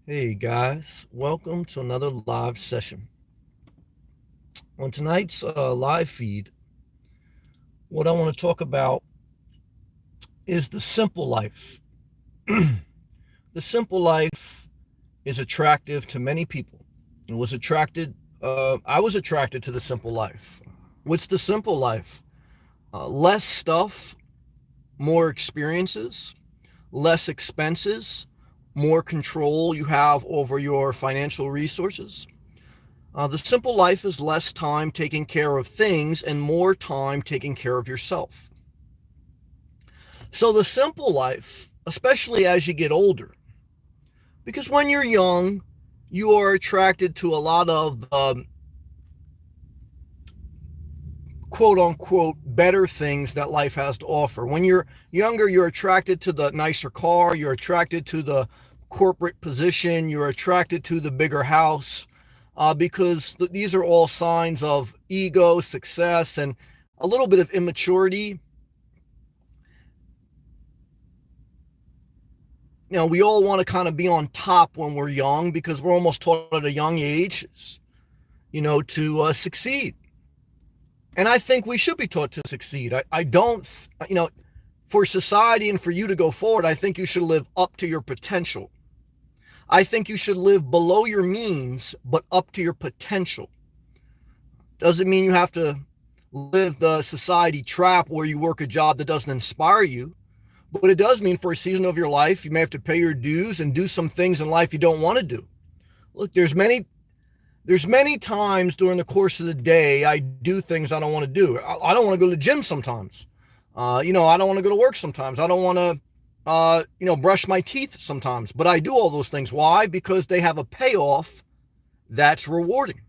Hey guys, welcome to another live session. On tonight's live feed, what I want to talk about is the simple life. The simple life is attractive to many people. I was attracted to the simple life. What's the simple life? Less stuff, more experiences, less expenses, more control you have over your financial resources. The simple life is less time taking care of things and more time taking care of yourself. So, the simple life, especially as you get older, because when you're young, you are attracted to a lot of quote unquote better things that life has to offer. When you're younger, you're attracted to the nicer car, you're attracted to the corporate position, you're attracted to the bigger house, because these are all signs of ego, success, and a little bit of immaturity. We all want to kind of be on top when we're young because we're almost taught at a young age, to succeed. And I think we should be taught to succeed. I don't, for society and for you to go forward, I think you should live up to your potential. I think you should live below your means, but up to your potential. Doesn't mean you have to live the society trap where you work a job that doesn't inspire you. But it does mean for a season of your life, you may have to pay your dues and do some things in life you don't want to do. Look, there's many times during the course of the day I do things I don't want to do. I don't want to go to the gym sometimes. I don't want to go to work sometimes. I don't want to, brush my teeth sometimes. But I do all those things. Why? Because they have a payoff that's rewarding.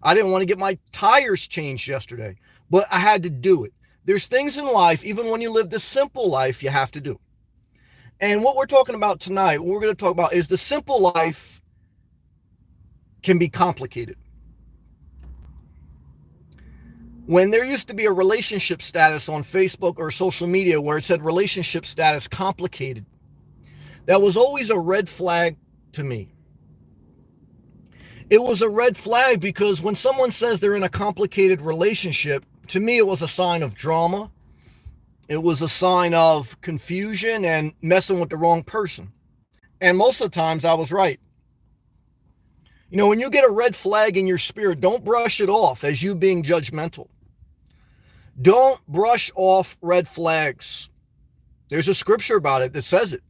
I didn't want to get my tires changed yesterday, but I had to do it. There's things in life, even when you live the simple life, you have to do. And what we're talking about tonight, what we're going to talk about is the simple life can be complicated. When there used to be a relationship status on Facebook or social media where it said relationship status complicated, that was always a red flag to me. It was a red flag because when someone says they're in a complicated relationship, to me, it was a sign of drama. It was a sign of confusion and messing with the wrong person. And most of the times I was right. When you get a red flag in your spirit, don't brush it off as you being judgmental. Don't brush off red flags. There's a scripture about it that says it.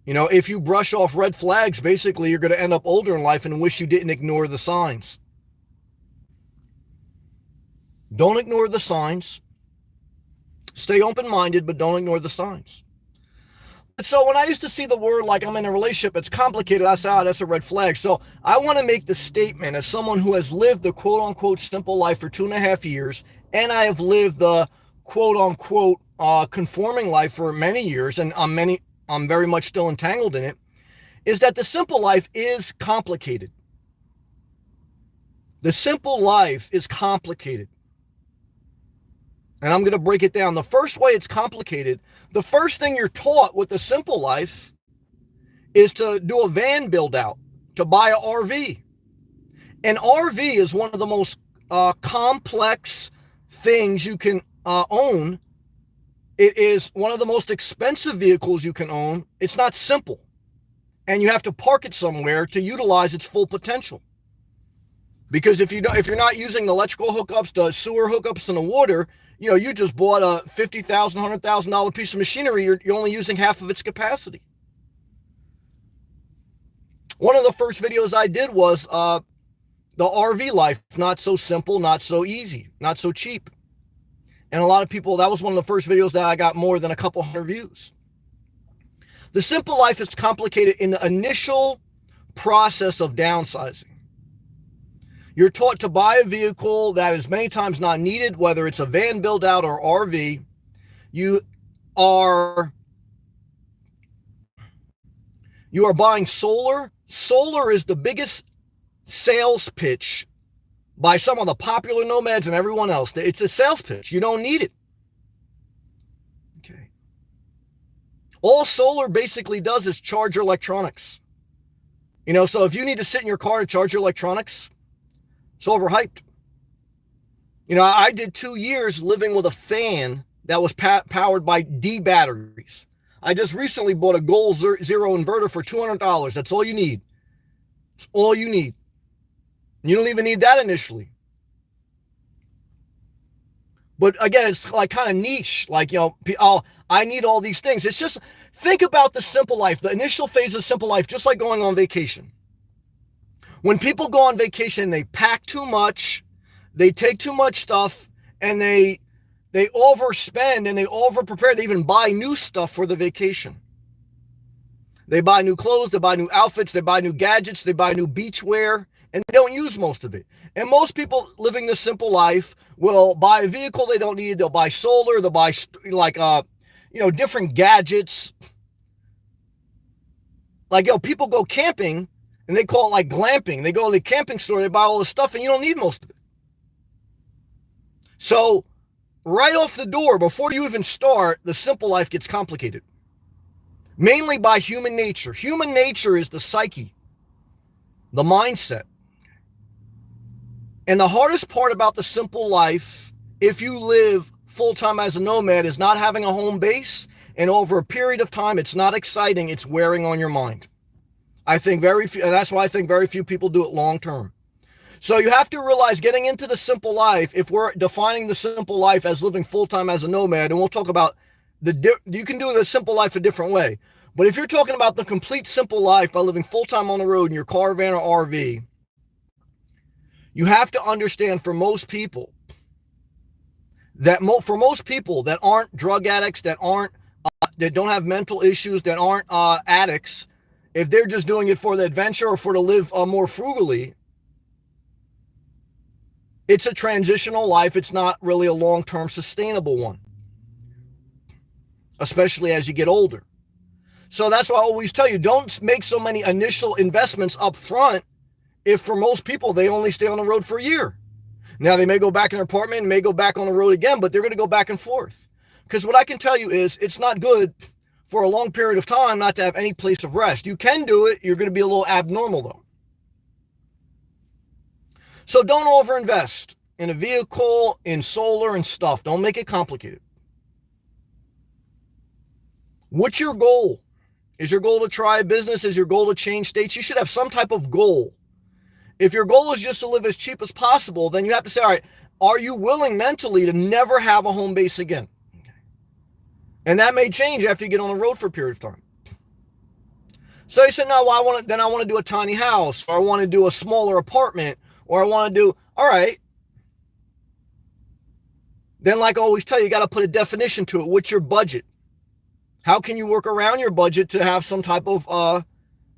If you brush off red flags, basically you're going to end up older in life and wish you didn't ignore the signs. Don't ignore the signs. Stay open-minded, but don't ignore the signs. So when I used to see the word like I'm in a relationship, it's complicated, I said, that's a red flag. So I want to make the statement as someone who has lived the quote-unquote simple life for 2.5 years, and I have lived the quote-unquote conforming life for many years, and I'm very much still entangled in it, is that the simple life is complicated. The simple life is complicated. And I'm going to break it down. The first way it's complicated, the first thing you're taught with the simple life is to do a van build out, to buy an RV. An RV is one of the most complex things you can own. It is one of the most expensive vehicles you can own. It's not simple. And you have to park it somewhere to utilize its full potential. Because if you're not using the electrical hookups, the sewer hookups, and the water, you just bought a $50,000, $100,000 piece of machinery. You're only using half of its capacity. One of the first videos I did was the RV life. Not so simple, not so easy, not so cheap. And a lot of people, that was one of the first videos that I got more than a couple hundred views. The simple life is complicated in the initial process of downsizing. You're taught to buy a vehicle that is many times not needed, whether it's a van build out or RV. You are buying solar. Solar is the biggest sales pitch by some of the popular nomads and everyone else. It's a sales pitch. You don't need it. Okay. All solar basically does is charge your electronics. So if you need to sit in your car to charge your electronics, it's overhyped. I did 2 years living with a fan that was powered by D batteries. I just recently bought a Goal Zero inverter for $200. That's all you need. It's all you need. You don't even need that initially. But again, it's like kind of niche. Like, I need all these things. It's just, think about the simple life, the initial phase of simple life, just like going on vacation. When people go on vacation, they pack too much, they take too much stuff, and they overspend and they overprepare. They even buy new stuff for the vacation. They buy new clothes, they buy new outfits, they buy new gadgets, they buy new beach wear, and they don't use most of it. And most people living this simple life will buy a vehicle they don't need. They'll buy solar, they'll buy different gadgets. Like, people go camping and they call it like glamping. They go to the camping store, they buy all this stuff, and you don't need most of it. So right off the door, before you even start, the simple life gets complicated. Mainly by human nature. Human nature is the psyche, the mindset. And the hardest part about the simple life, if you live full-time as a nomad, is not having a home base. And over a period of time, it's not exciting. It's wearing on your mind. That's why I think very few people do it long-term. So you have to realize, getting into the simple life, if we're defining the simple life as living full-time as a nomad, and we'll talk about you can do the simple life a different way. But if you're talking about the complete simple life by living full-time on the road in your car, van, or RV, you have to understand, for most people that aren't drug addicts, that don't have mental issues, that aren't addicts, if they're just doing it for the adventure or for to live more frugally, it's a transitional life. It's not really a long-term sustainable one, especially as you get older. So that's why I always tell you, don't make so many initial investments up front if, for most people, they only stay on the road for a year. Now, they may go back in their apartment, may go back on the road again, but they're going to go back and forth. Because what I can tell you is, it's not good for a long period of time not to have any place of rest. You can do it. You're going to be a little abnormal, though. So don't overinvest in a vehicle, in solar and stuff. Don't make it complicated. What's your goal? Is your goal to try a business? Is your goal to change states? You should have some type of goal. If your goal is just to live as cheap as possible, then you have to say, all right, are you willing mentally to never have a home base again? And that may change after you get on the road for a period of time. So you said, no, well, I want to do a tiny house, or I want to do a smaller apartment, or I want to do, all right. Then, like I always tell you, you got to put a definition to it. What's your budget? How can you work around your budget to have some type of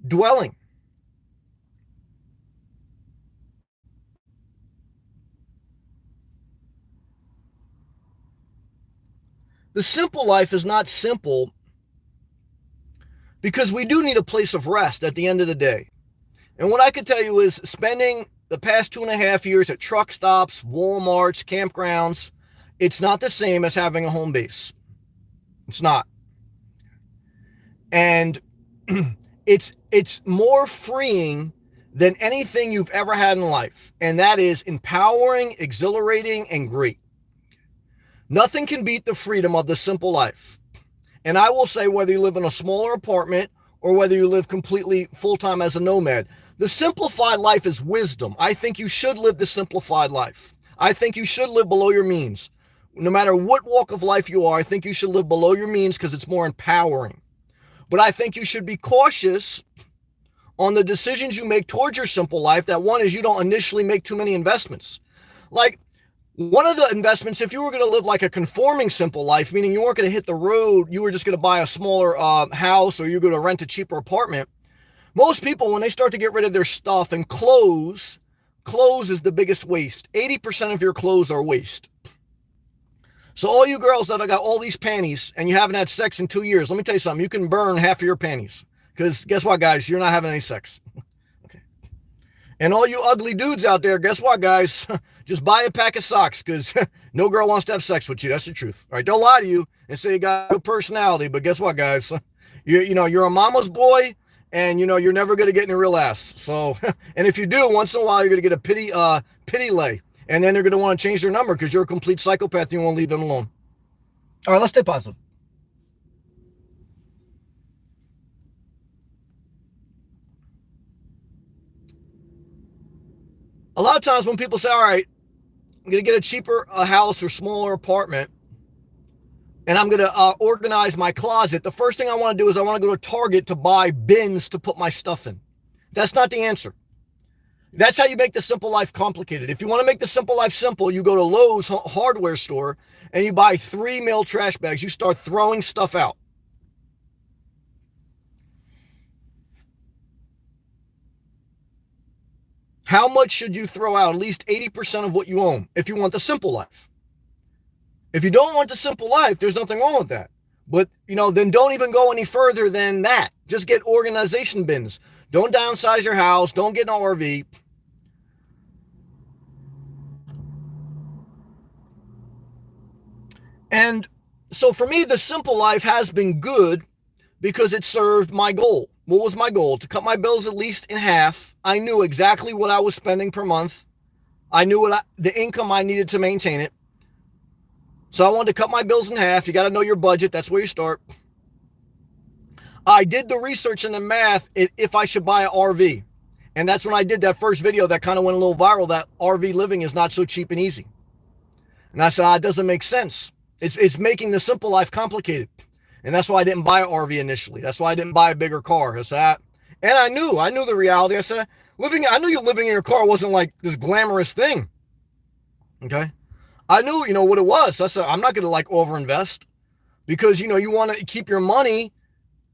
dwelling? The simple life is not simple because we do need a place of rest at the end of the day. And what I can tell you is, spending the past 2.5 years at truck stops, Walmarts, campgrounds, it's not the same as having a home base. It's not. And it's more freeing than anything you've ever had in life. And that is empowering, exhilarating, and great. Nothing can beat the freedom of the simple life. And I will say, whether you live in a smaller apartment or whether you live completely full-time as a nomad, the simplified life is wisdom. I think you should live the simplified life. I think you should live below your means. No matter what walk of life you are, I think you should live below your means because it's more empowering. But I think you should be cautious on the decisions you make towards your simple life. That one is, you don't initially make too many investments. Like, one of the investments, if you were going to live like a conforming simple life, meaning you weren't going to hit the road, you were just going to buy a smaller house, or you're going to rent a cheaper apartment. Most people, when they start to get rid of their stuff and clothes is the biggest waste. 80% of your clothes are waste. So all you girls that have got all these panties and you haven't had sex in 2 years, let me tell you something. You can burn half of your panties, because guess what, guys? You're not having any sex. Okay. And all you ugly dudes out there, guess what, guys? Just buy a pack of socks, because no girl wants to have sex with you. That's the truth. All right, don't lie to you and say you got no personality. But guess what, guys? You're a mama's boy, and you're never going to get any real ass. So, and if you do, once in a while, you're going to get a pity lay, and then they're going to want to change their number because you're a complete psychopath. And you won't leave them alone. All right, let's stay positive. A lot of times when people say, all right, I'm going to get a cheaper house or smaller apartment, and I'm going to organize my closet, the first thing I want to do is I want to go to Target to buy bins to put my stuff in. That's not the answer. That's how you make the simple life complicated. If you want to make the simple life simple, you go to Lowe's hardware store and you buy 3 male trash bags. You start throwing stuff out. How much should you throw out? At least 80% of what you own if you want the simple life. If you don't want the simple life, there's nothing wrong with that. But, then don't even go any further than that. Just get organization bins. Don't downsize your house. Don't get an RV. And so for me, the simple life has been good because it served my goal. What was my goal? To cut my bills at least in half. I knew exactly what I was spending per month. I knew the income I needed to maintain it. So I wanted to cut my bills in half. You got to know your budget. That's where you start. I did the research and the math if I should buy an RV. And that's when I did that first video that kind of went a little viral, that RV living is not so cheap and easy. And I said, it doesn't make sense. It's making the simple life complicated. And that's why I didn't buy an RV initially. That's why I didn't buy a bigger car. It's that. And I knew the reality. I said, I knew you living in your car wasn't like this glamorous thing. Okay. I knew, what it was. So I said, I'm not going to like overinvest because, you want to keep your money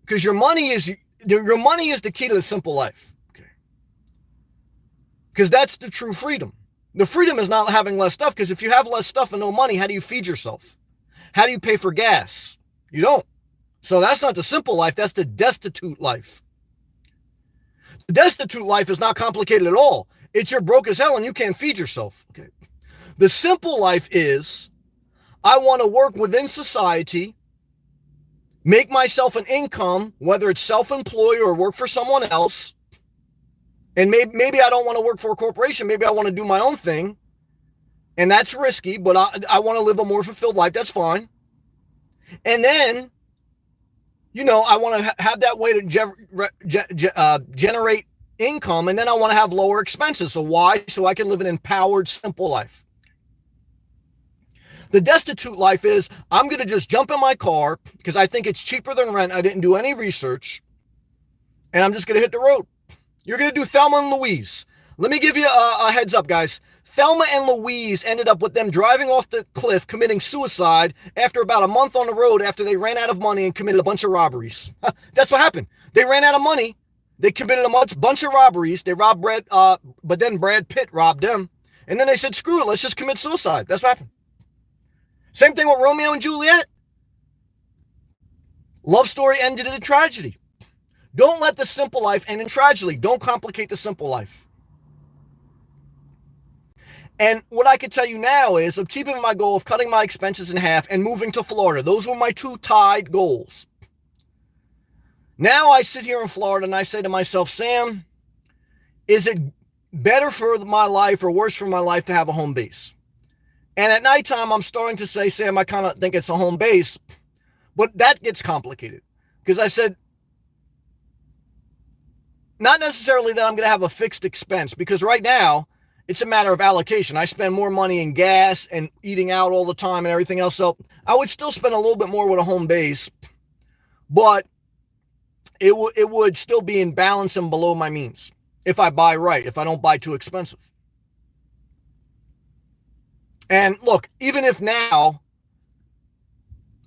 because your money is the key to the simple life. Okay. Because that's the true freedom. The freedom is not having less stuff because if you have less stuff and no money, how do you feed yourself? How do you pay for gas? You don't. So that's not the simple life. That's the destitute life. The destitute life is not complicated at all. It's you're broke as hell and you can't feed yourself. Okay. The simple life is I want to work within society, make myself an income, whether it's self-employed or work for someone else. And maybe I don't want to work for a corporation. Maybe I want to do my own thing. And that's risky, but I want to live a more fulfilled life. That's fine. And then, I want to have that way to generate income. And then I want to have lower expenses. So why? So I can live an empowered, simple life. The destitute life is I'm going to just jump in my car because I think it's cheaper than rent. I didn't do any research. And I'm just going to hit the road. You're going to do Thelma and Louise. Let me give you a heads up, guys. Thelma and Louise ended up with them driving off the cliff, committing suicide after about a month on the road after they ran out of money and committed a bunch of robberies. That's what happened. They ran out of money. They committed a bunch of robberies. They robbed but then Brad Pitt robbed them. And then they said, screw it, let's just commit suicide. That's what happened. Same thing with Romeo and Juliet. Love story ended in a tragedy. Don't let the simple life end in tragedy. Don't complicate the simple life. And what I can tell you now is achieving my goal of cutting my expenses in half and moving to Florida. Those were my two tied goals. Now I sit here in Florida and I say to myself, Sam, is it better for my life or worse for my life to have a home base? And at nighttime, I'm starting to say, Sam, I kind of think it's a home base. But that gets complicated because I said, not necessarily that I'm going to have a fixed expense because right now it's a matter of allocation. I spend more money in gas and eating out all the time and everything else. So I would still spend a little bit more with a home base, but it would still be in balance and below my means if I buy right, if I don't buy too expensive. And look, even if now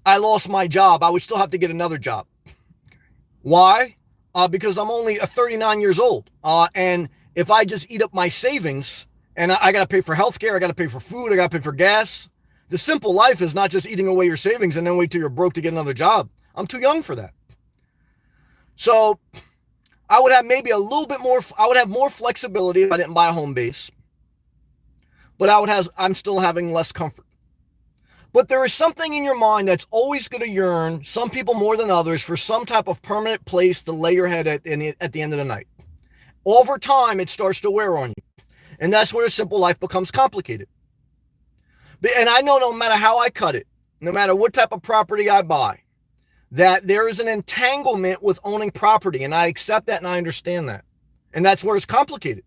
I lost my job, I would still have to get another job. Why? Because I'm only 39 years old. And if I just eat up my savings and I got to pay for healthcare, I got to pay for food, I got to pay for gas. The simple life is not just eating away your savings and then wait till you're broke to get another job. I'm too young for that. So I would have maybe a little bit more, I would have more flexibility if I didn't buy a home base. But I'm still having less comfort. But there is something in your mind that's always going to yearn, some people more than others, for some type of permanent place to lay your head at the end of the night. Over time, it starts to wear on you. And that's where a simple life becomes complicated. And I know no matter how I cut it, no matter what type of property I buy, that there is an entanglement with owning property. And I accept that and I understand that. And that's where it's complicated.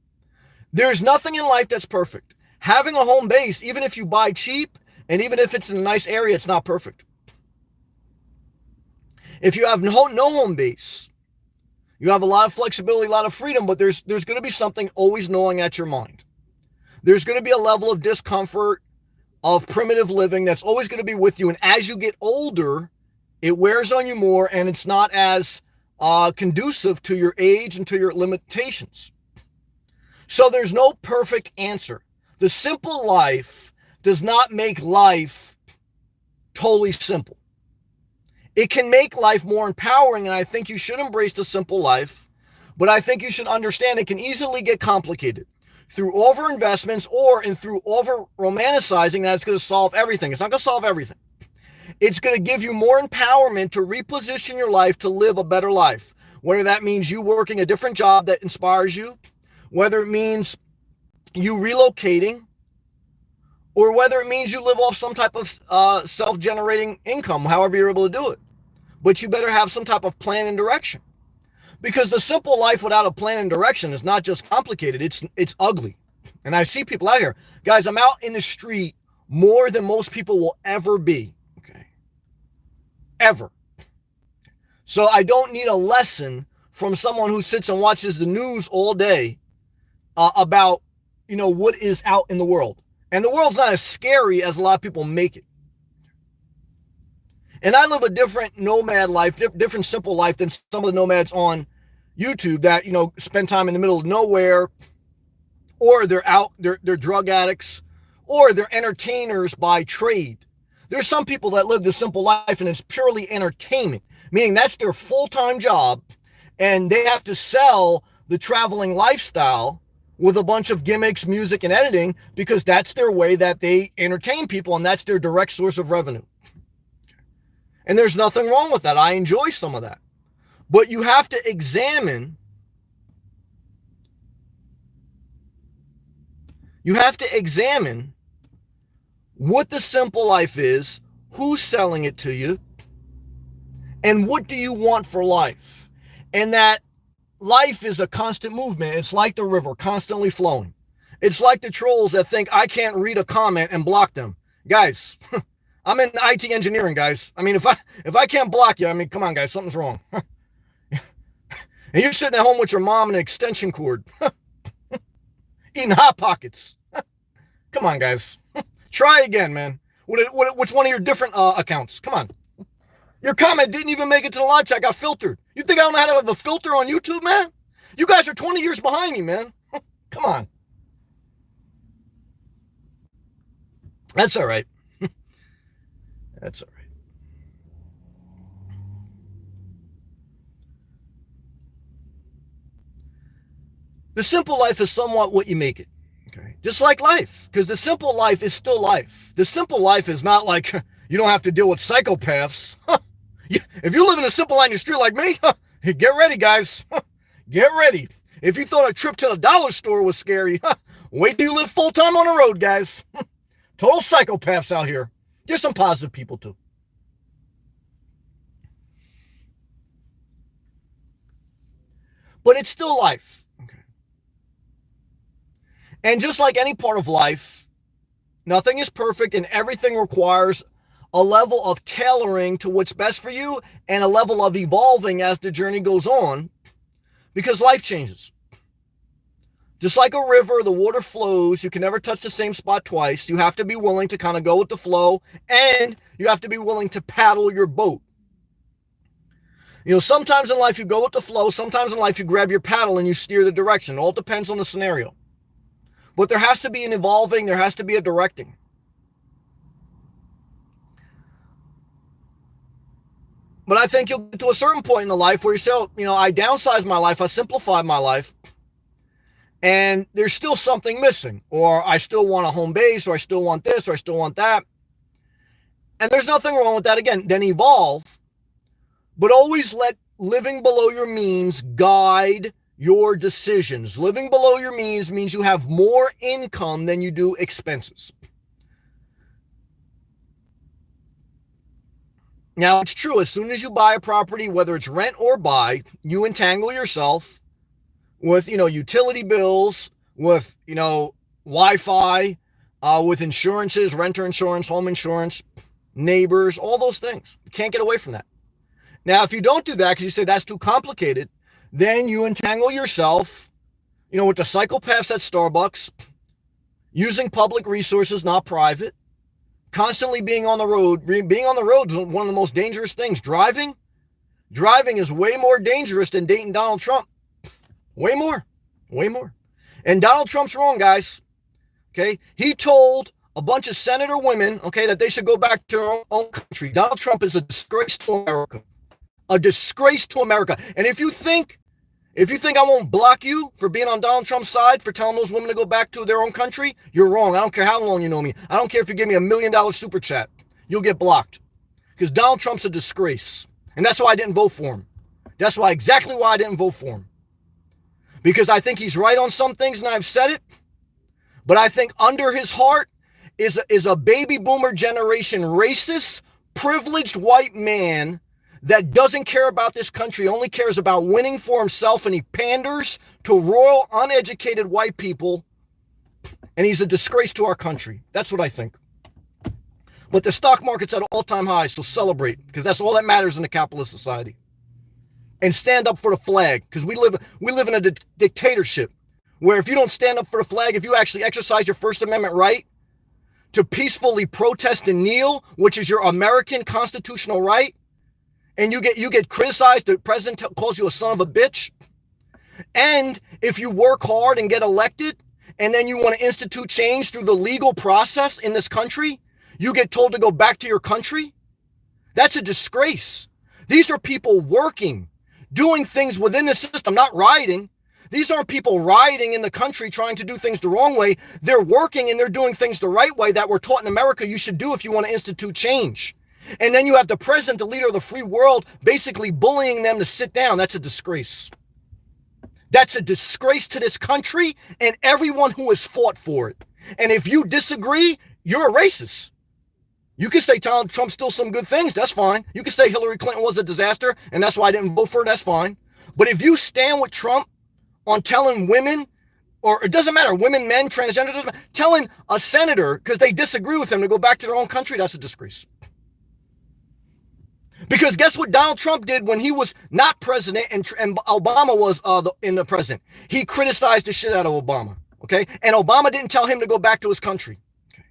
There's nothing in life that's perfect. Having a home base, even if you buy cheap, and even if it's in a nice area, it's not perfect. If you have no home base, you have a lot of flexibility, a lot of freedom, but there's going to be something always gnawing at your mind. There's going to be a level of discomfort, of primitive living that's always going to be with you. And as you get older, it wears on you more, and it's not as conducive to your age and to your limitations. So there's no perfect answer. The simple life does not make life totally simple. It can make life more empowering, and I think you should embrace the simple life, but I think you should understand it can easily get complicated through overinvestments or through over-romanticizing that it's going to solve everything. It's not going to solve everything. It's going to give you more empowerment to reposition your life to live a better life, whether that means you working a different job that inspires you, whether it means you relocating, or whether it means you live off some type of self-generating income, however you're able to do it. But you better have some type of plan and direction. Because the simple life without a plan and direction is not just complicated, it's ugly. And I see people out here. Guys, I'm out in the street more than most people will ever be. Okay. Ever. So I don't need a lesson from someone who sits and watches the news all day about, what is out in the world. And the world's not as scary as a lot of people make it. And I live a different nomad life, different simple life than some of the nomads on YouTube that, spend time in the middle of nowhere, or they're out, they're drug addicts, or they're entertainers by trade. There's some people that live the simple life and it's purely entertainment, meaning that's their full-time job, and they have to sell the traveling lifestyle with a bunch of gimmicks, music, and editing, because that's their way that they entertain people, and that's their direct source of revenue. And there's nothing wrong with that. I enjoy some of that. But you have to examine what the simple life is, who's selling it to you, and what do you want for life. And that life is a constant movement. It's like the river, constantly flowing. It's like the trolls that think I can't read a comment and block them. Guys, I'm in IT engineering, guys. I mean, if I can't block you, come on, guys, something's wrong. And you're sitting at home with your mom and an extension cord, eating Hot Pockets. Come on, guys. Try again, man. Which one of your different accounts? Come on. Your comment didn't even make it to the live chat. Got filtered. You think I don't know how to have a filter on YouTube, man? You guys are 20 years behind me, man. Come on. That's all right. That's all right. The simple life is somewhat what you make it. Okay. Just like life, because the simple life is still life. The simple life is not like you don't have to deal with psychopaths. If you live in a simple line of street like me, get ready, guys. Get ready. If you thought a trip to the dollar store was scary, wait till you live full-time on the road, guys. Total psychopaths out here. There's some positive people, too. But it's still life. Okay. And just like any part of life, nothing is perfect and everything requires a level of tailoring to what's best for you and a level of evolving as the journey goes on, because life changes. Just like a river, the water flows. You can never touch the same spot twice. You have to be willing to kind of go with the flow, and you have to be willing to paddle your boat. Sometimes in life you go with the flow. Sometimes in life you grab your paddle and you steer the direction. It all depends on the scenario. But there has to be an evolving. There has to be a directing. But I think you'll get to a certain point in the life where you say, I downsized my life. I simplified my life. And there's still something missing. Or I still want a home base, or I still want this, or I still want that. And there's nothing wrong with that. Again, then evolve, but always let living below your means guide your decisions. Living below your means you have more income than you do expenses. Now, it's true, as soon as you buy a property, whether it's rent or buy, you entangle yourself with, utility bills, with, Wi-Fi, with insurances, renter insurance, home insurance, neighbors, all those things. You can't get away from that. Now, if you don't do that because you say that's too complicated, then you entangle yourself, with the psychopaths at Starbucks, using public resources, not private, constantly being on the road. Being on the road is one of the most dangerous things. Driving is way more dangerous than dating Donald Trump. Way more. And Donald Trump's wrong, guys. Okay? He told a bunch of senator women, okay, that they should go back to their own country. Donald Trump is a disgrace to America. A disgrace to America. And if you think I won't block you for being on Donald Trump's side, for telling those women to go back to their own country, you're wrong. I don't care how long you know me. I don't care if you give me $1 million super chat. You'll get blocked. Because Donald Trump's a disgrace. And that's why I didn't vote for him. That's exactly why I didn't vote for him. Because I think he's right on some things, and I've said it. But I think under his heart is a baby boomer generation racist, privileged white man that doesn't care about this country, only cares about winning for himself, and he panders to royal, uneducated white people, and he's a disgrace to our country. That's what I think. But the stock market's at all-time highs, so celebrate, because that's all that matters in a capitalist society. And stand up for the flag, because we live in a dictatorship, where if you don't stand up for the flag, if you actually exercise your First Amendment right to peacefully protest and kneel, which is your American constitutional right, and you get criticized, the president calls you a son of a bitch. And if you work hard and get elected, and then you want to institute change through the legal process in this country, you get told to go back to your country. That's a disgrace. These are people working, doing things within the system, not rioting. These aren't people rioting in the country trying to do things the wrong way. They're working and they're doing things the right way that we're taught in America you should do if you want to institute change. And then you have the president, the leader of the free world, basically bullying them to sit down. That's a disgrace. That's a disgrace to this country and everyone who has fought for it. And if you disagree, you're a racist. You can say Donald Trump still some good things. That's fine. You can say Hillary Clinton was a disaster and that's why I didn't vote for her. That's fine. But if you stand with Trump on telling women, or it doesn't matter, women, men, transgender, doesn't matter, telling a senator because they disagree with him to go back to their own country, that's a disgrace. Because guess what Donald Trump did when he was not president and Obama was in the president? He criticized the shit out of Obama, okay? And Obama didn't tell him to go back to his country. Okay.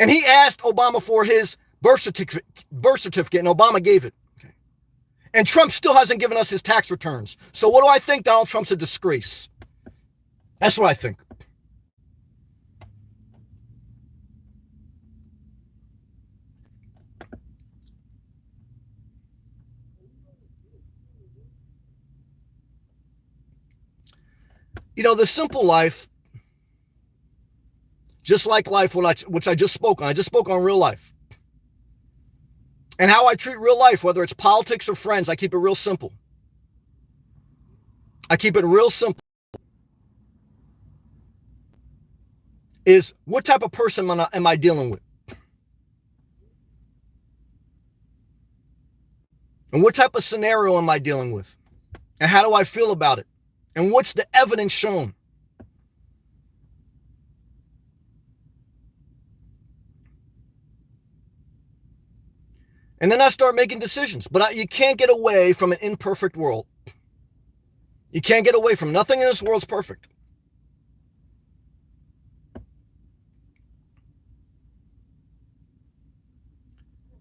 And he asked Obama for his birth certificate, and Obama gave it. Okay. And Trump still hasn't given us his tax returns. So what do I think? Donald Trump's a disgrace. That's what I think. The simple life, just like life, which I just spoke on real life. And how I treat real life, whether it's politics or friends, I keep it real simple. Is what type of person am I dealing with? And what type of scenario am I dealing with? And how do I feel about it? And what's the evidence shown? And then I start making decisions. But you can't get away from an imperfect world. You can't get away from nothing in this world's perfect.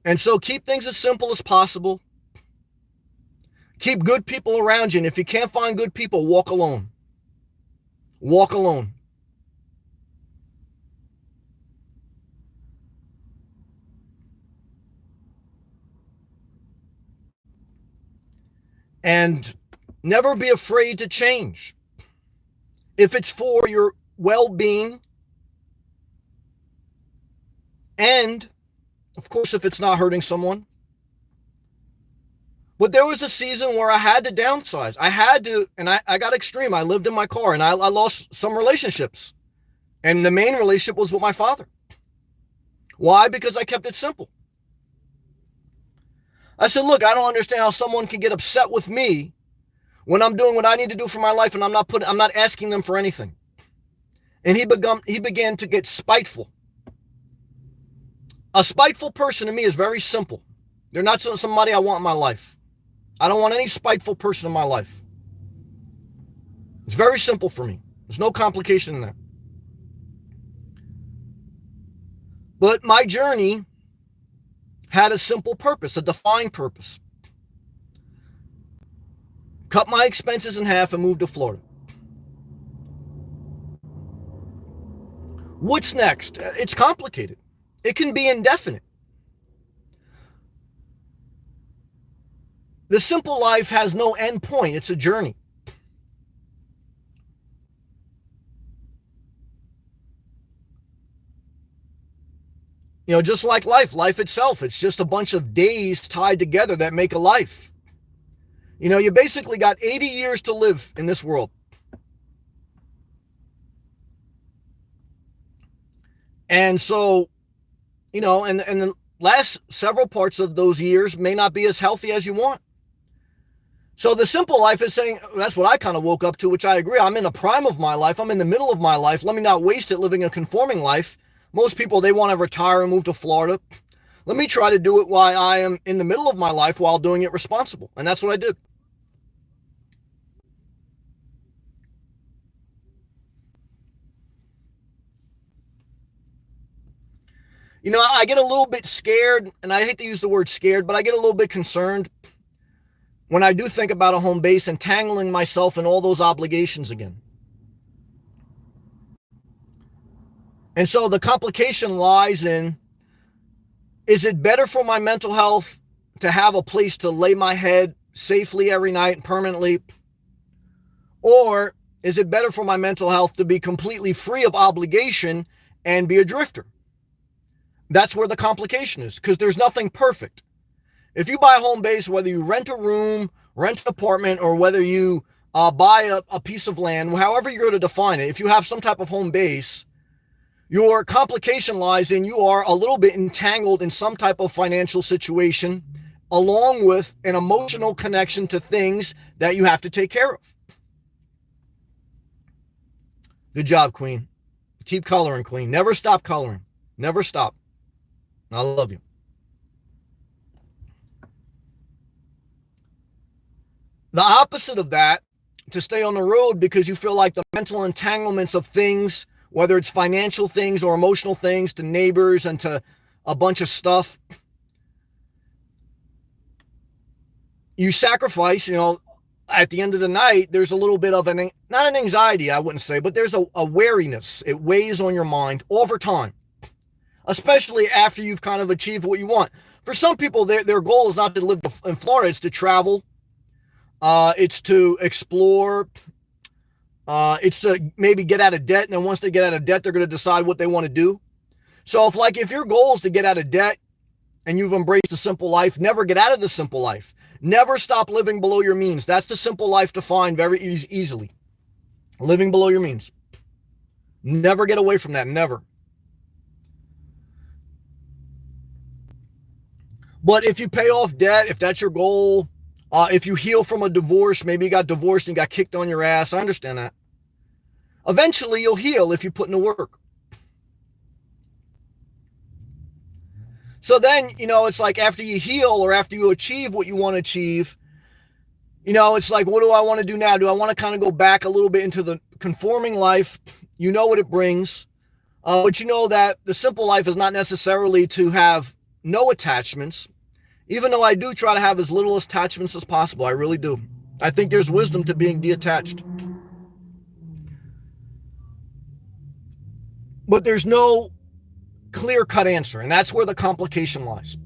And so keep things as simple as possible. Keep good people around you. And if you can't find good people, walk alone. Walk alone. And never be afraid to change. If it's for your well-being and Of course, if it's not hurting someone. But there was a season where I had to downsize. I had to, and I got extreme. I lived in my car, and I lost some relationships. And the main relationship was with my father. Why? Because I kept it simple. I said, look, I don't understand how someone can get upset with me when I'm doing what I need to do for my life and I'm not asking them for anything. And he began to get spiteful. A spiteful person to me is very simple. They're not somebody I want in my life. I don't want any spiteful person in my life. It's very simple for me. There's no complication in that. But my journey had a simple purpose, a defined purpose. Cut my expenses in half and move to Florida. What's next? It's complicated. It can be indefinite. The simple life has no end point. It's a journey. You know, just like life itself, it's just a bunch of days tied together that make a life. You know, you basically got 80 years to live in this world. And so, you know, and the last several parts of those years may not be as healthy as you want. So the simple life is saying, that's what I kind of woke up to, which I agree. I'm in the prime of my life. I'm in the middle of my life. Let me not waste it living a conforming life. Most people, they want to retire and move to Florida. Let me try to do it while I am in the middle of my life while doing it responsible. And that's what I did. You know, I get a little bit scared, and I hate to use the word scared, but I get a little bit concerned when I do think about a home base, entangling myself in all those obligations again. And so the complication lies in, is it better for my mental health to have a place to lay my head safely every night permanently? Or is it better for my mental health to be completely free of obligation and be a drifter? That's where the complication is, because there's nothing perfect. If you buy a home base, whether you rent a room, rent an apartment, or whether you buy a piece of land, however you're going to define it, if you have some type of home base, your complication lies in you are a little bit entangled in some type of financial situation, along with an emotional connection to things that you have to take care of. Good job, Queen. Keep coloring, Queen. Never stop coloring. Never stop. I love you. The opposite of that, to stay on the road because you feel like the mental entanglements of things, whether it's financial things or emotional things, to neighbors and to a bunch of stuff, you sacrifice, you know, at the end of the night, there's a little bit of not an anxiety, I wouldn't say, but there's a wariness. It weighs on your mind over time, especially after you've kind of achieved what you want. For some people, their goal is not to live in Florida, it's to travel. It's to explore. It's to maybe get out of debt. And then once they get out of debt, they're going to decide what they want to do. So if your goal is to get out of debt and you've embraced the simple life, never get out of the simple life. Never stop living below your means. That's the simple life defined very easily. Living below your means. Never get away from that. Never. But if you pay off debt, if that's your goal, if you heal from a divorce, maybe you got divorced and got kicked on your ass. I understand that. Eventually, you'll heal if you put in the work. So then, you know, it's like after you heal or after you achieve what you want to achieve, you know, it's like, what do I want to do now? Do I want to kind of go back a little bit into the conforming life? You know what it brings. But you know that the simple life is not necessarily to have no attachments, even though I do try to have as little attachments as possible. I really do. I think there's wisdom to being detached. But there's no clear-cut answer, and that's where the complication lies.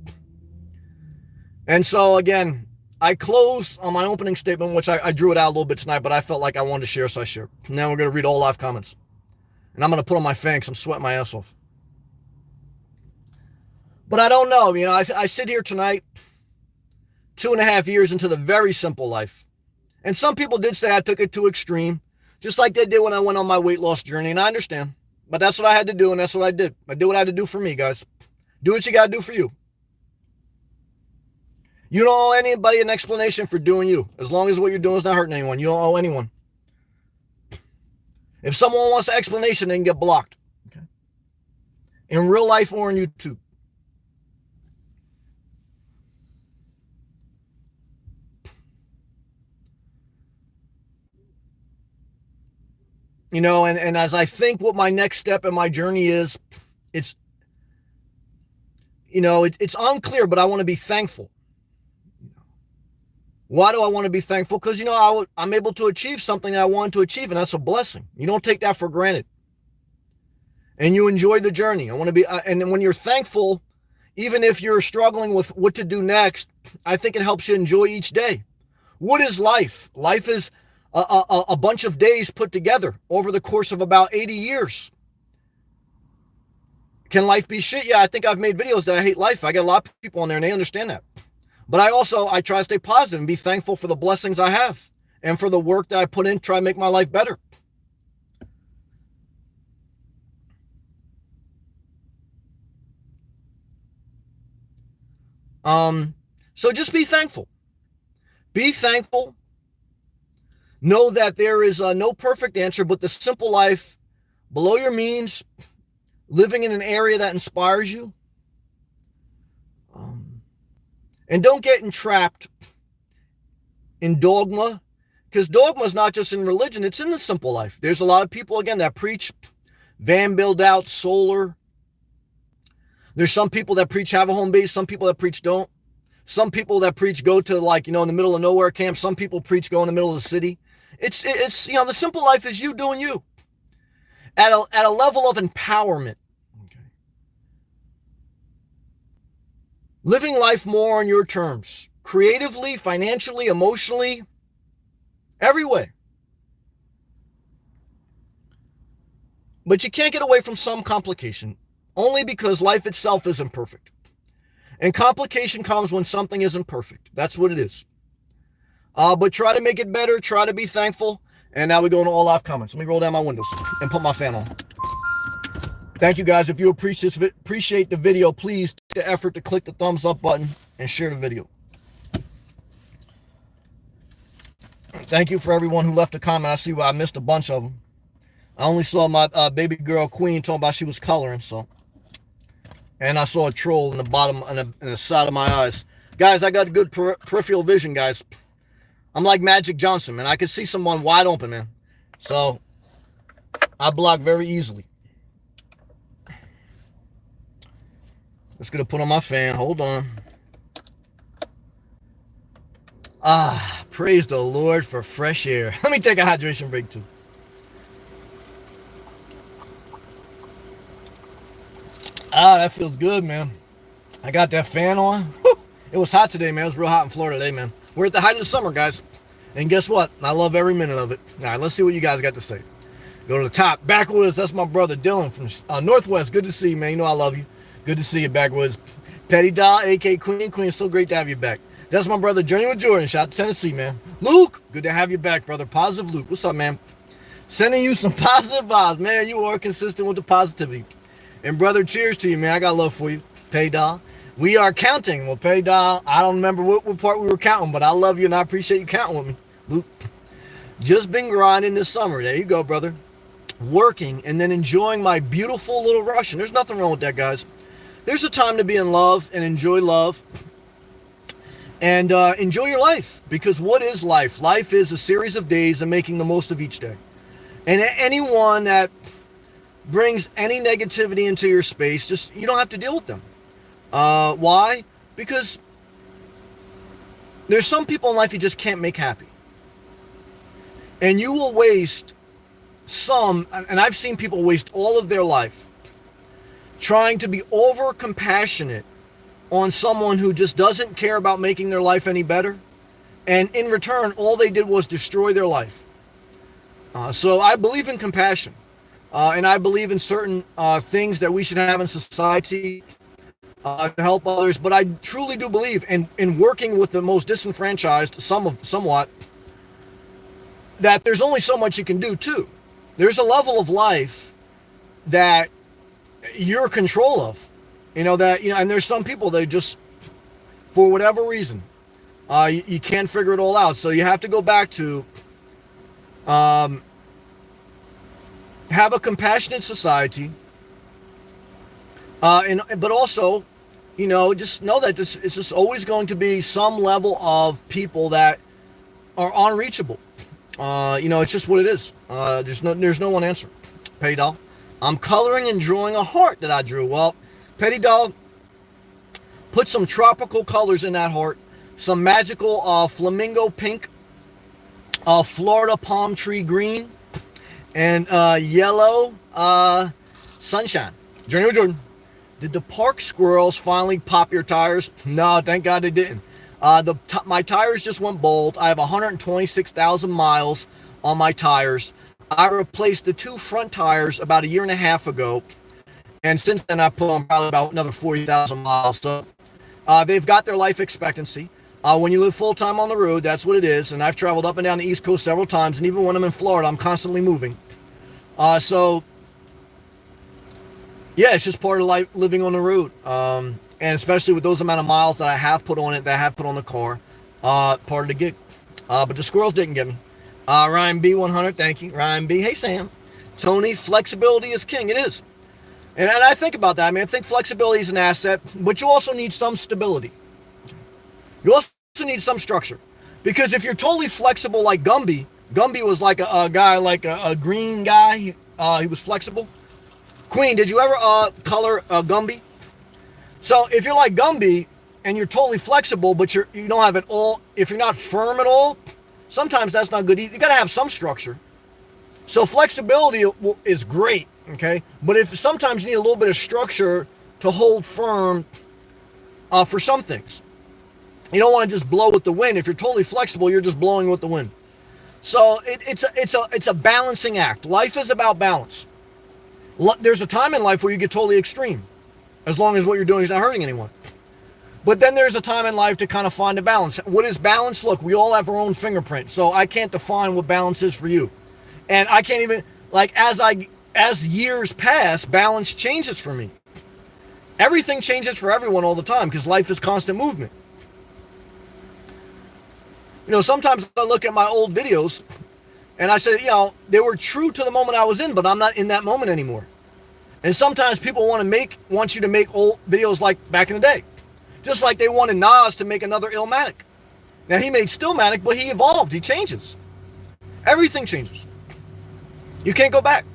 And so, again, I close on my opening statement, which I drew it out a little bit tonight, but I felt like I wanted to share, so I shared. Now we're going to read all live comments. And I'm going to put on my fan because I'm sweating my ass off. But I don't know. I sit here tonight, 2.5 years into the very simple life. And some people did say I took it too extreme, just like they did when I went on my weight loss journey. And I understand. But that's what I had to do, and that's what I did. I did what I had to do for me, guys. Do what you got to do for you. You don't owe anybody an explanation for doing you. As long as what you're doing is not hurting anyone, you don't owe anyone. If someone wants an explanation, they can get blocked. Okay? In real life or on YouTube. And as I think what my next step in my journey is, it's unclear, but I want to be thankful. Why do I want to be thankful? Because, I'm able to achieve something I wanted to achieve, and that's a blessing. You don't take that for granted. And you enjoy the journey. I want to be, and when you're thankful, even if you're struggling with what to do next, I think it helps you enjoy each day. What is life? Life is a bunch of days put together over the course of about 80 years. Can life be shit? Yeah, I think I've made videos that I hate life. I get a lot of people on there and they understand that. But I try to stay positive and be thankful for the blessings I have and for the work that I put in to try to make my life better. So just be thankful. Be thankful. Know that there is no perfect answer, but the simple life below your means, living in an area that inspires you. And don't get entrapped in dogma, because dogma is not just in religion, it's in the simple life. There's a lot of people, again, that preach van build out, solar. There's some people that preach have a home base, some people that preach don't. Some people that preach go to in the middle of nowhere camp. Some people preach go in the middle of the city. It's the simple life is you doing you at a level of empowerment. Okay. Living life more on your terms, creatively, financially, emotionally, every way. But you can't get away from some complication, only because life itself isn't perfect. And complication comes when something isn't perfect. That's what it is. But try to make it better. Try to be thankful. And now we go into all live comments. Let me roll down my windows and put my fan on. Thank you, guys. If you appreciate the video, please take the effort to click the thumbs up button and share the video. Thank you for everyone who left a comment. I see I missed a bunch of them. I only saw my baby girl Queen talking about she was coloring, so. And I saw a troll in the bottom and the side of my eyes. Guys, I got good peripheral vision, guys. I'm like Magic Johnson, man. I can see someone wide open, man. So, I block very easily. Just going to put on my fan. Hold on. Praise the Lord for fresh air. Let me take a hydration break, too. That feels good, man. I got that fan on. Whew. It was hot today, man. It was real hot in Florida today, man. We're at the height of the summer, guys. And guess what? I love every minute of it. All right, let's see what you guys got to say. Go to the top. Backwoods, that's my brother Dylan from Northwest. Good to see you, man. You know I love you. Good to see you, Backwoods. Petty Doll, a.k.a. Queen. Queen, it's so great to have you back. That's my brother Journey with Jordan. Shout out to Tennessee, man. Luke, good to have you back, brother. Positive Luke. What's up, man? Sending you some positive vibes, man. You are consistent with the positivity. And brother, cheers to you, man. I got love for you. Petty Doll. We are counting. Well, Petty Doll, I don't remember what part we were counting, but I love you and I appreciate you counting with me. Luke, just been grinding this summer. There you go, brother. Working and then enjoying my beautiful little Russian. There's nothing wrong with that, guys. There's a time to be in love and enjoy love and enjoy your life, because what is life? Life is a series of days and making the most of each day. And anyone that brings any negativity into your space, just you don't have to deal with them. Why? Because there's some people in life you just can't make happy. And you will waste and I've seen people waste all of their life trying to be over compassionate on someone who just doesn't care about making their life any better. And in return, all they did was destroy their life. So I believe in compassion. And I believe in certain things that we should have in society. to help others. But I truly do believe in working with the most disenfranchised, somewhat, that there's only so much you can do too. There's a level of life that you're in control of, and there's some people that just, for whatever reason, you can't figure it all out. So you have to go back to have a compassionate society, but also, just know that it's just always going to be some level of people that are unreachable. It's just what it is. There's no one answer. Petty Doll, I'm coloring and drawing a heart that I drew. Well, Petty Doll, put some tropical colors in that heart. Some magical flamingo pink, Florida palm tree green, and yellow sunshine. Journey with Jordan. Did the park squirrels finally pop your tires? No, thank God they didn't. My tires just went bald. I have 126,000 miles on my tires. I replaced the 2 front tires about a year and a half ago, and since then I put on probably about another 40,000 miles. So they've got their life expectancy. When you live full-time on the road, that's what it is. And I've traveled up and down the East Coast several times, and even when I'm in Florida, I'm constantly moving. So yeah, it's just part of life, living on the road. And especially with those amount of miles that I have put on it, that I have put on the car, part of the gig. But the squirrels didn't get me. Ryan B 100, thank you. Ryan B, hey Sam. Tony, flexibility is king. It is. And I think about that. I mean, I think flexibility is an asset, but you also need some stability. You also need some structure. Because if you're totally flexible like Gumby was like a guy, like a green guy. He was flexible. Queen, did you ever color Gumby? So if you're like Gumby and you're totally flexible, but you don't have it all, if you're not firm at all, sometimes that's not good. You got to have some structure. So flexibility is great, okay? But if sometimes you need a little bit of structure to hold firm for some things. You don't want to just blow with the wind. If you're totally flexible, you're just blowing with the wind. So it's a balancing act. Life is about balance. There's a time in life where you get totally extreme, as long as what you're doing is not hurting anyone. But then there's a time in life to kind of find a balance. What is balance? Look, we all have our own fingerprint, so I can't define what balance is for you. And I can't even, as years pass, balance changes for me. Everything changes for everyone all the time because life is constant movement. Sometimes I look at my old videos and I say, they were true to the moment I was in, but I'm not in that moment anymore. And sometimes people want you to make old videos like back in the day. Just like they wanted Nas to make another Illmatic. Now he made Stillmatic, but he evolved, he changes. Everything changes. You can't go back.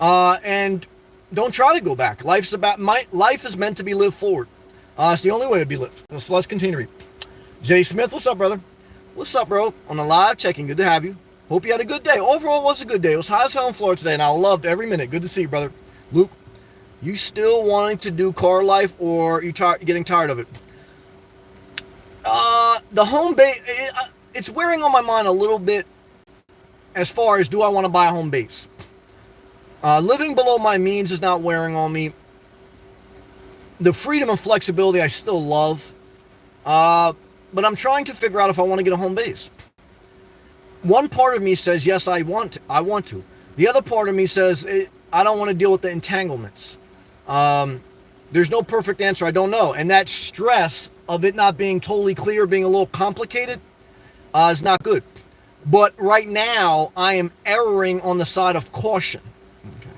And don't try to go back. Life is meant to be lived forward. It's the only way to be lived. So let's continue to read. Jay Smith, what's up, brother? What's up, bro? On the live checking, good to have you. Hope you had a good day. Overall, it was a good day. It was hot as hell in Florida today, and I loved every minute. Good to see you, brother. Luke, you still wanting to do car life, or you getting tired of it? The home base, it's wearing on my mind a little bit as far as do I want to buy a home base. Living below my means is not wearing on me. The freedom and flexibility I still love. But I'm trying to figure out if I want to get a home base. One part of me says, yes, I want to. The other part of me says, I don't want to deal with the entanglements. There's no perfect answer. I don't know. And that stress of it not being totally clear, being a little complicated, is not good. But right now, I am erring on the side of caution. Okay.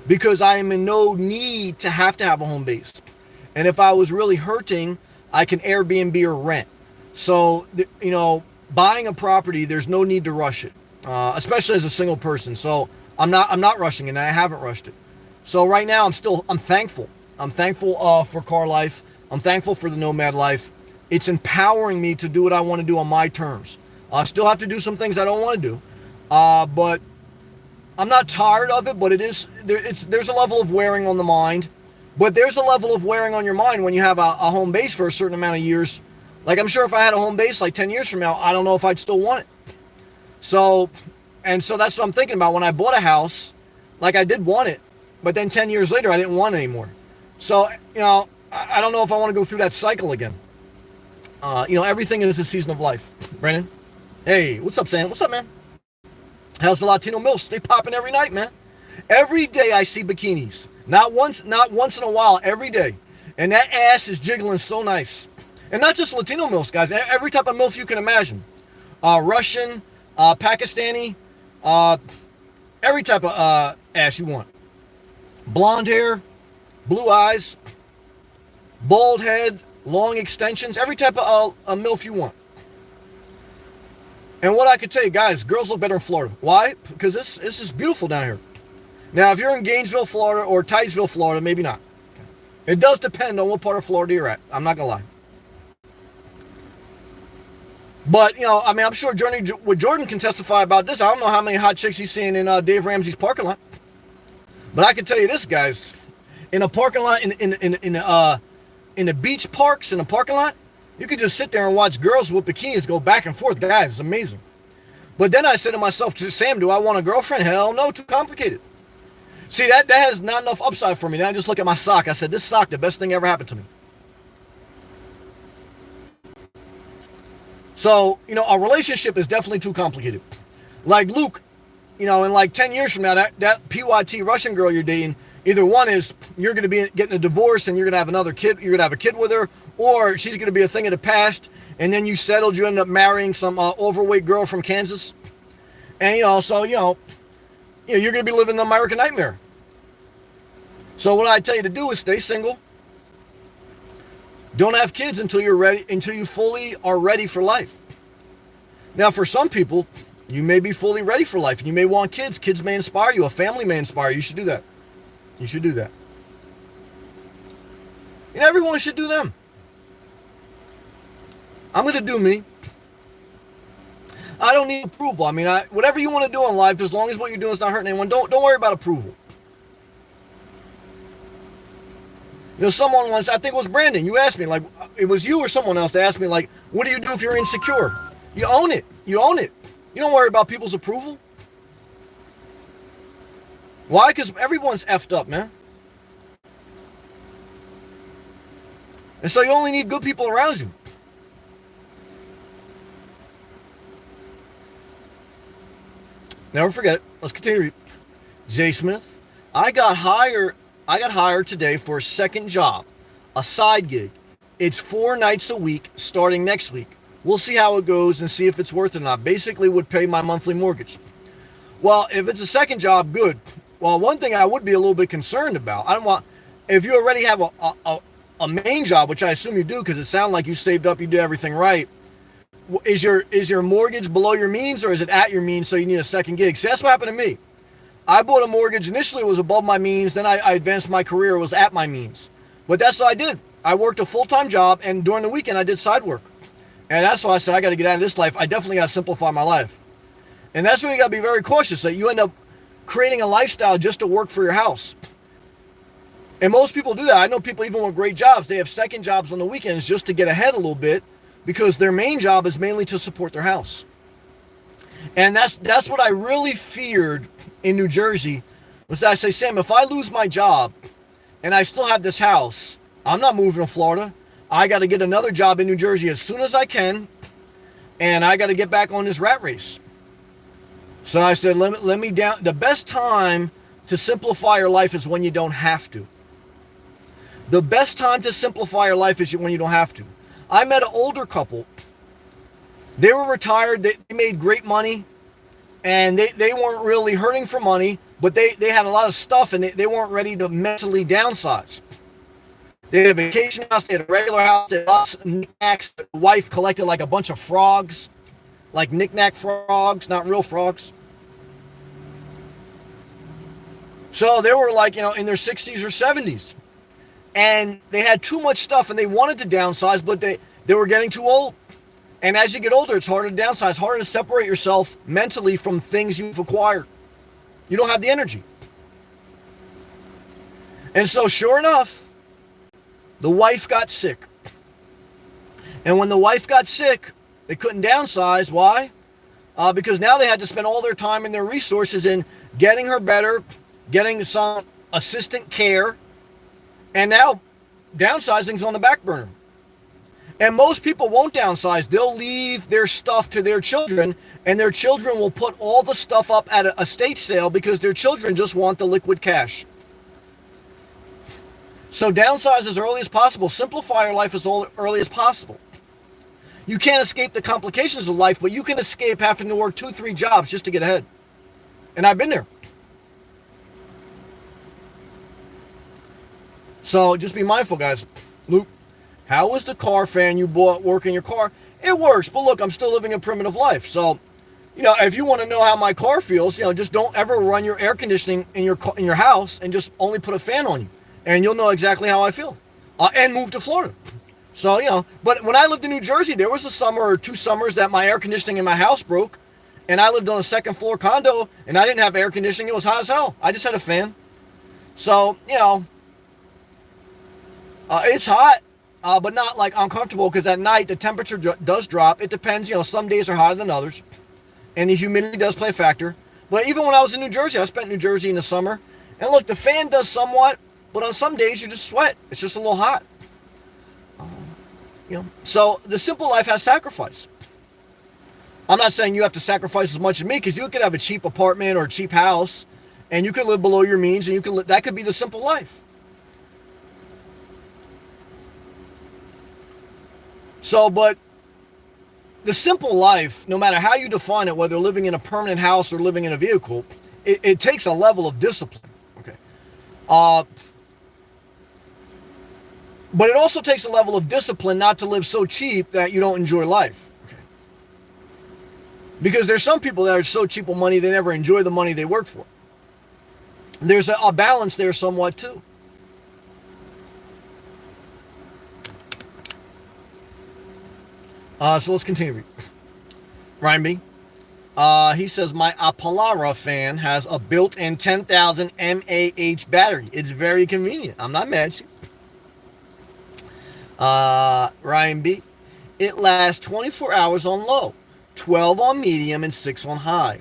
Because I am in no need to have a home base. And if I was really hurting, I can Airbnb or rent. So, buying a property, there's no need to rush it, especially as a single person. So I'm not rushing it, and I haven't rushed it. So right now, I'm thankful. I'm thankful for car life. I'm thankful for the Nomad life. It's empowering me to do what I want to do on my terms. I still have to do some things I don't want to do, but I'm not tired of it. But there's a level of wearing on the mind. But there's a level of wearing on your mind when you have a home base for a certain amount of years. Like, I'm sure if I had a home base like 10 years from now, I don't know if I'd still want it. So that's what I'm thinking about. When I bought a house, like, I did want it, but then 10 years later, I didn't want it anymore. So, I don't know if I want to go through that cycle again. Everything is a season of life. Brandon, hey, what's up, Sam? What's up, man? How's the Latino MILFs? They popping every night, man. Every day I see bikinis. Not once in a while, every day. And that ass is jiggling so nice. And not just Latino MILFs, guys. Every type of MILF you can imagine. Russian, Pakistani, every type of ass you want. Blonde hair, blue eyes, bald head, long extensions, every type of MILF you want. And what I could tell you, guys, girls look better in Florida. Why? Because this is beautiful down here. Now, if you're in Gainesville, Florida, or Titusville, Florida, maybe not. It does depend on what part of Florida you're at. I'm not going to lie. But, I'm sure Jordan can testify about this. I don't know how many hot chicks he's seeing in Dave Ramsey's parking lot. But I can tell you this, guys. In a parking lot, in the beach parks, in a parking lot, you could just sit there and watch girls with bikinis go back and forth. Guys, it's amazing. But then I said to myself, Sam, do I want a girlfriend? Hell no, too complicated. See, that has not enough upside for me. Then I just look at my sock. I said, this sock, the best thing ever happened to me. So, a relationship is definitely too complicated. Like Luke, in like 10 years from now, that PYT Russian girl you're dating, either one is you're going to be getting a divorce and you're going to have another kid, you're going to have a kid with her, or she's going to be a thing of the past, and then you end up marrying some overweight girl from Kansas. And, you're going to be living the American nightmare. So what I tell you to do is stay single. Don't have kids until you fully are ready for life. Now, for some people, you may be fully ready for life, and you may want kids. Kids may inspire you. A family may inspire you. You should do that. You should do that. And everyone should do them. I'm going to do me. I don't need approval. Whatever you want to do in life, as long as what you're doing is not hurting anyone, don't worry about approval. Someone once, I think it was Brandon, you asked me, like, it was you or someone else that asked me, like, what do you do if you're insecure? You own it. You own it. You don't worry about people's approval. Why? Because everyone's effed up, man. And so you only need good people around you. Never forget it. Let's continue to read. Jay Smith, I got hired today for a second job, a side gig. It's 4 nights a week starting next week. We'll see how it goes and see if it's worth it or not. Basically would pay my monthly mortgage. Well, if it's a second job, good. Well, one thing I would be a little bit concerned about, if you already have a main job, which I assume you do because it sounds like you saved up, you did everything right. Is your mortgage below your means or is it at your means so you need a second gig? See, that's what happened to me. I bought a mortgage. Initially, it was above my means. Then I advanced my career. It was at my means. But that's what I did. I worked a full-time job, and during the weekend, I did side work. And that's why I said, I got to get out of this life. I definitely got to simplify my life. And that's where you got to be very cautious that you end up creating a lifestyle just to work for your house. And most people do that. I know people even with great jobs, they have second jobs on the weekends just to get ahead a little bit because their main job is mainly to support their house. And that's what I really feared in New Jersey was that I say, Sam, if I lose my job and I still have this house, I'm not moving to Florida. I got to get another job in New Jersey as soon as I can, and I got to get back on this rat race. So I said, let me down. The best time to simplify your life is when you don't have to. The best time to simplify your life is when you don't have to. I met an older couple. They were retired. They made great money, and they weren't really hurting for money, but they had a lot of stuff, and they weren't ready to mentally downsize. They had a vacation house. They had a regular house. They had lots of knickknacks. The wife collected like a bunch of frogs, like knickknack frogs, not real frogs. So they were like, in their 60s or 70s. And they had too much stuff, and they wanted to downsize, but they were getting too old. And as you get older, it's harder to downsize, harder to separate yourself mentally from things you've acquired. You don't have the energy. And so sure enough, the wife got sick. And when the wife got sick, they couldn't downsize. Why? Because now they had to spend all their time and their resources in getting her better, getting some assistant care, And now downsizing's on the back burner. And most people won't downsize. They'll leave their stuff to their children, and their children will put all the stuff up at an estate sale because their children just want the liquid cash. So downsize as early as possible. Simplify your life as early as possible. You can't escape the complications of life, but you can escape having to work 2-3 jobs just to get ahead. And I've been there. So just be mindful, guys. Luke, how was the car fan you bought work in your car? It works, but look, I'm still living a primitive life. So, if you want to know how my car feels, just don't ever run your air conditioning in your house and just only put a fan on you. And you'll know exactly how I feel. And move to Florida. So, but when I lived in New Jersey, there was a summer or 2 summers that my air conditioning in my house broke. And I lived on a 2nd floor condo, and I didn't have air conditioning. It was hot as hell. I just had a fan. So, it's hot. But not like uncomfortable, because at night the temperature does drop. It depends, some days are hotter than others, and the humidity does play a factor. But even when I was in New Jersey, I spent New Jersey in the summer, and look, the fan does somewhat, but on some days you just sweat. It's just a little hot. So the simple life has sacrifice. I'm not saying you have to sacrifice as much as me, because you could have a cheap apartment or a cheap house, and you could live below your means, and that could be the simple life. So, but the simple life, no matter how you define it, whether living in a permanent house or living in a vehicle, it takes a level of discipline. Okay. But it also takes a level of discipline not to live so cheap that you don't enjoy life. Okay. Because there's some people that are so cheap with money, they never enjoy the money they work for. There's a balance there somewhat too. So let's continue. Ryan B. He says, my Apolara fan has a built-in 10,000 mAh battery. It's very convenient. I'm not mad at you. Ryan B. It lasts 24 hours on low, 12 on medium, and 6 on high.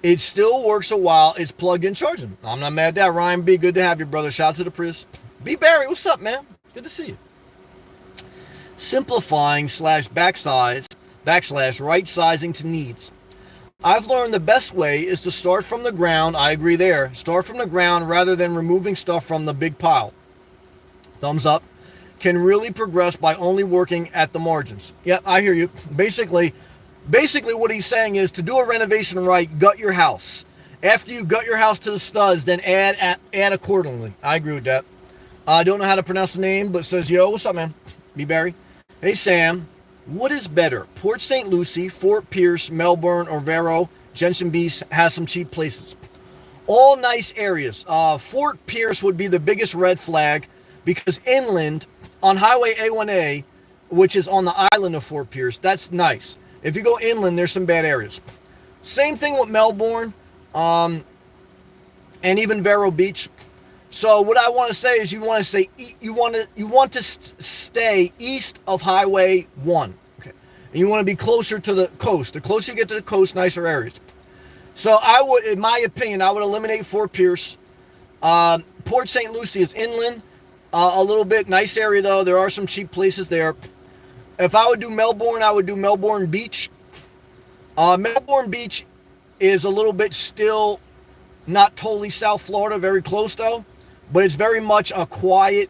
It still works a while it's plugged in charging. I'm not mad at that. Ryan B. Good to have you, brother. Shout out to the Prius. B. Barry, what's up, man? Good to see you. Simplifying / backslash right sizing to needs. I've learned the best way is to start from the ground. I agree there. Start from the ground rather than removing stuff from the big pile. Thumbs up. Can really progress by only working at the margins. Yep, I hear you. Basically what he's saying is to do a renovation right, gut your house. After you gut your house to the studs, then add accordingly. I agree with that. I don't know how to pronounce the name, but says, yo, what's up, man? B. Barry. Hey, Sam. What is better? Port St. Lucie, Fort Pierce, Melbourne, or Vero? Jensen Beach has some cheap places. All nice areas. Fort Pierce would be the biggest red flag, because inland on Highway A1A, which is on the island of Fort Pierce, that's nice. If you go inland, there's some bad areas. Same thing with Melbourne, and even Vero Beach. So what I want to say is you want to stay east of Highway 1. Okay. And you want to be closer to the coast. The closer you get to the coast, nicer areas. So I would, in my opinion, I would eliminate Fort Pierce. Port St. Lucie is inland. A little bit nice area though. There are some cheap places there. If I would do Melbourne, I would do Melbourne Beach. Melbourne Beach is a little bit still not totally South Florida, very close though. But it's very much a quieter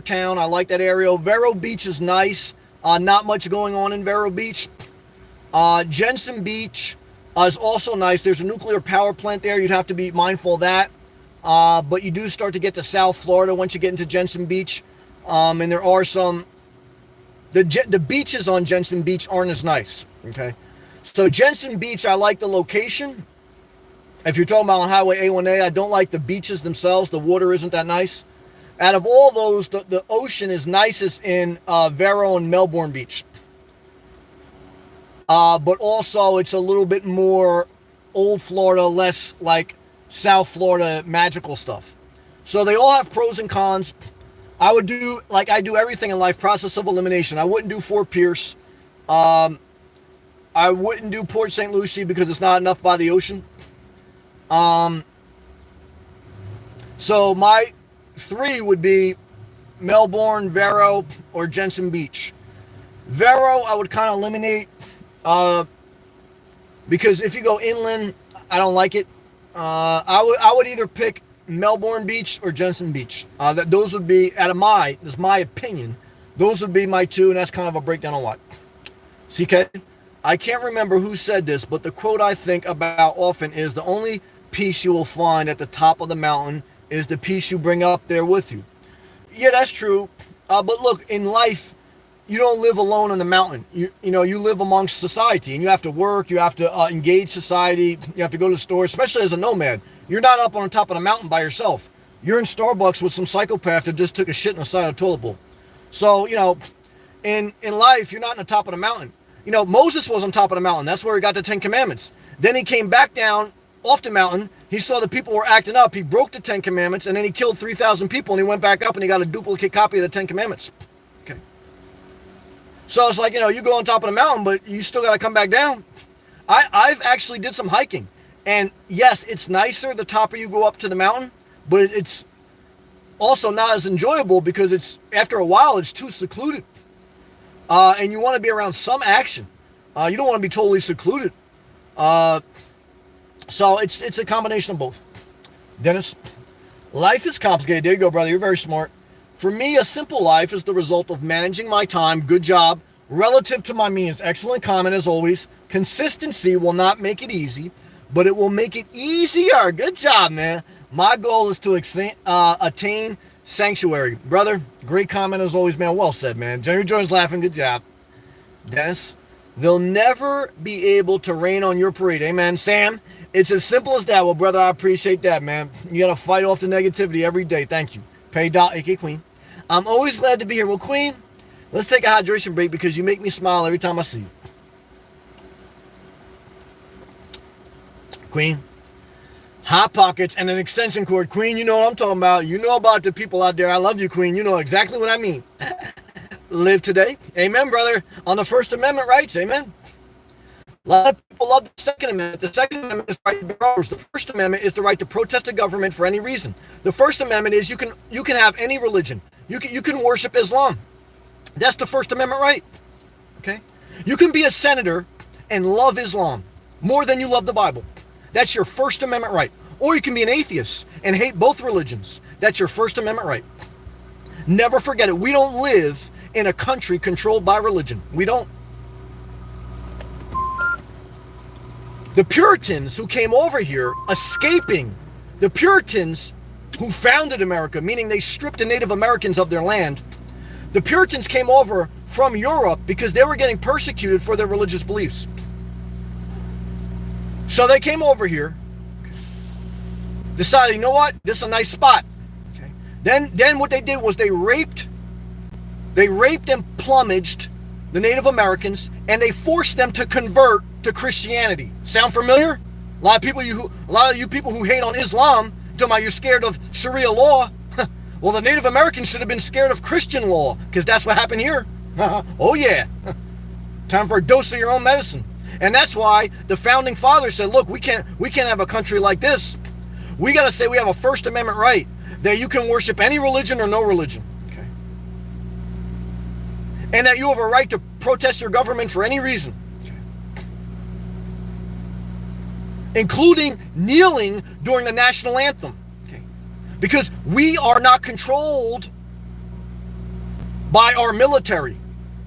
town. I like that area. Vero Beach is nice. Not much going on in Vero Beach. Jensen Beach is also nice. There's a nuclear power plant there. You'd have to be mindful of that. But you do start to get to South Florida once you get into Jensen Beach. And there are some... The beaches on Jensen Beach aren't as nice. Okay. So Jensen Beach, I like the location. If you're talking about on Highway A1A, I don't like the beaches themselves. The water isn't that nice. Out of all those, the ocean is nicest in Vero and Melbourne Beach. But also, it's a little bit more old Florida, less like South Florida magical stuff. So they all have pros and cons. I would do, like I do everything in life, process of elimination. I wouldn't do Fort Pierce. I wouldn't do Port St. Lucie because it's not enough by the ocean. So my three would be Melbourne, Vero, or Jensen Beach. Vero, I would kind of eliminate because if you go inland, I don't like it. I would either pick Melbourne Beach or Jensen Beach. Those would be, this is my opinion, those would be my two, and that's kind of a breakdown on what. CK, I can't remember who said this, but the quote I think about often is the only peace you will find at the top of the mountain is the peace you bring up there with you. Yeah, that's true. But look, in life, you don't live alone on the mountain. You live amongst society, and you have to work. You have to engage society. You have to go to the store, especially as a nomad. You're not up on the top of the mountain by yourself. You're in Starbucks with some psychopath that just took a shit in the side of the toilet bowl. So, in life, you're not on the top of the mountain. Moses was on top of the mountain. That's where he got the 10 Commandments. Then he came back down off the mountain. He saw the people were acting up. He broke the 10 Commandments, and then he killed 3,000 people, and he went back up, and he got a duplicate copy of the 10 Commandments. Okay. So it's like, you go on top of the mountain, but you still got to come back down. I've actually did some hiking. And yes, it's nicer the topper you go up to the mountain, but it's also not as enjoyable because after a while, it's too secluded. And you want to be around some action. You don't want to be totally secluded. So it's a combination of both. Dennis, life is complicated. There you go, brother. You're very smart. For me, a simple life is the result of managing my time. Good job. Relative to my means. Excellent comment as always. Consistency will not make it easy, but it will make it easier. Good job, man. My goal is to attain sanctuary. Brother, great comment as always, man. Well said, man. Jerry Jones laughing. Good job. Dennis, they'll never be able to rain on your parade. Amen. Sam, it's as simple as that. Well, brother, I appreciate that, man. You got to fight off the negativity every day. Thank you. Pay dot, aka Queen. I'm always glad to be here. Well, Queen, let's take a hydration break because you make me smile every time I see you. Queen, hot pockets and an extension cord. Queen, you know what I'm talking about. You know about the people out there. I love you, Queen. You know exactly what I mean. Live today. Amen, brother. On the First Amendment rights. Amen. A lot of people love the Second Amendment. The Second Amendment is the right to bear arms. The First Amendment is the right to protest the government for any reason. The First Amendment is you can have any religion. You can worship Islam. That's the First Amendment right. Okay? You can be a senator and love Islam more than you love the Bible. That's your First Amendment right. Or you can be an atheist and hate both religions. That's your First Amendment right. Never forget it. We don't live in a country controlled by religion. We don't. The Puritans who came over here, escaping, the Puritans who founded America, meaning they stripped the Native Americans of their land, the Puritans came over from Europe because they were getting persecuted for their religious beliefs. So they came over here, decided, you know what, this is a nice spot. Okay. Then what they did was they raped and plumaged the Native Americans, and they forced them to convert to Christianity. Sound familiar? A lot of you people who hate on Islam, talking about you're scared of Sharia law. Well, the Native Americans should have been scared of Christian law, because that's what happened here. Oh yeah. Time for a dose of your own medicine. And that's why the founding fathers said, look, we can't have a country like this. We got to say we have a First Amendment right that you can worship any religion or no religion. Okay. And that you have a right to protest your government for any reason. Okay. Including kneeling during the national anthem. Okay. Because we are not controlled by our military.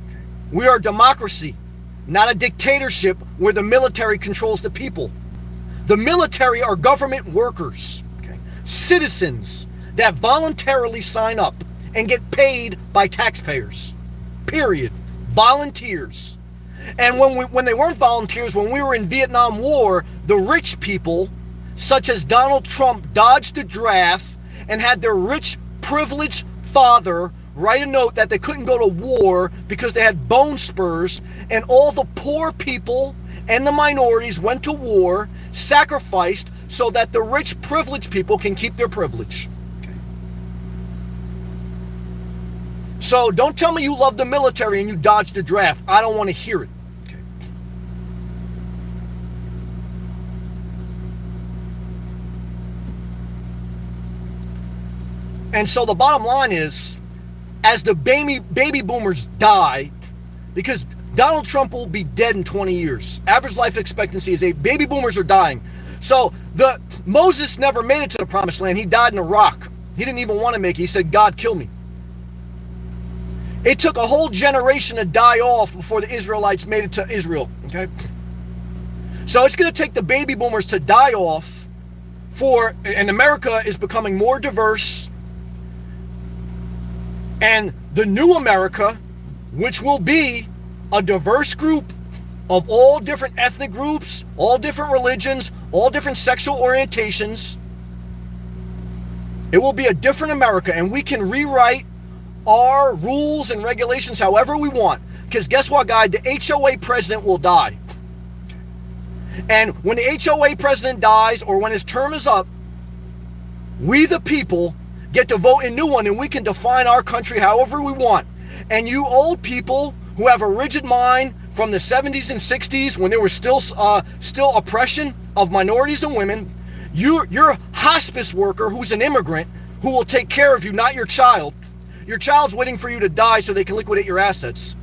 Okay. We are a democracy. Not a dictatorship where the military controls the people. The military are government workers, okay? Citizens that voluntarily sign up and get paid by taxpayers. Period. Volunteers. And when they weren't volunteers, when we were in Vietnam War, the rich people, such as Donald Trump, dodged the draft and had their rich, privileged father write a note that they couldn't go to war because they had bone spurs, and all the poor people and the minorities went to war, sacrificed so that the rich, privileged people can keep their privilege. Okay. So don't tell me you love the military and you dodged the draft. I don't want to hear it. Okay. And so the bottom line is, as the baby boomers die, because Donald Trump will be dead in 20 years. Average life expectancy is 8. Baby boomers are dying. So Moses never made it to the promised land. He died in Iraq. He didn't even want to make it. He said, God, kill me. It took a whole generation to die off before the Israelites made it to Israel. Okay? So it's going to take the baby boomers to die off and America is becoming more diverse. And the new America, which will be a diverse group of all different ethnic groups, all different religions, all different sexual orientations. It will be a different America, and we can rewrite our rules and regulations however we want. Because guess what, guys? The HOA president will die. And when the HOA president dies, or when his term is up, we the people get to vote a new one, and we can define our country however we want. And you old people who have a rigid mind from the 70s and 60s, when there was still oppression of minorities and women, you're a hospice worker who's an immigrant who will take care of you, not your child. Your child's waiting for you to die so they can liquidate your assets.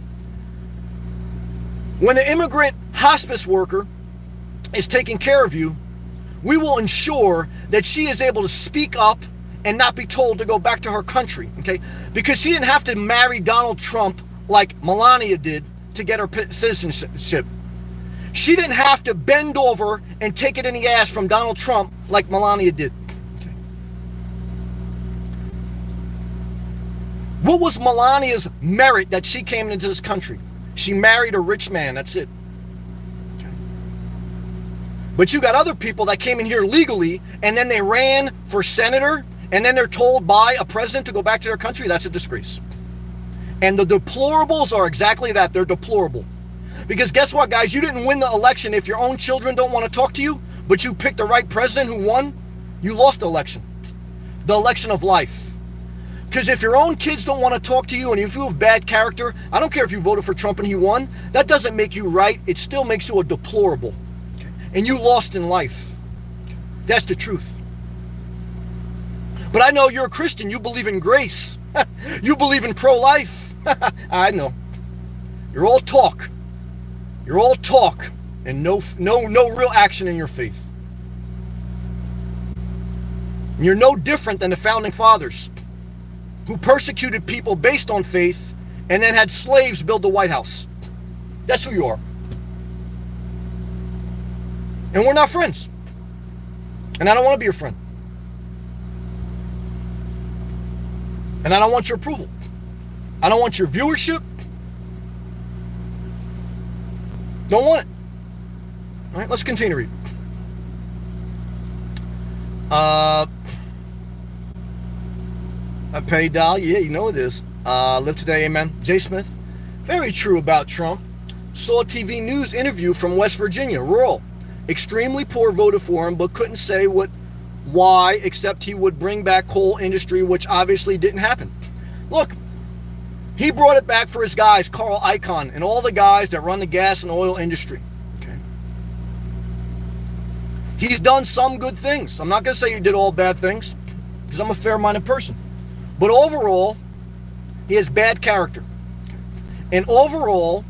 When the immigrant hospice worker is taking care of you, we will ensure that she is able to speak up and not be told to go back to her country, okay? Because she didn't have to marry Donald Trump like Melania did to get her citizenship. She didn't have to bend over and take it in the ass from Donald Trump like Melania did. Okay. What was Melania's merit that she came into this country? She married a rich man, that's it. Okay. But you got other people that came in here legally and then they ran for senator and then they're told by a president to go back to their country. That's a disgrace. And the deplorables are exactly that. They're deplorable. Because guess what, guys? You didn't win the election if your own children don't want to talk to you, but you picked the right president who won. You lost the election. The election of life. Because if your own kids don't want to talk to you and if you have bad character, I don't care if you voted for Trump and he won, that doesn't make you right. It still makes you a deplorable. Okay? And you lost in life. Okay? That's the truth. But I know you're a Christian. You believe in grace. You believe in pro-life. I know. You're all talk. You're all talk and no real action in your faith. And you're no different than the founding fathers who persecuted people based on faith and then had slaves build the White House. That's who you are. And we're not friends. And I don't want to be your friend. And I don't want your approval. I don't want your viewership. Don't want it. All right, let's continue to read. A pay doll, yeah, you know it is. Live today, amen. Jay Smith, very true about Trump. Saw a TV news interview from West Virginia, rural. Extremely poor, voted for him, but couldn't say why, except he would bring back coal industry, which obviously didn't happen. Look, he brought it back for his guys, Carl Icahn, and all the guys that run the gas and oil industry. Okay. He's done some good things. I'm not going to say he did all bad things, because I'm a fair-minded person. But overall, he has bad character. And overall,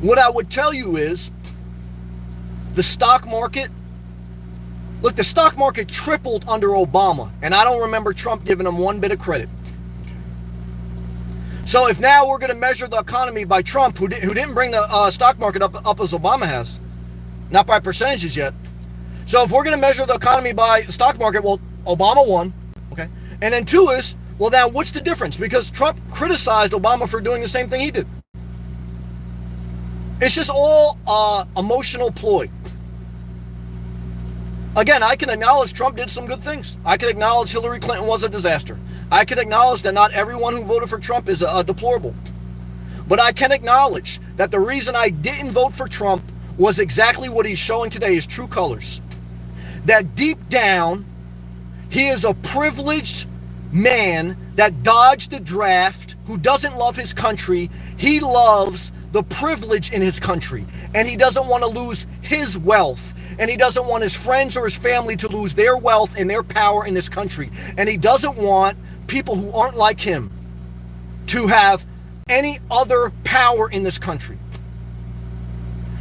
what I would tell you is, the stock market, look, the stock market tripled under Obama, and I don't remember Trump giving him one bit of credit. So if now we're going to measure the economy by Trump, who didn't bring the stock market up as Obama has, not by percentages yet. So if we're going to measure the economy by stock market, well, Obama won, okay? And then two is, well, now what's the difference? Because Trump criticized Obama for doing the same thing he did. It's just all emotional ploy. Again, I can acknowledge Trump did some good things. I can acknowledge Hillary Clinton was a disaster. I can acknowledge that not everyone who voted for Trump is a deplorable. But I can acknowledge that the reason I didn't vote for Trump was exactly what he's showing today, his true colors. That deep down, he is a privileged man that dodged the draft, who doesn't love his country. He loves the privilege in his country, and he doesn't want to lose his wealth, and he doesn't want his friends or his family to lose their wealth and their power in this country, and he doesn't want people who aren't like him to have any other power in this country.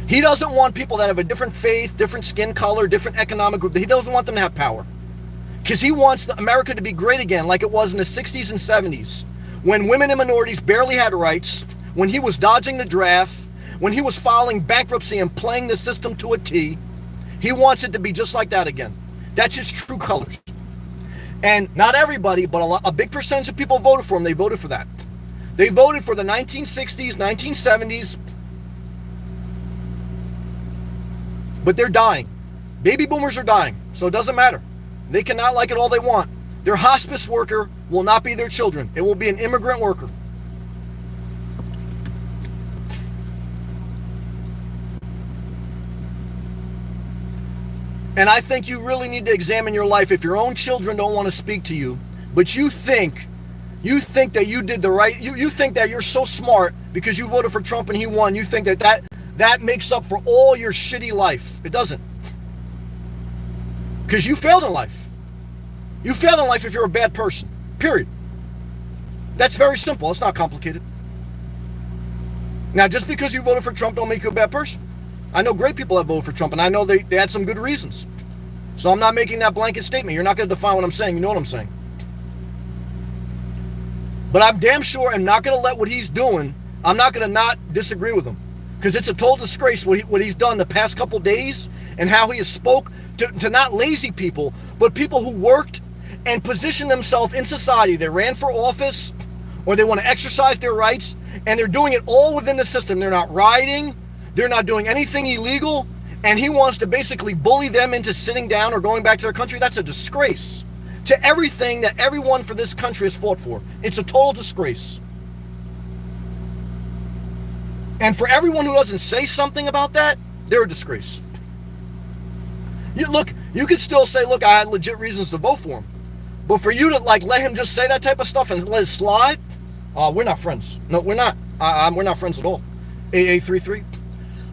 He doesn't want people that have a different faith, different skin color, different economic group. He doesn't want them to have power, because he wants America to be great again, like it was in the 60s and 70s, when women and minorities barely had rights, when he was dodging the draft, when he was filing bankruptcy and playing the system to a T. He wants it to be just like that again. That's his true colors. And not everybody, but a big percentage of people voted for him. They voted for that. They voted for the 1960s, 1970s, but they're dying. Baby boomers are dying, so it doesn't matter. They cannot like it all they want. Their hospice worker will not be their children. It will be an immigrant worker. And I think you really need to examine your life. If your own children don't want to speak to you, but you think that you did the right, you think that you're so smart because you voted for Trump and he won, you think that makes up for all your shitty life. It doesn't. Because you failed in life. You failed in life if you're a bad person. Period. That's very simple. It's not complicated. Now, just because you voted for Trump don't make you a bad person. I know great people that voted for Trump, and I know they had some good reasons. So I'm not making that blanket statement. You're not going to define what I'm saying. You know what I'm saying. But I'm damn sure I'm not going to let what he's doing, I'm not going to not disagree with him. Because it's a total disgrace what he's done the past couple days, and how he has spoke to not lazy people, but people who worked and positioned themselves in society. They ran for office, or they want to exercise their rights, and they're doing it all within the system. They're not rioting. They're not doing anything illegal, and he wants to basically bully them into sitting down or going back to their country. That's a disgrace to everything that everyone for this country has fought for. It's a total disgrace. And for everyone who doesn't say something about that, they're a disgrace. You could still say, look, I had legit reasons to vote for him. But for you to let him just say that type of stuff and let it slide, we're not friends. No, we're not. We're not friends at all. AA33.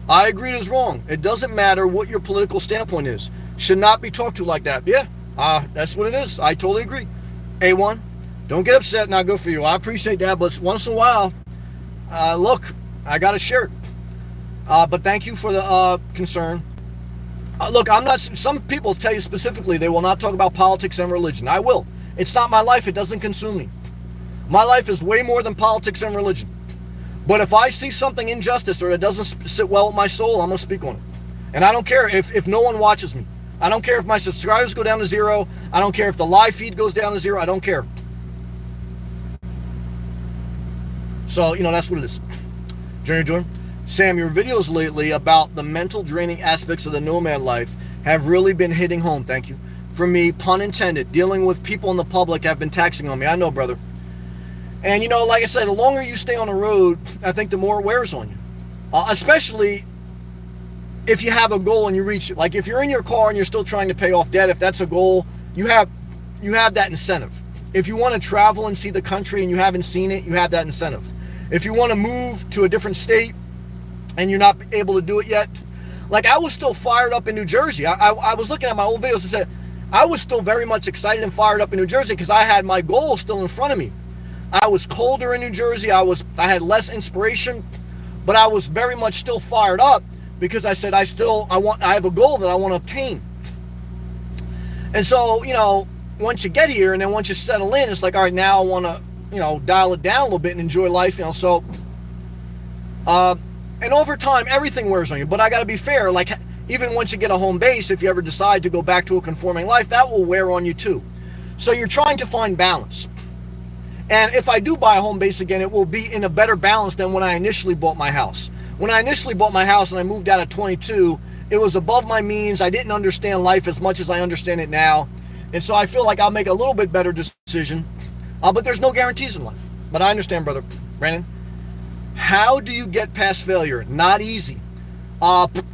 I agree it is wrong. It doesn't matter what your political standpoint is. Should not be talked to like that. Yeah, that's what it is. I totally agree. A1, don't get upset, not good for you. I appreciate that, but once in a while, look, I got to share it. But thank you for the concern. Look, I'm not, some people tell you specifically they will not talk about politics and religion. I will. It's not my life. It doesn't consume me. My life is way more than politics and religion. But if I see something injustice or it doesn't sit well with my soul, I'm going to speak on it. And I don't care if no one watches me. I don't care if my subscribers go down to zero. I don't care if the live feed goes down to zero. I don't care. So, that's what it is. Journey Jordan. Sam, your videos lately about the mental draining aspects of the nomad life have really been hitting home. Thank you. For me, pun intended, dealing with people in the public have been taxing on me. I know, brother. And, like I said, the longer you stay on the road, I think the more it wears on you. Especially if you have a goal and you reach it. Like if you're in your car and you're still trying to pay off debt, if that's a goal, you have that incentive. If you want to travel and see the country and you haven't seen it, you have that incentive. If you want to move to a different state and you're not able to do it yet, like I was still fired up in New Jersey. I was looking at my old videos and said, I was still very much excited and fired up in New Jersey because I had my goal still in front of me. I was colder in New Jersey. I had less inspiration, but I was very much still fired up because I said I have a goal that I want to obtain. And so, once you get here and then once you settle in, it's like, all right, now I want to, dial it down a little bit and enjoy life, so, and over time, everything wears on you, but I got to be fair. Like even once you get a home base, if you ever decide to go back to a conforming life, that will wear on you too. So you're trying to find balance. And if I do buy a home base again, it will be in a better balance than when I initially bought my house. When I initially bought my house and I moved out at 22, it was above my means. I didn't understand life as much as I understand it now. And so I feel like I'll make a little bit better decision. But there's no guarantees in life. But I understand, brother. Brandon, how do you get past failure? Not easy.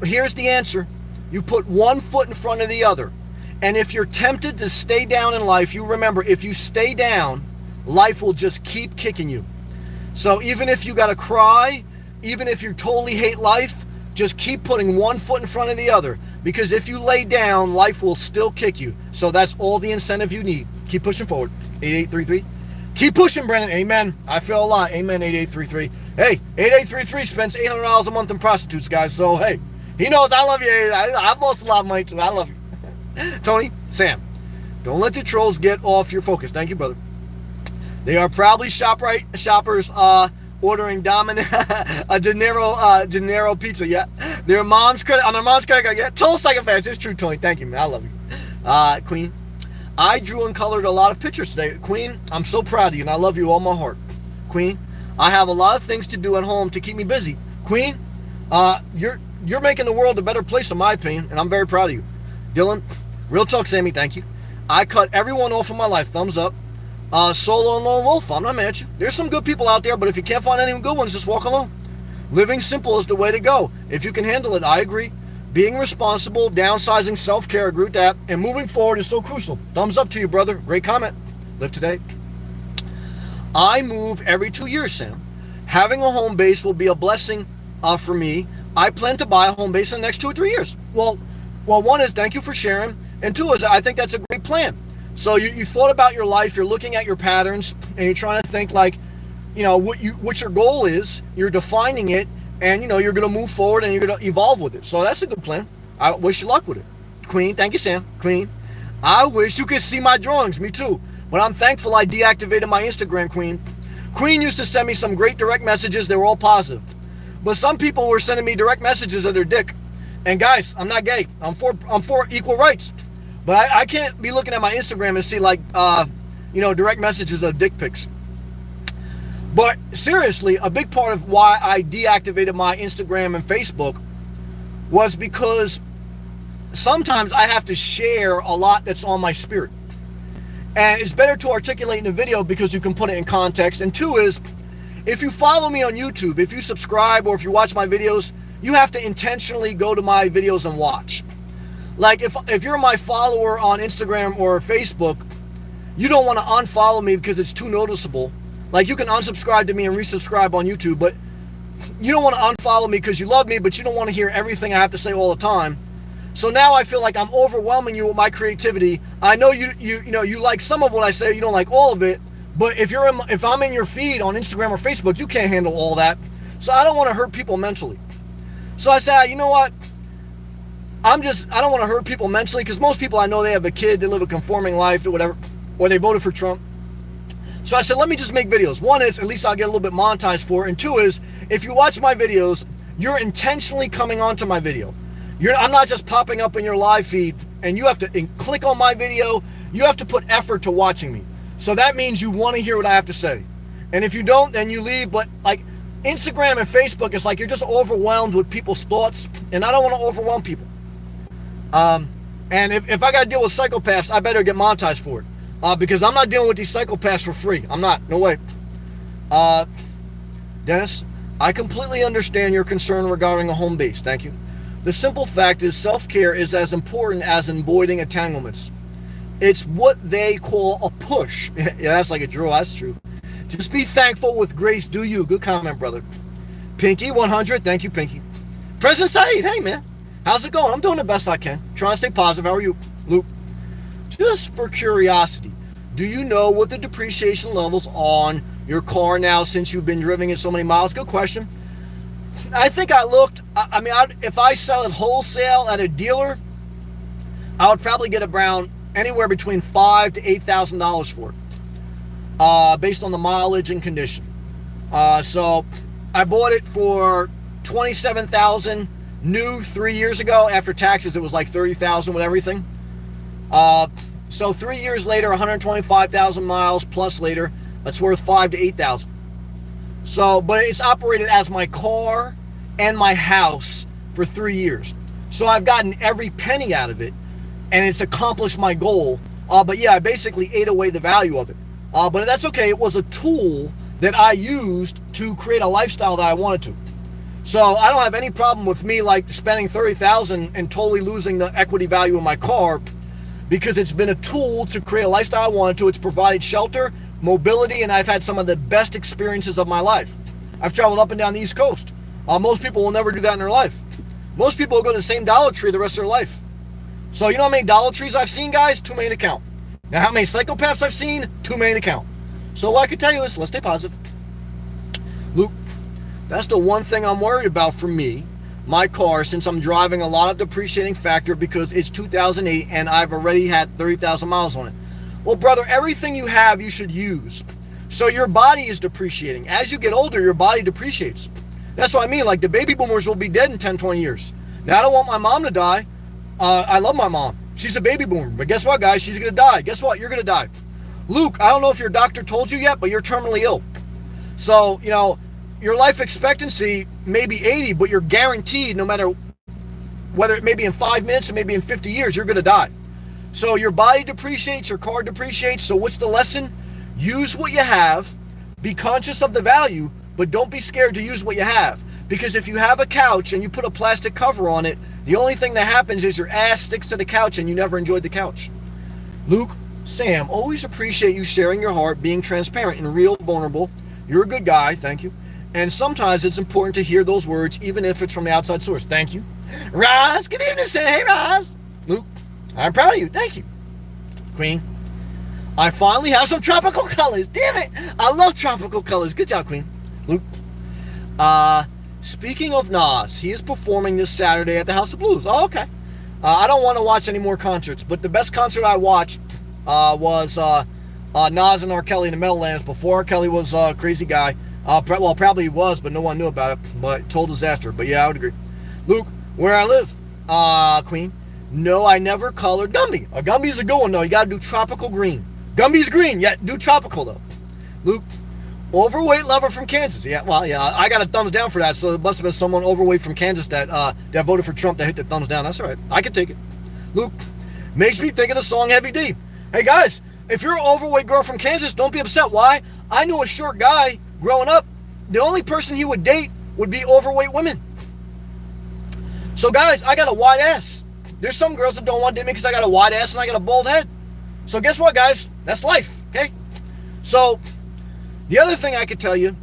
Here's the answer. You put one foot in front of the other. And if you're tempted to stay down in life, you remember, if you stay down, life will just keep kicking you. So even if you got to cry, even if you totally hate life, just keep putting one foot in front of the other. Because if you lay down, life will still kick you. So that's all the incentive you need. Keep pushing forward. 8833. Keep pushing, Brennan. Amen. I feel a lot. Amen, 8833. Hey, 8833 spends $800 a month in prostitutes, guys. So, hey, he knows I love you. I've lost a lot of money, too. I love you. Tony, Sam, don't let the trolls get off your focus. Thank you, brother. They are probably shoppers ordering a De Niro pizza. Yeah, their mom's credit on their mom's credit card. Yeah, total psychopaths. It's true, Tony. Thank you, man. I love you. Queen, I drew and colored a lot of pictures today. Queen, I'm so proud of you, and I love you all my heart. Queen, I have a lot of things to do at home to keep me busy. Queen, you're making the world a better place, in my opinion, and I'm very proud of you. Dylan, real talk, Sammy. Thank you. I cut everyone off in my life. Thumbs up. Solo and lone wolf. I'm not mad at you. There's some good people out there, but if you can't find any good ones, just walk alone. Living simple is the way to go. If you can handle it, I agree. Being responsible, downsizing, self-care, agree with that, and moving forward is so crucial. Thumbs up to you, brother. Great comment. Live today. I move every 2 years, Sam. Having a home base will be a blessing for me. I plan to buy a home base in the next 2 or 3 years. Well, one is thank you for sharing, and two is I think that's a great plan. So you thought about your life, you're looking at your patterns, and you're trying to think like, what your goal is, you're defining it, and you're going to move forward and you're going to evolve with it. So that's a good plan. I wish you luck with it. Queen, thank you, Sam. Queen, I wish you could see my drawings. Me too. But I'm thankful I deactivated my Instagram, Queen. Queen used to send me some great direct messages. They were all positive. But some people were sending me direct messages of their dick. And guys, I'm not gay. I'm for equal rights. But I can't be looking at my Instagram and see direct messages of dick pics. But seriously, a big part of why I deactivated my Instagram and Facebook was because sometimes I have to share a lot that's on my spirit. And it's better to articulate in a video because you can put it in context. And two is, if you follow me on YouTube, if you subscribe or if you watch my videos, you have to intentionally go to my videos and watch. Like if you're my follower on Instagram or Facebook, you don't want to unfollow me because it's too noticeable. Like you can unsubscribe to me and resubscribe on YouTube, but you don't want to unfollow me because you love me, but you don't want to hear everything I have to say all the time. So now I feel like I'm overwhelming you with my creativity. I know you like some of what I say, you don't like all of it, but if I'm in your feed on Instagram or Facebook, you can't handle all that. So I don't want to hurt people mentally. So I said, you know what? I don't want to hurt people mentally because most people I know, they have a kid, they live a conforming life or whatever, or they voted for Trump. So I said, let me just make videos. One is, at least I'll get a little bit monetized for it. And two is, if you watch my videos, you're intentionally coming onto my video. I'm not just popping up in your live feed and you have to click on my video. You have to put effort to watching me. So that means you want to hear what I have to say. And if you don't, then you leave. But like Instagram and Facebook, it's like you're just overwhelmed with people's thoughts. And I don't want to overwhelm people. And if I got to deal with psychopaths, I better get monetized for it. Because I'm not dealing with these psychopaths for free. I'm not. No way. Dennis, I completely understand your concern regarding a home base. Thank you. The simple fact is self-care is as important as avoiding entanglements. It's what they call a push. Yeah, that's like a drill. That's true. Just be thankful with grace. Do you? Good comment, brother. Pinky 100. Thank you, Pinky. President Saeed. Hey, man. How's it going? I'm doing the best I can. Trying to stay positive. How are you? Luke. Just for curiosity, do you know what the depreciation levels on your car now since you've been driving it so many miles? Good question. I think I looked. If I sell it wholesale at a dealer, I would probably get around anywhere between $5,000 to $8,000 for it, based on the mileage and condition. So I bought it for $27,000 new 3 years ago. After taxes, it was like $30,000 with everything. So 3 years later, 125,000 miles plus later, that's worth $5,000 to $8,000. So, but it's operated as my car and my house for 3 years. So I've gotten every penny out of it, and it's accomplished my goal. But yeah, I basically ate away the value of it. But that's okay. It was a tool that I used to create a lifestyle that I wanted to. So I don't have any problem with me like spending $30,000 and totally losing the equity value of my car, because it's been a tool to create a lifestyle I wanted to. It's provided shelter, mobility, and I've had some of the best experiences of my life. I've traveled up and down the East Coast. Most people will never do that in their life. Most people will go to the same Dollar Tree the rest of their life. So you know how many Dollar Trees I've seen, guys? Too many to count. Now how many psychopaths I've seen? Too many to count. So what I can tell you is, let's stay positive. Luke, that's the one thing I'm worried about for me, my car, since I'm driving a lot of depreciating factor because it's 2008 and I've already had 30,000 miles on it. Well, brother, everything you have, you should use. So your body is depreciating. As you get older, your body depreciates. That's what I mean. Like the baby boomers will be dead in 10, 20 years. Now, I don't want my mom to die. I love my mom. She's a baby boomer. But guess what, guys? She's going to die. Guess what? You're going to die. Luke, I don't know if your doctor told you yet, but you're terminally ill. So, you know, your life expectancy may be 80, but you're guaranteed, no matter whether it may be in 5 minutes and maybe in 50 years, you're going to die. So your body depreciates, your car depreciates. So what's the lesson? Use what you have. Be conscious of the value, but don't be scared to use what you have. Because if you have a couch and you put a plastic cover on it, the only thing that happens is your ass sticks to the couch and you never enjoyed the couch. Luke, Sam, always appreciate you sharing your heart, being transparent and real, vulnerable. You're a good guy, thank you. And sometimes it's important to hear those words, even if it's from the outside source. Thank you. Roz, good evening, Sam. Hey, Roz. Luke, I'm proud of you. Thank you. Queen, I finally have some tropical colors. Damn it. I love tropical colors. Good job, Queen. Luke, speaking of Nas, he is performing this Saturday at the House of Blues. Oh, okay. I don't want to watch any more concerts, but the best concert I watched was Nas and R. Kelly in the Meadowlands before R. Kelly was a crazy guy. Well, probably he was, but no one knew about it. But total disaster. But yeah, I would agree. Luke, where I live, Queen. No, I never colored Gumby. A Gumby's a good one, though. You got to do tropical green. Gumby's green, yeah, do tropical, though. Luke, overweight lover from Kansas. Yeah, well, yeah, I got a thumbs down for that, so it must have been someone overweight from Kansas that voted for Trump that hit the thumbs down. That's all right. I can take it. Luke, makes me think of the song Heavy D. Hey, guys, if you're an overweight girl from Kansas, don't be upset. Why? I knew a short guy growing up. The only person he would date would be overweight women. So, guys, I got a wide ass. There's some girls that don't want to date me because I got a wide ass and I got a bald head. So guess what, guys? That's life, okay? So the other thing I could tell you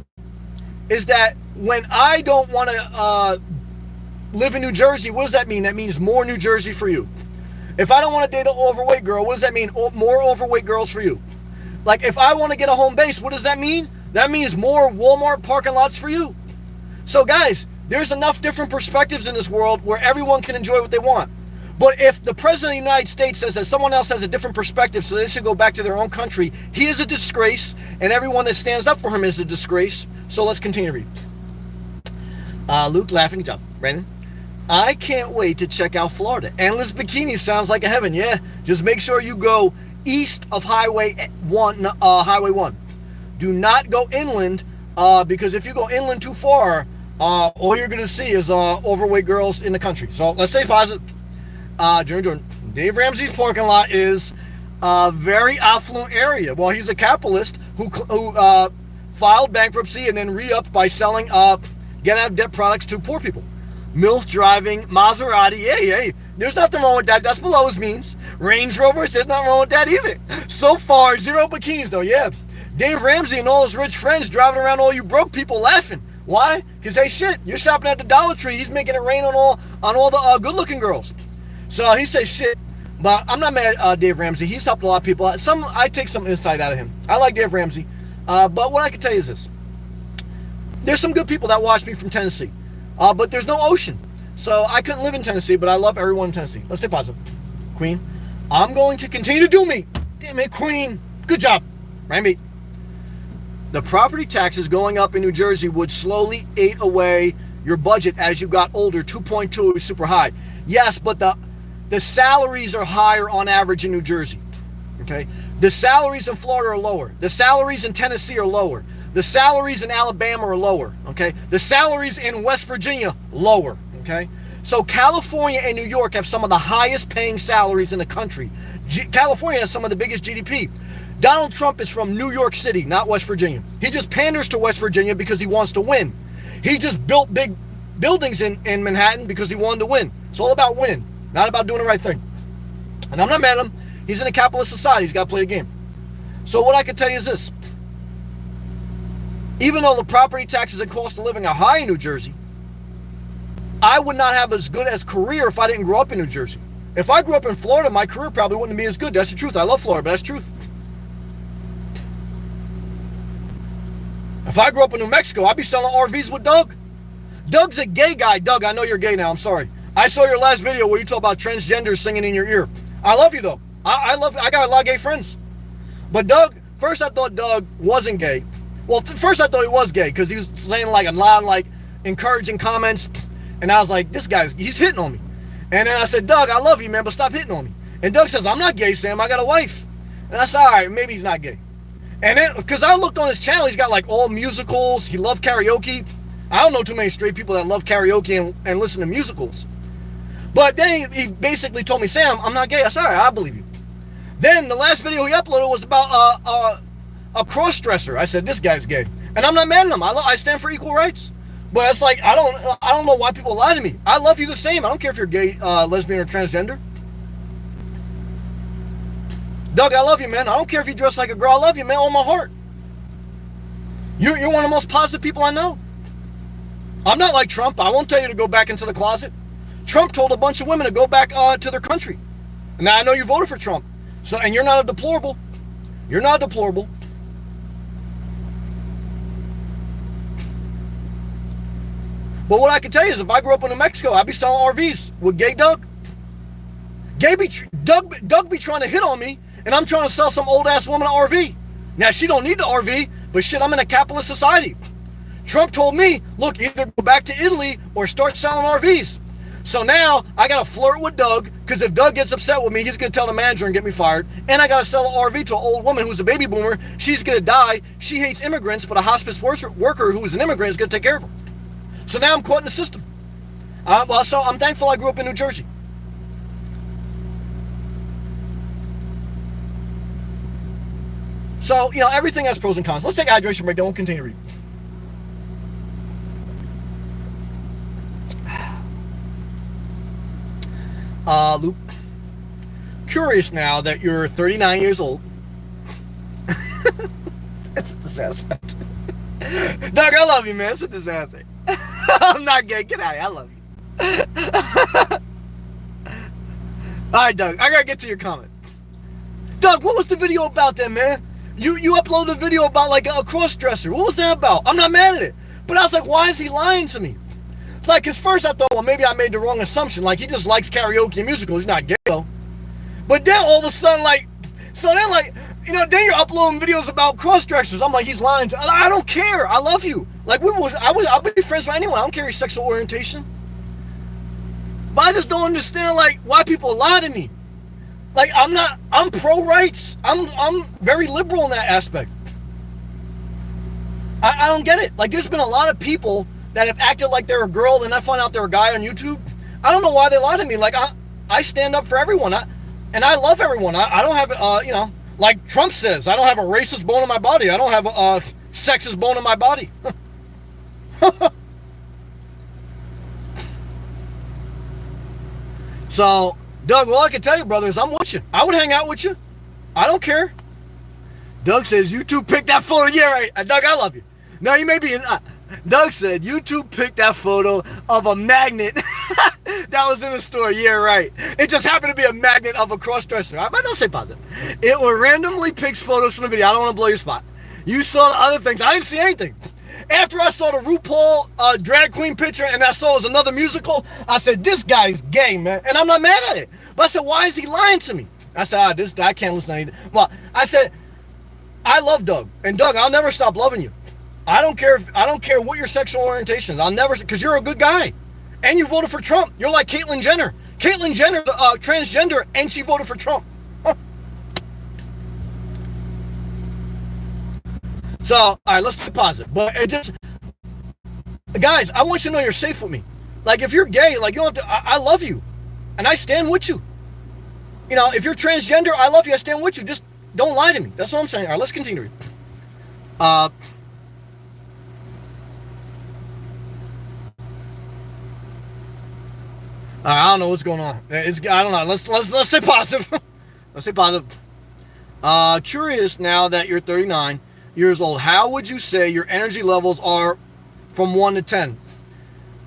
is that when I don't want to live in New Jersey, what does that mean? That means more New Jersey for you. If I don't want to date an overweight girl, what does that mean? More overweight girls for you. Like if I want to get a home base, what does that mean? That means more Walmart parking lots for you. So guys, there's enough different perspectives in this world where everyone can enjoy what they want. But if the President of the United States says that someone else has a different perspective, so they should go back to their own country, he is a disgrace, and everyone that stands up for him is a disgrace. So let's continue to read. Luke, laughing, job. Brandon, I can't wait to check out Florida. Endless bikini sounds like a heaven. Yeah, just make sure you go east of Highway 1. Do not go inland, because if you go inland too far, all you're going to see is overweight girls in the country. So let's stay positive. Jordan, Dave Ramsey's parking lot is a very affluent area. Well, he's a capitalist who filed bankruptcy and then re-upped by selling get-out-of-debt products to poor people. MILF driving, Maserati, yeah. There's nothing wrong with that. That's below his means. Range Rovers, there's nothing wrong with that either. So far, zero bikinis though, yeah. Dave Ramsey and all his rich friends driving around all you broke people laughing. Why? Because, hey, shit, you're shopping at the Dollar Tree. He's making it rain on all the good-looking girls. So he says shit, but I'm not mad at Dave Ramsey. He's helped a lot of people. I take some insight out of him. I like Dave Ramsey. But what I can tell you is this. There's some good people that watch me from Tennessee. But there's no ocean. So I couldn't live in Tennessee, but I love everyone in Tennessee. Let's stay positive. Queen, I'm going to continue to do me. Damn it, Queen. Good job. Randy. The property taxes going up in New Jersey would slowly eat away your budget as you got older. 2.2 is super high. Yes, but the salaries are higher on average in New Jersey, okay? The salaries in Florida are lower. The salaries in Tennessee are lower. The salaries in Alabama are lower, okay? The salaries in West Virginia, lower, okay? So California and New York have some of the highest paying salaries in the country. California has some of the biggest GDP. Donald Trump is from New York City, not West Virginia. He just panders to West Virginia because he wants to win. He just built big buildings in Manhattan because he wanted to win. It's all about winning, not about doing the right thing. And I'm not mad at him. He's in a capitalist society. He's got to play the game. So what I can tell you is this. Even though the property taxes and cost of living are high in New Jersey, I would not have as good as career if I didn't grow up in New Jersey. If I grew up in Florida, my career probably wouldn't be as good. That's the truth. I love Florida, but that's the truth. If I grew up in New Mexico, I'd be selling RVs with Doug. Doug's a gay guy. Doug, I know you're gay now. I'm sorry. I saw your last video where you talk about transgenders singing in your ear. I love you, though. I got a lot of gay friends. But Doug, first I thought Doug wasn't gay. Well, first I thought he was gay because he was saying like a lot of like encouraging comments. And I was like, this guy's, he's hitting on me. And then I said, Doug, I love you, man, but stop hitting on me. And Doug says, I'm not gay, Sam. I got a wife. And I said, all right, maybe he's not gay. And then, because I looked on his channel, he's got like all musicals. He loved karaoke. I don't know too many straight people that love karaoke and listen to musicals. But then he basically told me, Sam, I'm not gay. I said, all right, I believe you. Then the last video he uploaded was about a cross-dresser. I said, this guy's gay. And I'm not mad at him. I stand for equal rights. But it's like, I don't know why people lie to me. I love you the same. I don't care if you're gay, lesbian, or transgender. Doug, I love you, man. I don't care if you dress like a girl. I love you, man, all my heart. You're one of the most positive people I know. I'm not like Trump. I won't tell you to go back into the closet. Trump told a bunch of women to go back to their country. Now, I know you voted for Trump. And you're not a deplorable. You're not a deplorable. But what I can tell you is if I grew up in New Mexico, I'd be selling RVs with gay Doug. Doug be trying to hit on me, and I'm trying to sell some old-ass woman an RV. Now, she don't need the RV, but shit, I'm in a capitalist society. Trump told me, look, either go back to Italy or start selling RVs. So now I got to flirt with Doug, because if Doug gets upset with me, he's going to tell the manager and get me fired. And I got to sell an RV to an old woman who's a baby boomer. She's going to die. She hates immigrants, but a hospice worker who is an immigrant is going to take care of her. So now I'm caught in the system. So I'm thankful I grew up in New Jersey. So, everything has pros and cons. Let's take a hydration break, then we'll continue to read. Luke, curious now that you're 39 years old. It's a disaster. Doug, I love you, man. It's a disaster. I'm not gay. Get out of here. I love you. All right, Doug, I got to get to your comment. Doug, what was the video about then, man? You uploaded a video about like a cross-dresser. What was that about? I'm not mad at it. But I was like, why is he lying to me? It's like, because first I thought, well, maybe I made the wrong assumption. Like, he just likes karaoke and musicals. He's not gay, though. But then all of a sudden, then you're uploading videos about cross-dressers. I'm like, he's lying to. I don't care. I love you. Like, I'll be friends with anyone. I don't care your sexual orientation. But I just don't understand, like, why people lie to me. Like, I'm pro-rights. I'm very liberal in that aspect. I don't get it. Like, there's been a lot of people that have acted like they're a girl, and I find out they're a guy on YouTube. I don't know why they lie to me. Like, I stand up for everyone. And I love everyone. I don't have, like Trump says, I don't have a racist bone in my body. I don't have a sexist bone in my body. So, Doug, all I can tell you, brother, is I'm with you. I would hang out with you. I don't care. Doug says, YouTube picked that photo. Yeah, right. Doug, I love you. No, you may be in... Doug said, YouTube picked that photo of a magnet that was in the store. Yeah, right. It just happened to be a magnet of a cross-dresser. I might not say positive. It randomly picks photos from the video. I don't want to blow your spot. You saw the other things. I didn't see anything. After I saw the RuPaul drag queen picture and I saw it was another musical, I said, this guy's gay, man. And I'm not mad at it. But I said, why is he lying to me? I said, I can't listen to anything. Well, I said, I love Doug. And Doug, I'll never stop loving you. I don't care what your sexual orientation is. I'll never, because you're a good guy. And you voted for Trump. You're like Caitlyn Jenner. Caitlyn Jenner's transgender and she voted for Trump. Huh. So, all right, let's stay positive. But it just, guys, I want you to know you're safe with me. Like, if you're gay, like, you don't have to, I love you. And I stand with you. If you're transgender, I love you. I stand with you. Just don't lie to me. That's what I'm saying. All right, let's continue. I don't know what's going on. I don't know. Let's say positive. Let's say positive. Curious now that you're 39 years old, how would you say your energy levels are from 1 to 10?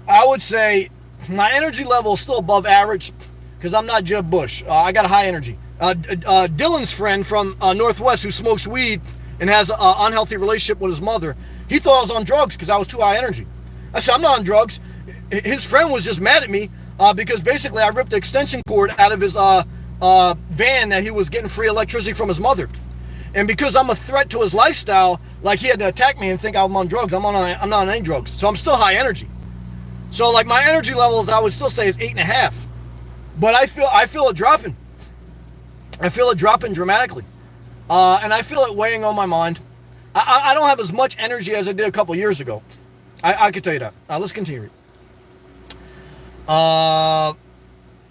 I would say My energy level is still above average because I'm not Jeb Bush. I got a high energy. Dylan's friend from Northwest who smokes weed and has an unhealthy relationship with his mother, he thought I was on drugs because I was too high energy. I said, I'm not on drugs. His friend was just mad at me because basically I ripped the extension cord out of his van that he was getting free electricity from his mother. And because I'm a threat to his lifestyle, like he had to attack me and think I'm on drugs. I'm not on any drugs. So I'm still high energy. So like my energy levels, I would still say is 8.5. But I feel it dropping. I feel it dropping dramatically. And I feel it weighing on my mind. I don't have as much energy as I did a couple years ago. I can tell you that. Let's continue.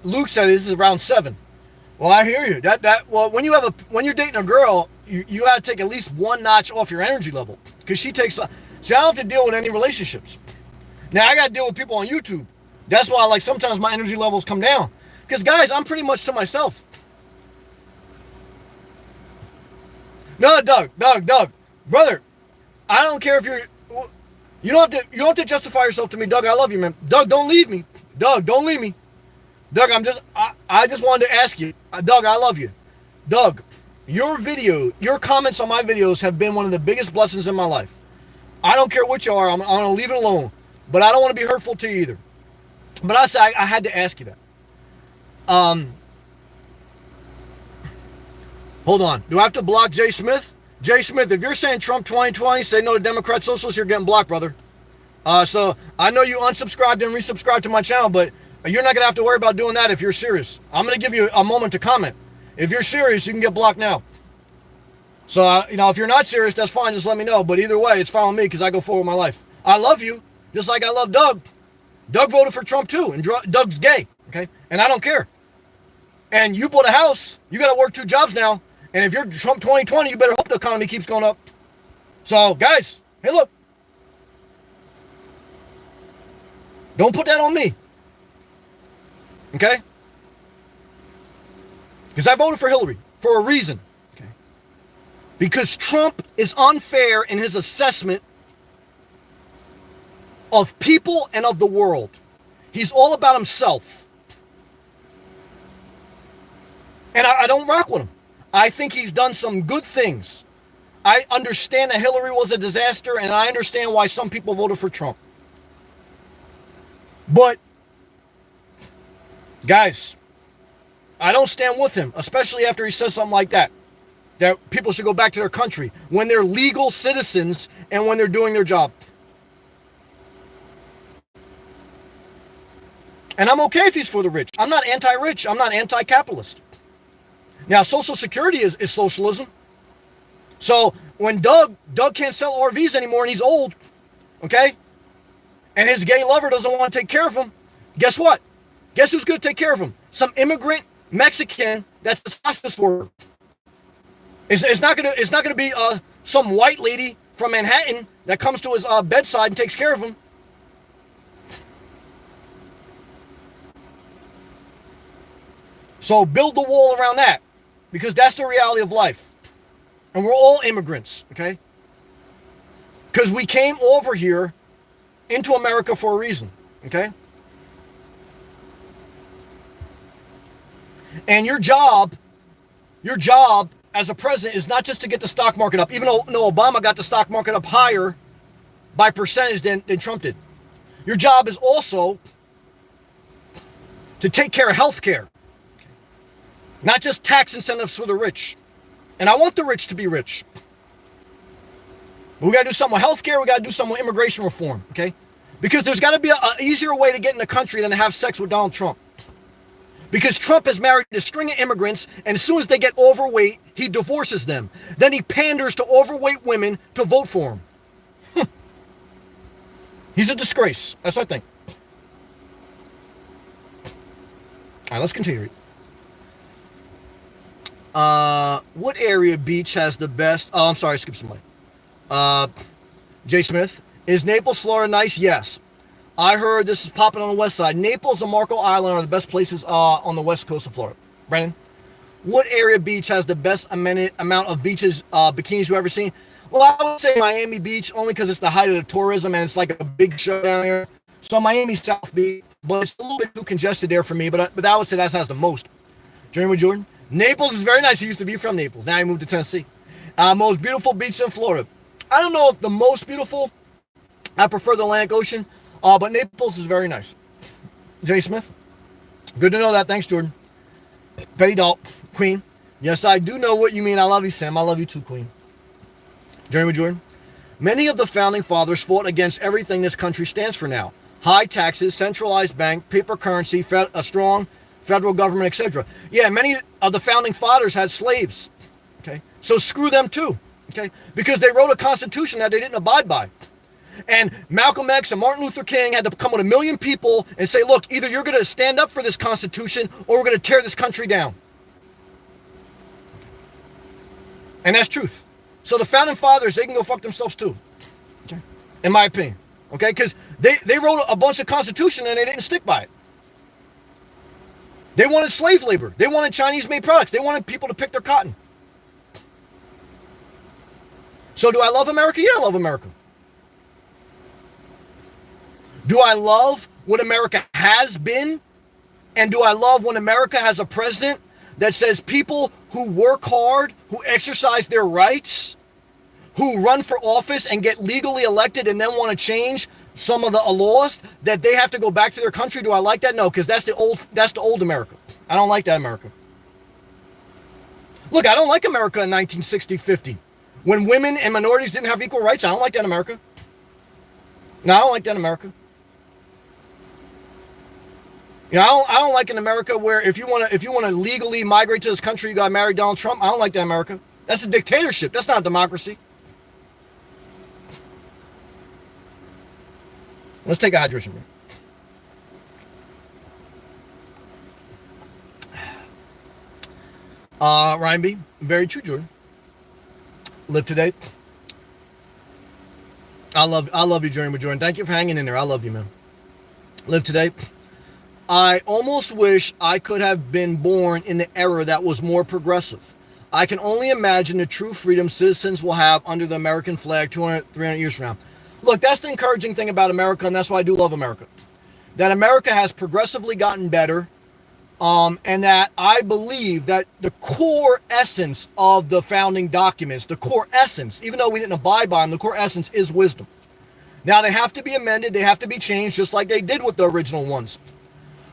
Luke said this is around 7. Well, I hear you. Well, when you're dating a girl, you got to take at least one notch off your energy level because she takes. See, I don't have to deal with any relationships. Now I got to deal with people on YouTube. That's why, like, sometimes my energy levels come down. Because guys, I'm pretty much to myself. No, Doug, brother, I don't care if you don't have to justify yourself to me, Doug. I love you, man. Doug, don't leave me. Doug, don't leave me. Doug, I just wanted to ask you, Doug, I love you. Doug, your comments on my videos have been one of the biggest blessings in my life. I don't care what you are. I'm going to leave it alone. But I don't want to be hurtful to you either. But I had to ask you that. Hold on. Do I have to block Jay Smith? Jay Smith, if you're saying Trump 2020, say no to Democrat socialists, you're getting blocked, brother. So I know you unsubscribed and resubscribed to my channel, but you're not going to have to worry about doing that if you're serious. I'm going to give you a moment to comment. If you're serious, you can get blocked now. So, if you're not serious, that's fine. Just let me know. But either way, it's fine with me because I go forward with my life. I love you, just like I love Doug. Doug voted for Trump too, and Doug's gay, okay? And I don't care. And you bought a house. You got to work 2 jobs now. And if you're Trump 2020, you better hope the economy keeps going up. So, guys, hey, look. Don't put that on me. Okay? Because I voted for Hillary for a reason. Okay? Because Trump is unfair in his assessment of people and of the world. He's all about himself. And I don't rock with him. I think he's done some good things. I understand that Hillary was a disaster, and I understand why some people voted for Trump. But, guys, I don't stand with him, especially after he says something like that people should go back to their country when they're legal citizens and when they're doing their job. And I'm okay if he's for the rich. I'm not anti-rich. I'm not anti-capitalist. Now, Social Security is socialism. So when Doug can't sell RVs anymore and he's old, okay, and his gay lover doesn't want to take care of him, guess what? Guess who's going to take care of him? Some immigrant Mexican that's a hospice worker. It's not gonna be some white lady from Manhattan that comes to his bedside and takes care of him. So build the wall around that, because that's the reality of life. And we're all immigrants, okay? Because we came over here into America for a reason, okay? And your job as a president is not just to get the stock market up, even though Obama got the stock market up higher by percentage than Trump did. Your job is also to take care of health care, not just tax incentives for the rich. And I want the rich to be rich. But we got to do something with health care. We got to do something with immigration reform, okay? Because there's got to be an easier way to get in the country than to have sex with Donald Trump. Because Trump has married a string of immigrants, and as soon as they get overweight, he divorces them. Then he panders to overweight women to vote for him. He's a disgrace. That's what I think. All right, let's continue. What area beach has the best? Oh, I'm sorry, I skipped somebody. Jay Smith. Is Naples, Florida nice? Yes. I heard this is popping on the west side. Naples and Marco Island are the best places on the west coast of Florida. Brandon, what area beach has the best amount of beaches, bikinis you've ever seen? Well, I would say Miami Beach, only because it's the height of the tourism and it's like a big show down here. So Miami South Beach, but it's a little bit too congested there for me. But I would say that has the most. Journey with Jordan. Naples is very nice. He used to be from Naples. Now he moved to Tennessee. Most beautiful beach in Florida. I don't know if the most beautiful. I prefer the Atlantic Ocean, but Naples is very nice. Jay Smith. Good to know that. Thanks, Jordan. Betty Dalt. Queen. Yes, I do know what you mean. I love you, Sam. I love you too, Queen. Journey with Jordan. Many of the founding fathers fought against everything this country stands for now. High taxes, centralized bank, paper currency, a strong federal government, etc. Yeah, many of the founding fathers had slaves. Okay, so screw them too. Okay, because they wrote a constitution that they didn't abide by. And Malcolm X and Martin Luther King had to come with 1 million people and say, look, either you're going to stand up for this constitution or we're going to tear this country down. And that's truth. So the founding fathers, they can go fuck themselves too. Okay, in my opinion. Okay, because they wrote a bunch of constitution and they didn't stick by it. They wanted slave labor. They wanted Chinese-made products. They wanted people to pick their cotton. So do I love America? Yeah, I love America. Do I love what America has been? And do I love when America has a president that says people who work hard, who exercise their rights, who run for office and get legally elected and then want to change some of the laws, that they have to go back to their country? Do I like that? No, because that's the old America. I don't like that America. Look, I don't like America in 1960-50. When women and minorities didn't have equal rights, I don't like that America. No, I don't like that America. You know, I don't like an America where if you want to legally migrate to this country, you got to marry Donald Trump. I don't like that America. That's a dictatorship. That's not a democracy. Let's take a hydration break. Ryan B. Very true, Jordan. Live today. I love you, Journey with Jordan. Thank you for hanging in there. I love you, man. Live today. I almost wish I could have been born in the era that was more progressive. I can only imagine the true freedom citizens will have under the American flag 200, 300 years from now. Look, that's the encouraging thing about America, and that's why I do love America. That America has progressively gotten better, and that I believe that the core essence of the founding documents, the core essence, even though we didn't abide by them, the core essence is wisdom. Now, they have to be amended, they have to be changed, just like they did with the original ones.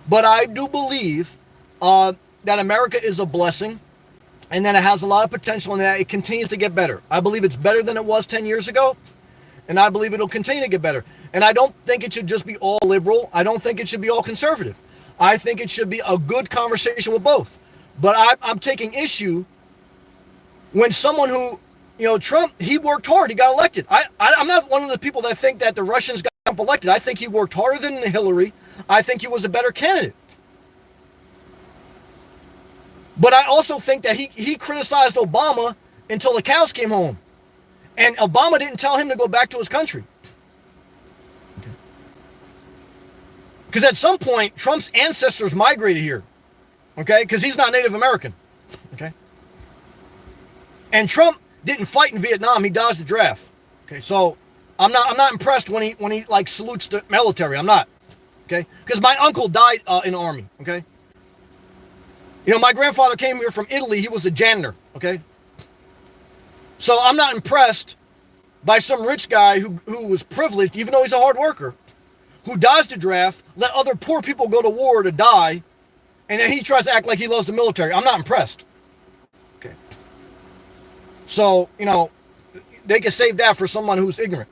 But I do believe that America is a blessing, and that it has a lot of potential, and that it continues to get better. I believe it's better than it was 10 years ago, and I believe it'll continue to get better. And I don't think it should just be all liberal. I don't think it should be all conservative. I think it should be a good conversation with both. But I'm taking issue when someone who, Trump, he worked hard. He got elected. I'm not one of the people that think that the Russians got Trump elected. I think he worked harder than Hillary. I think he was a better candidate. But I also think that he criticized Obama until the cows came home. And Obama didn't tell him to go back to his country. Because at some point, Trump's ancestors migrated here. Okay? Because he's not Native American. Okay? And Trump didn't fight in Vietnam. He dodged the draft. Okay? So I'm not impressed when he like salutes the military. I'm not. Okay? Because my uncle died in the army. Okay? My grandfather came here from Italy. He was a janitor. Okay? So I'm not impressed by some rich guy who was privileged, even though he's a hard worker, who dodged the draft, let other poor people go to war to die, and then he tries to act like he loves the military. I'm not impressed. Okay. So, they can save that for someone who's ignorant.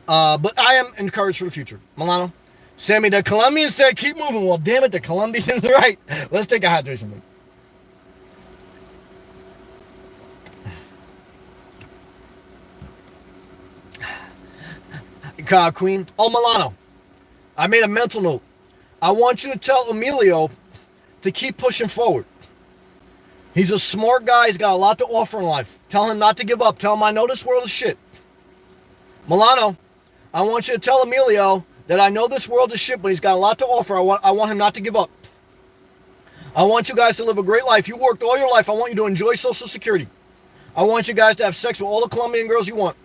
But I am encouraged for the future. Milano. Sammy, the Colombians said keep moving. Well, damn it, the Colombians are right. Let's take a hydration break. Queen. Oh, Milano. I made a mental note. I want you to tell Emilio to keep pushing forward. He's a smart guy. He's got a lot to offer in life. Tell him not to give up. Tell him I know this world is shit. Milano, I want you to tell Emilio that I know this world is shit, but he's got a lot to offer. I want him not to give up. I want you guys to live a great life. You worked all your life. I want you to enjoy Social Security. I want you guys to have sex with all the Colombian girls you want.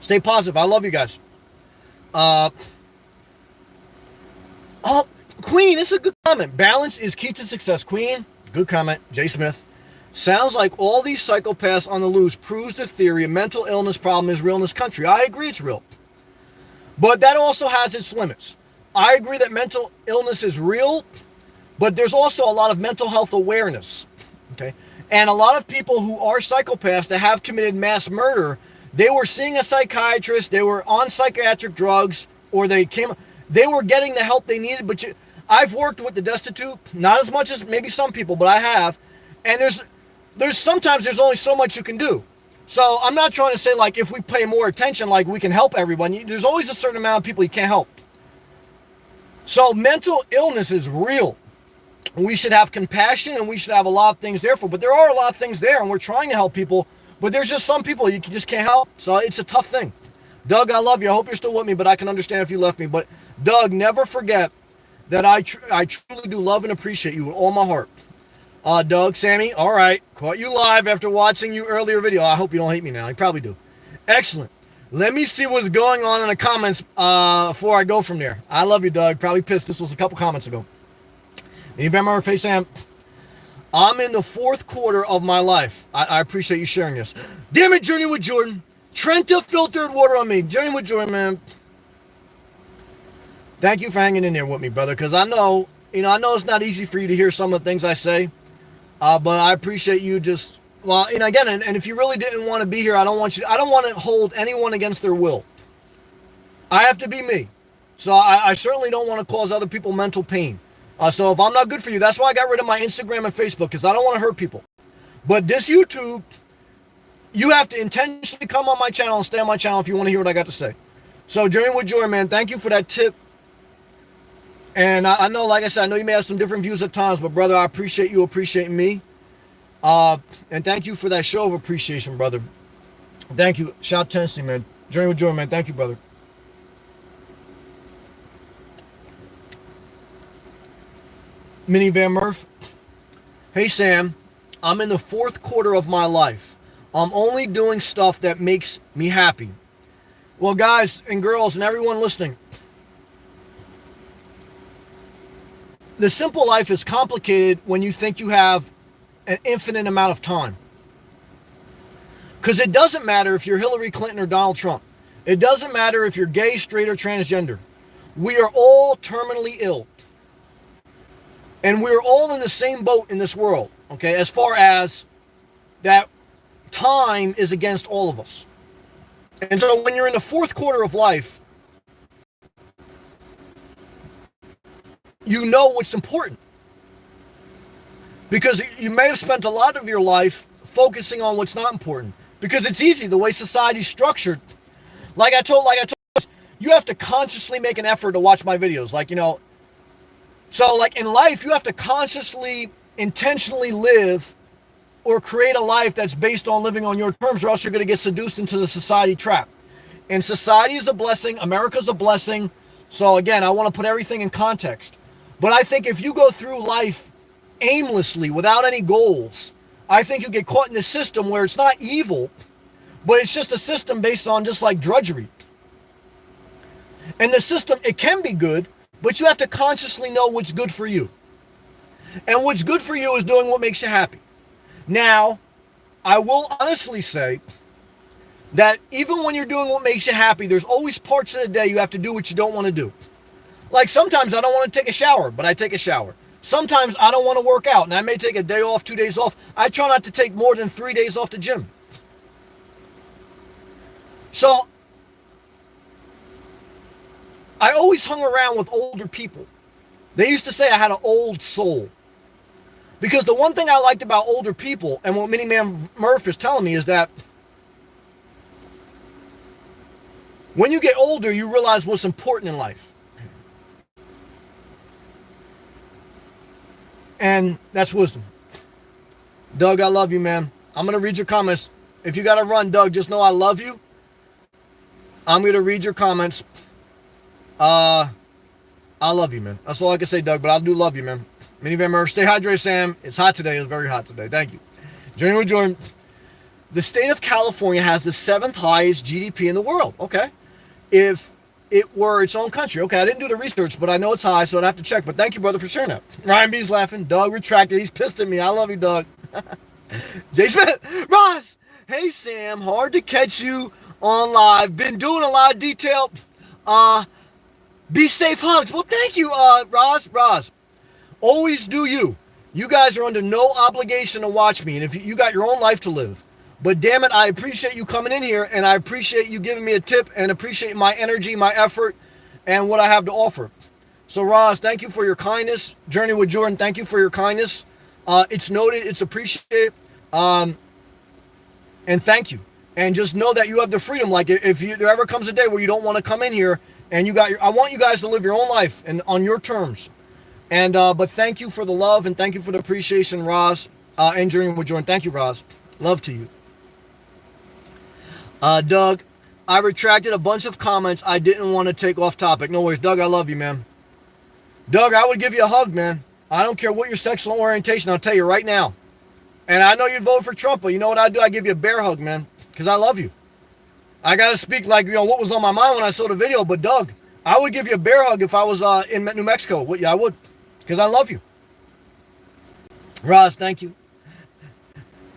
Stay positive. I love you guys. Uh, oh, Queen, this is a good comment. Balance is key to success. Queen, good comment. Jay Smith. Sounds like all these psychopaths on the loose proves the theory a mental illness problem is real in this country. I agree it's real. But that also has its limits. I agree that mental illness is real, but there's also a lot of mental health awareness. Okay? And a lot of people who are psychopaths that have committed mass murder, they were seeing a psychiatrist, they were on psychiatric drugs, or they were getting the help they needed. But I've worked with the destitute, not as much as maybe some people, but I have. And there's sometimes there's only so much you can do. So I'm not trying to say like if we pay more attention, like we can help everyone. There's always a certain amount of people you can't help. So mental illness is real. We should have compassion and we should have a lot of things there for. But there are a lot of things there, and we're trying to help people. But there's just some people you just can't help. So it's a tough thing. Doug, I love you. I hope you're still with me, but I can understand if you left me. But Doug, never forget that I truly do love and appreciate you with all my heart. Doug, Sammy, all right. Caught you live after watching your earlier video. I hope you don't hate me now. You probably do. Excellent. Let me see what's going on in the comments before I go from there. I love you, Doug. Probably pissed. This was a couple comments ago. November, hey, Sam. I'm in the fourth quarter of my life. I appreciate you sharing this. Damn it, Journey with Jordan. Trenta filtered water on me. Journey with Jordan, man. Thank you for hanging in there with me, brother, because I know it's not easy for you to hear some of the things I say. But I appreciate you just, well, and again, and if you really didn't want to be here, I don't want to hold anyone against their will. I have to be me. So I certainly don't want to cause other people mental pain. So if I'm not good for you, that's why I got rid of my Instagram and Facebook, because I don't want to hurt people. But this YouTube, you have to intentionally come on my channel and stay on my channel if you want to hear what I got to say. So Journey with Joy, man, thank you for that tip. And I know, like I said, I know you may have some different views at times, but brother, I appreciate you appreciating me. And thank you for that show of appreciation, brother. Thank you. Shout out Tennessee, man. Journey with Joy, man. Thank you, brother. Minivan Murph. Hey, Sam. I'm in the fourth quarter of my life. I'm only doing stuff that makes me happy. Well, guys and girls and everyone listening, the simple life is complicated when you think you have an infinite amount of time. Because it doesn't matter if you're Hillary Clinton or Donald Trump. It doesn't matter if you're gay, straight, or transgender. We are all terminally ill. And we're all in the same boat in this world, okay, as far as that time is against all of us. And so when you're in the fourth quarter of life, you know what's important. Because you may have spent a lot of your life focusing on what's not important. Because it's easy, the way society's structured. Like I told you have to consciously make an effort to watch my videos. So like in life, you have to consciously, intentionally live or create a life that's based on living on your terms, or else you're going to get seduced into the society trap. And society is a blessing. America's a blessing. So again, I want to put everything in context. But I think if you go through life aimlessly, without any goals, I think you get caught in this system where it's not evil, but it's just a system based on just like drudgery. And the system, it can be good, but you have to consciously know what's good for you. And what's good for you is doing what makes you happy. Now, I will honestly say that even when you're doing what makes you happy, there's always parts of the day you have to do what you don't want to do. Like sometimes I don't want to take a shower, but I take a shower. Sometimes I don't want to work out, and I may take a day off, 2 days off. I try not to take more than 3 days off the gym. So I always hung around with older people. They used to say I had an old soul. Because the one thing I liked about older people, and what Miniman Murph is telling me, is that when you get older, you realize what's important in life. And that's wisdom. Doug, I love you, man. I'm going to read your comments. If you got to run, Doug, just know I love you. I'm going to read your comments. I love you, man. That's all I can say, Doug, but I do love you, man. Minivan Murph, stay hydrated, Sam. It's hot today. It's very hot today. Thank you. Journey with Jordan. The state of California has the 7th highest GDP in the world. Okay. If it were its own country. Okay, I didn't do the research, but I know it's high, so I'd have to check. But thank you, brother, for sharing that. Ryan B's laughing. Doug retracted. He's pissed at me. I love you, Doug. Jay Smith. Ross. Hey, Sam. Hard to catch you on live. Been doing a lot of detail. Be safe, hugs. Well, thank you, Roz. Always do you. You guys are under no obligation to watch me, and if you got your own life to live. But damn it, I appreciate you coming in here, and I appreciate you giving me a tip, and appreciate my energy, my effort, and what I have to offer. So, Roz, thank you for your kindness. Journey with Jordan, thank you for your kindness. It's noted, it's appreciated, and thank you. And just know that you have the freedom. Like, if there ever comes a day where you don't want to come in here, and I want you guys to live your own life and on your terms. And but thank you for the love, and thank you for the appreciation, Roz, and Journey with Jordan. Thank you, Roz. Love to you. Doug, I retracted a bunch of comments I didn't want to take off topic. No worries, Doug, I love you, man. Doug, I would give you a hug, man. I don't care what your sexual orientation, I'll tell you right now. And I know you'd vote for Trump, but you know what I do? I give you a bear hug, man, because I love you. I got to speak like, what was on my mind when I saw the video, but Doug, I would give you a bear hug if I was in New Mexico. Yeah, I would, because I love you. Roz, thank you.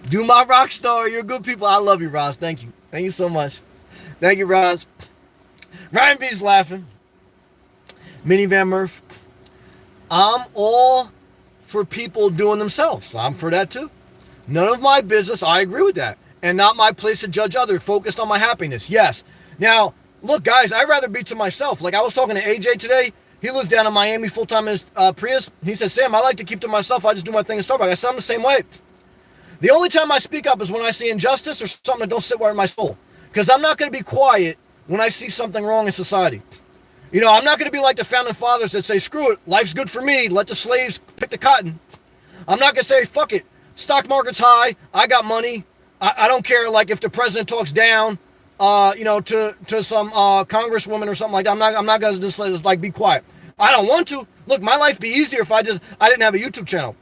Do my rock star. You're good people. I love you, Roz. Thank you. Thank you so much. Thank you, Roz. Ryan B's laughing. Minivan Murph. I'm all for people doing themselves. I'm for that too. None of my business. I agree with that. And not my place to judge others. Focused on my happiness. Yes. Now, look, guys, I'd rather be to myself. Like I was talking to AJ today. He lives down in Miami full-time in his Prius. He said, Sam, I like to keep to myself. I just do my thing in Starbucks. I said, I'm the same way. The only time I speak up is when I see injustice or something that don't sit well in my soul. Because I'm not going to be quiet when I see something wrong in society. I'm not going to be like the founding fathers that say, screw it, life's good for me, let the slaves pick the cotton. I'm not going to say, fuck it, stock market's high, I got money, I don't care, like if the president talks down, to some congresswoman or something like that. I'm not going to just like be quiet. I don't want to. Look, my life would be easier if I didn't have a YouTube channel.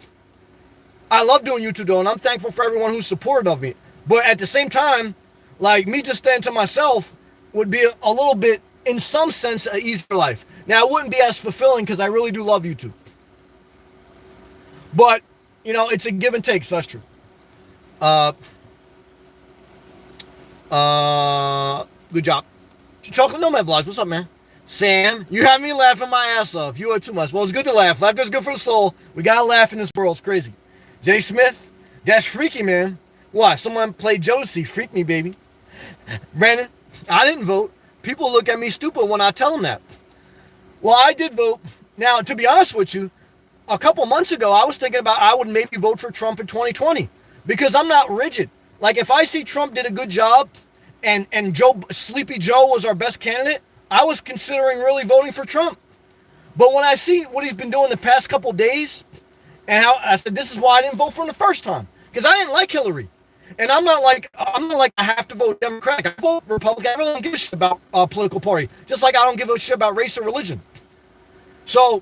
I love doing YouTube though, and I'm thankful for everyone who's supportive of me. But at the same time, like me just staying to myself would be a little bit, in some sense, an easier life. Now, it wouldn't be as fulfilling because I really do love YouTube. But, it's a give and take, so that's true. Good job. Chocolate Nomad Vlogs, what's up, man? Sam, you have me laughing my ass off. You are too much. Well, it's good to laugh. Laughter's good for the soul. We gotta laugh in this world. It's crazy. Jay Smith, that's freaky, man. Why? Someone played Josie. Freak me, baby. Brandon, I didn't vote. People look at me stupid when I tell them that. Well, I did vote. Now, to be honest with you, a couple months ago, I was thinking about I would maybe vote for Trump in 2020 because I'm not rigid. Like, if I see Trump did a good job and Sleepy Joe was our best candidate, I was considering really voting for Trump. But when I see what he's been doing the past couple days, and how I said, this is why I didn't vote for him the first time. Because I didn't like Hillary. And I'm not like I have to vote Democratic. I vote Republican. I really don't give a shit about political party. Just like I don't give a shit about race or religion. So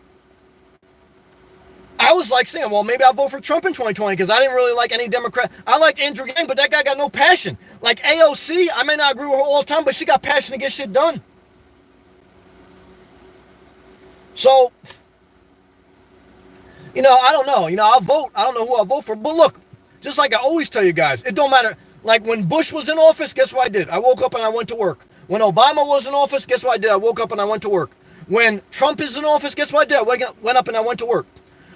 I was like saying, well, maybe I'll vote for Trump in 2020 because I didn't really like any Democrat. I liked Andrew Yang, but that guy got no passion. Like AOC, I may not agree with her all the time, but she got passion to get shit done. So, I don't know. I'll vote. I don't know who I'll vote for. But look, just like I always tell you guys, it don't matter. Like when Bush was in office, guess what I did? I woke up and I went to work. When Obama was in office, guess what I did? I woke up and I went to work. When Trump is in office, guess what I did? I went up and I went to work.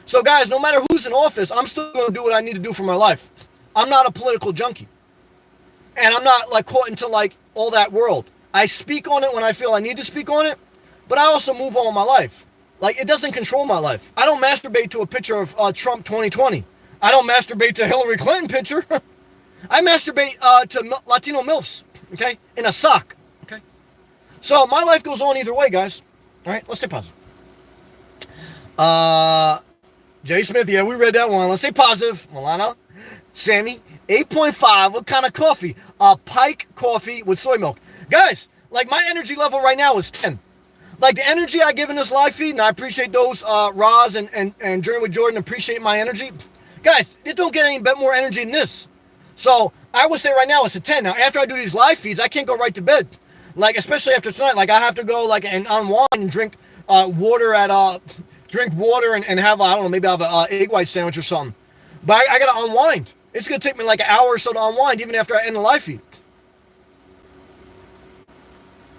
So guys, no matter who's in office, I'm still going to do what I need to do for my life. I'm not a political junkie. And I'm not like caught into like all that world. I speak on it when I feel I need to speak on it, but I also move on with my life. Like, it doesn't control my life. I don't masturbate to a picture of Trump 2020. I don't masturbate to Hillary Clinton picture. I masturbate to Latino MILFs, okay, in a sock, okay? So my life goes on either way, guys. All right, let's stay positive. Jay Smith, yeah, we read that one. Let's stay positive. Milano, Sammy, 8.5. What kind of coffee? Pike coffee with soy milk. Guys, like my energy level right now is 10. Like the energy I give in this live feed, and I appreciate those, Roz and Journey with Jordan, appreciate my energy. Guys, it don't get any bit more energy than this. So I would say right now it's a 10. Now, after I do these live feeds, I can't go right to bed. like especially after tonight, like I have to go like and unwind and drink water at drink water and have I don't know, maybe I'll have a egg white sandwich or something. But I gotta unwind. It's gonna take me like an hour or so to unwind, even after I end the live feed.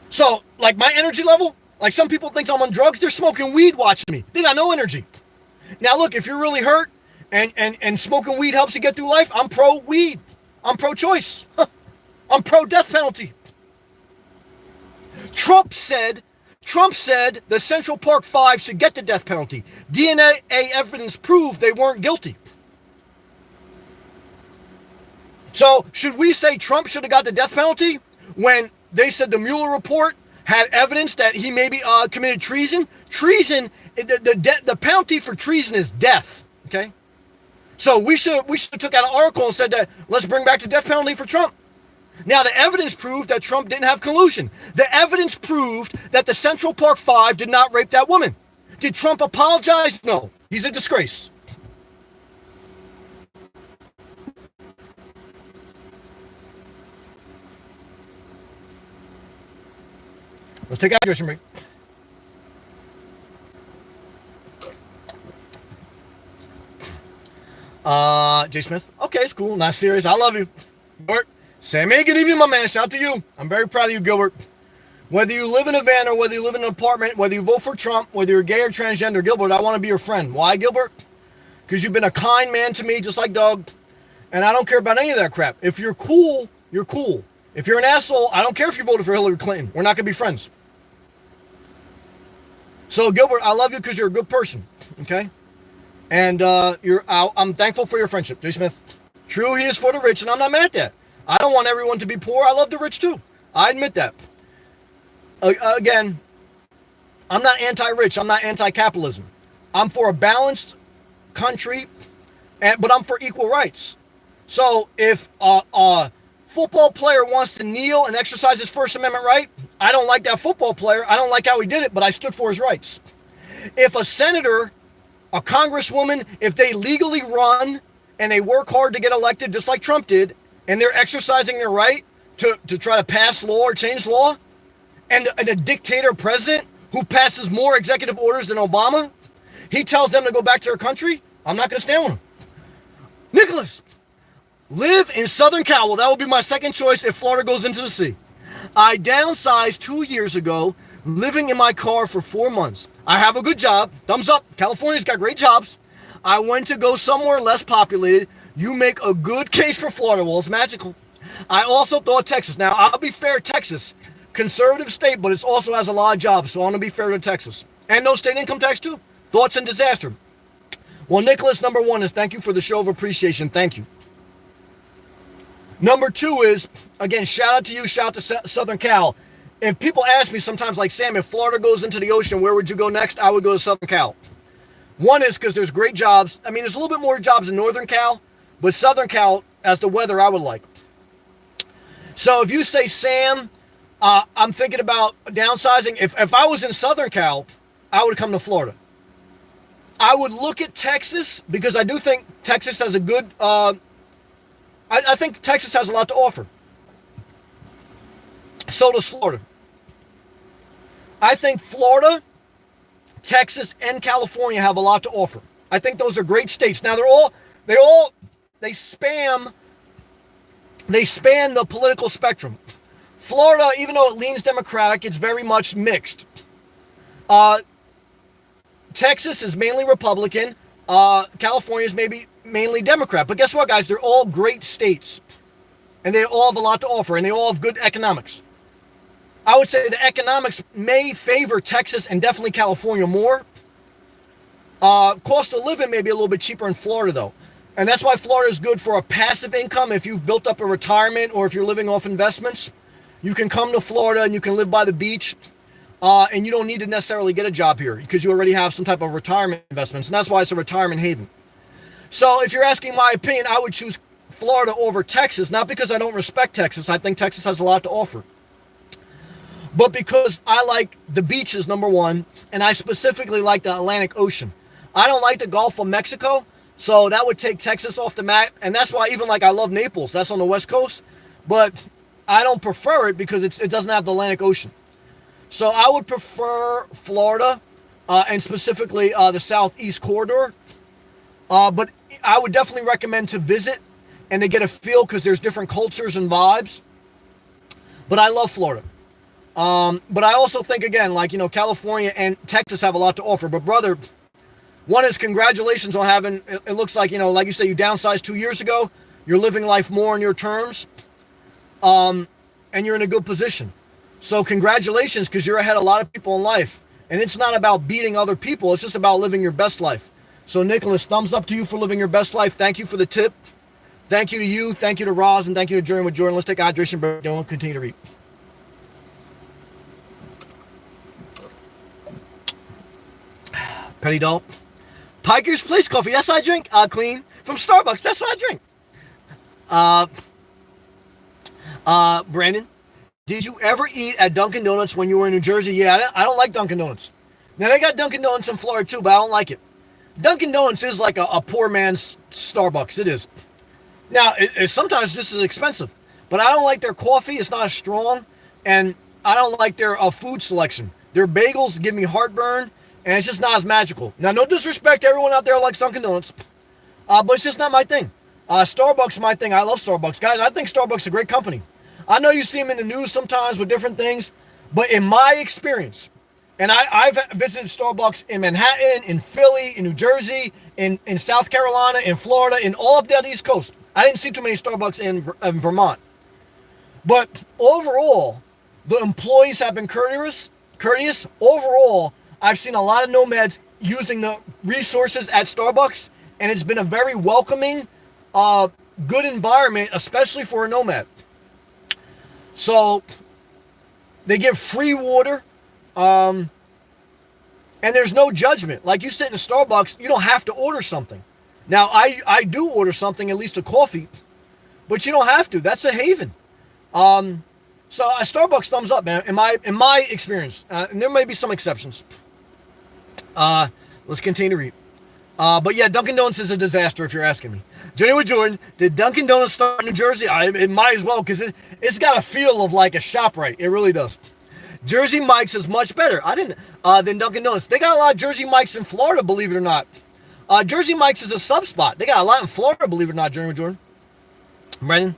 So, like my energy level, like some people think I'm on drugs, they're smoking weed watching me. They got no energy. Now look, if you're really hurt and smoking weed helps you get through life, I'm pro weed. I'm pro choice. I'm pro death penalty. Trump said the Central Park Five should get the death penalty. DNA evidence proved they weren't guilty. So should we say Trump should have got the death penalty when they said the Mueller report had evidence that he maybe committed treason? Treason, the penalty for treason is death. Okay, so we should have took out an article and said that let's bring back the death penalty for Trump. Now the evidence proved that Trump didn't have collusion. The evidence proved that the Central Park Five did not rape that woman. Did Trump apologize? No. He's a disgrace. Let's take a hydration break. Jay Smith. Okay, it's cool. Not serious. I love you. Gilbert. Sammy, good evening, my man. Shout out to you. I'm very proud of you, Gilbert. Whether you live in a van or whether you live in an apartment, whether you vote for Trump, whether you're gay or transgender, Gilbert, I want to be your friend. Why, Gilbert? Because you've been a kind man to me, just like Doug. And I don't care about any of that crap. If you're cool, you're cool. If you're an asshole, I don't care if you voted for Hillary Clinton. We're not going to be friends. So, Gilbert, I love you because you're a good person, okay? And I'm thankful for your friendship, Jay Smith. True, he is for the rich, and I'm not mad at that. I don't want everyone to be poor. I love the rich, too. I admit that. Again, I'm not anti-rich. I'm not anti-capitalism. I'm for a balanced country, but I'm for equal rights. So if a football player wants to kneel and exercise his First Amendment right, I don't like that football player. I don't like how he did it, but I stood for his rights. If a senator, a congresswoman, if they legally run and they work hard to get elected just like Trump did, and they're exercising their right to try to pass law or change law, and a dictator president who passes more executive orders than Obama, he tells them to go back to their country, I'm not going to stand with him. Nicholas, live in Southern Cal. Well, that will be my second choice if Florida goes into the sea. I downsized 2 years ago, living in my car for 4 months. I have a good job. Thumbs up. California's got great jobs. I went to go somewhere less populated. You make a good case for Florida. Well, it's magical. I also thought Texas. Now, I'll be fair, Texas, conservative state, but it also has a lot of jobs, so I want to be fair to Texas. And no state income tax, too. Thoughts and disaster. Well, Nicholas, number one is thank you for the show of appreciation. Thank you. Number two is, again, shout out to you, shout out to Southern Cal. If people ask me sometimes, like, Sam, if Florida goes into the ocean, where would you go next? I would go to Southern Cal. One is because there's great jobs. I mean, there's a little bit more jobs in Northern Cal, but Southern Cal has the weather I would like. So if you say, Sam, I'm thinking about downsizing. If I was in Southern Cal, I would come to Florida. I would look at Texas because I do think Texas has a good, I think Texas has a lot to offer. So does Florida. I think Florida, Texas, and California have a lot to offer. I think those are great states. Now they span the political spectrum. Florida, even though it leans Democratic, it's very much mixed. Texas is mainly Republican. California is maybe mainly Democrat. But guess what, guys? They're all great states. And they all have a lot to offer. And they all have good economics. I would say the economics may favor Texas and definitely California more. Cost of living may be a little bit cheaper in Florida, though. And that's why Florida is good for a passive income. If you've built up a retirement or if you're living off investments, you can come to Florida and you can live by the beach. And you don't need to necessarily get a job here because you already have some type of retirement investments. And that's why it's a retirement haven. So if you're asking my opinion, I would choose Florida over Texas. Not because I don't respect Texas. I think Texas has a lot to offer. But because I like the beaches, number one, and I specifically like the Atlantic Ocean. I don't like the Gulf of Mexico, so that would take Texas off the map. And that's why even like I love Naples. That's on the West Coast. But I don't prefer it because it doesn't have the Atlantic Ocean. So I would prefer Florida, and specifically the Southeast corridor. But I would definitely recommend to visit and to get a feel because there's different cultures and vibes. But I love Florida. But I also think, again, like, California and Texas have a lot to offer. But, brother, one is congratulations on having, it looks like, like you say, you downsized 2 years ago. You're living life more on your terms. And you're in a good position. So congratulations, because you're ahead of a lot of people in life. And it's not about beating other people. It's just about living your best life. So, Nicholas, thumbs up to you for living your best life. Thank you for the tip. Thank you to you. Thank you to Roz. And thank you to Journey with Jordan. Let's take a hydration break. Then we'll continue to read. Penny Doll. Piker's Place coffee. That's what I drink. Queen. From Starbucks. That's what I drink. Brandon. Did you ever eat at Dunkin' Donuts when you were in New Jersey? Yeah, I don't like Dunkin' Donuts. Now, they got Dunkin' Donuts in Florida too, but I don't like it. Dunkin' Donuts is like a poor man's Starbucks. It is. Now, sometimes this is expensive, but I don't like their coffee. It's not as strong, and I don't like their food selection. Their bagels give me heartburn, and it's just not as magical. Now, no disrespect to everyone out there who likes Dunkin' Donuts, but it's just not my thing. Starbucks is my thing. I love Starbucks. Guys, I think Starbucks is a great company. I know you see them in the news sometimes with different things, but in my experience, and I've visited Starbucks in Manhattan, in Philly, in New Jersey, in South Carolina, in Florida, in all up down the East Coast. I didn't see too many Starbucks in Vermont. But overall, the employees have been courteous. Overall, I've seen a lot of nomads using the resources at Starbucks, and it's been a very welcoming, good environment, especially for a nomad. So they give free water, and there's no judgment. Like, you sit in a Starbucks, you don't have to order something. Now, I do order something, at least a coffee, but you don't have to. That's a haven. So Starbucks thumbs up, man, in my experience. And there may be some exceptions. Let's continue to read. But yeah, Dunkin' Donuts is a disaster if you're asking me. Journey with Jordan, did Dunkin' Donuts start in New Jersey? It might as well, because it's got a feel of like a ShopRite. It really does. Jersey Mike's is much better. Than Dunkin' Donuts. They got a lot of Jersey Mike's in Florida, believe it or not. Jersey Mike's is a sub spot. They got a lot in Florida, believe it or not, Journey with Jordan. Brendan,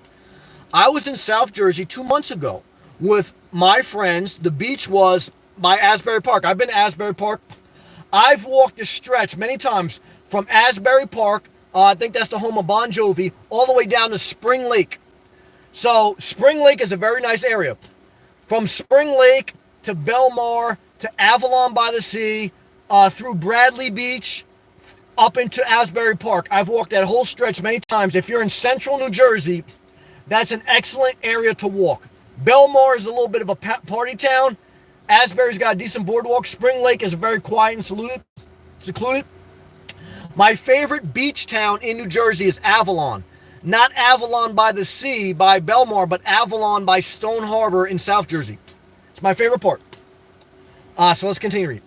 I was in South Jersey 2 months ago with my friends. The beach was by Asbury Park. I've been to Asbury Park. I've walked the stretch many times from Asbury Park, I think that's the home of Bon Jovi, all the way down to Spring Lake. So Spring Lake is a very nice area. From Spring Lake to Belmar to Avalon by the Sea, through Bradley Beach, up into Asbury Park. I've walked that whole stretch many times. If you're in central New Jersey, that's an excellent area to walk. Belmar is a little bit of a party town. Asbury's got a decent boardwalk. Spring Lake is very quiet and secluded. My favorite beach town in New Jersey is Avalon. Not Avalon by the Sea, by Belmar, but Avalon by Stone Harbor in South Jersey. It's my favorite part. So let's continue to read.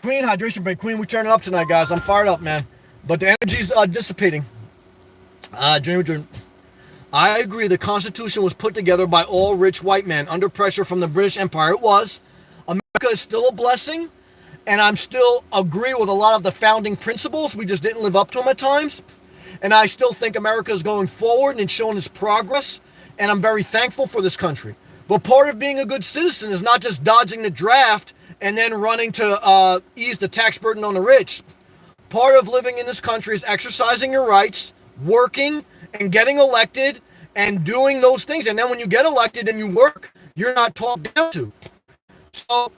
Queen, hydration break. Queen, we're turning up tonight, guys. I'm fired up, man. But the energy's dissipating. Dream. I agree. The Constitution was put together by all rich white men under pressure from the British Empire. It was. America is still a blessing, and I'm still agree with a lot of the founding principles. We just didn't live up to them at times. And I still think America is going forward and showing its progress, and I'm very thankful for this country. But part of being a good citizen is not just dodging the draft and then running to ease the tax burden on the rich. Part of living in this country is exercising your rights, working, and getting elected, and doing those things. And then when you get elected and you work, you're not talked down to. So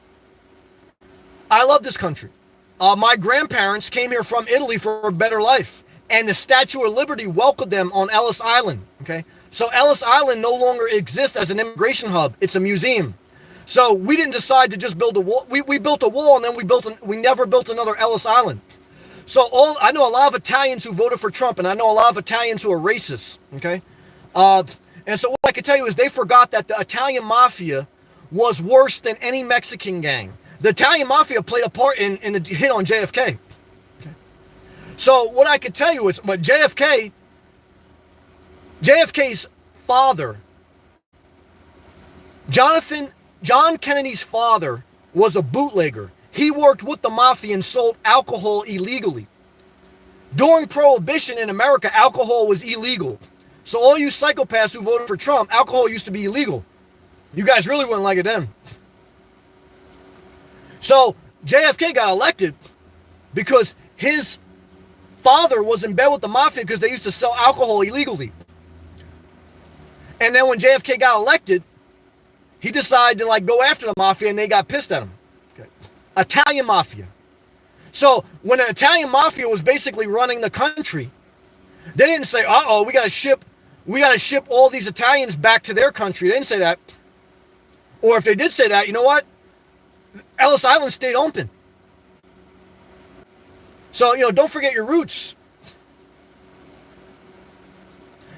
I love this country. My grandparents came here from Italy for a better life, and the Statue of Liberty welcomed them on Ellis Island. Okay, so Ellis Island no longer exists as an immigration hub. It's a museum. So we didn't decide to just build a wall. We built a wall, and then we never built another Ellis Island. So I know a lot of Italians who voted for Trump, and I know a lot of Italians who are racist. Okay, and so what I can tell you is they forgot that the Italian mafia was worse than any Mexican gang. The Italian mafia played a part in the hit on JFK. Okay. So what I can tell you is, but JFK's father John Kennedy's father was a bootlegger. He worked with the mafia and sold alcohol illegally. During Prohibition in America, alcohol was illegal. So all you psychopaths who voted for Trump, alcohol used to be illegal. You guys really wouldn't like it then. So JFK got elected because his father was in bed with the mafia because they used to sell alcohol illegally. And then when JFK got elected, he decided to like go after the mafia and they got pissed at him. Okay. Italian mafia. So when the Italian mafia was basically running the country, they didn't say, uh-oh, we got to ship all these Italians back to their country. They didn't say that. Or if they did say that, you know what? Ellis Island stayed open. So, don't forget your roots.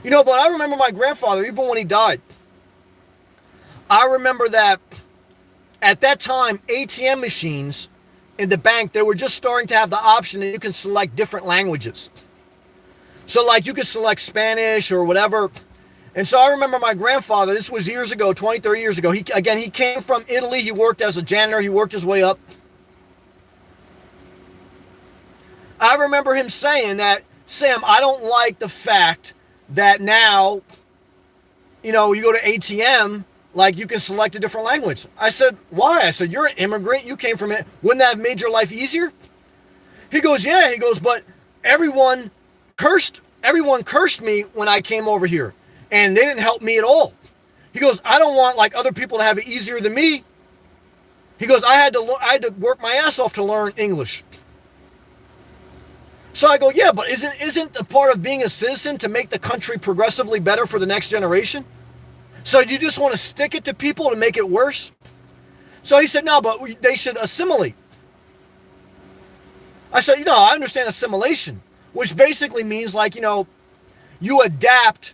But I remember my grandfather, even when he died, I remember that at that time, ATM machines in the bank, they were just starting to have the option that you can select different languages. So like you could select Spanish or whatever. And so I remember my grandfather, this was years ago, 20, 30 years ago. He came from Italy. He worked as a janitor. He worked his way up. I remember him saying that, Sam, I don't like the fact that now, you go to ATM, like you can select a different language. I said, why? I said, you're an immigrant. You came from it. Wouldn't that have made your life easier? He goes, yeah. He goes, but everyone cursed me when I came over here. And they didn't help me at all. He goes, I don't want like other people to have it easier than me. He goes, I had to work my ass off to learn English. So I go, yeah, but isn't the part of being a citizen to make the country progressively better for the next generation? So you just want to stick it to people to make it worse? So he said, no, but they should assimilate. I said, I understand assimilation, which basically means like, you adapt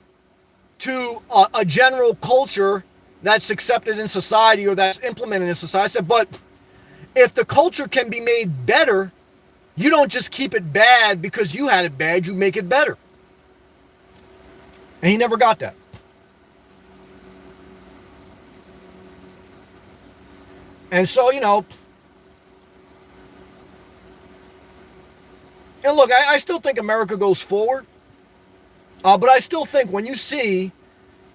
to a general culture that's accepted in society or that's implemented in society. I said, but if the culture can be made better, you don't just keep it bad because you had it bad, you make it better. And he never got that. And so, and look, I still think America goes forward. But I still think when you see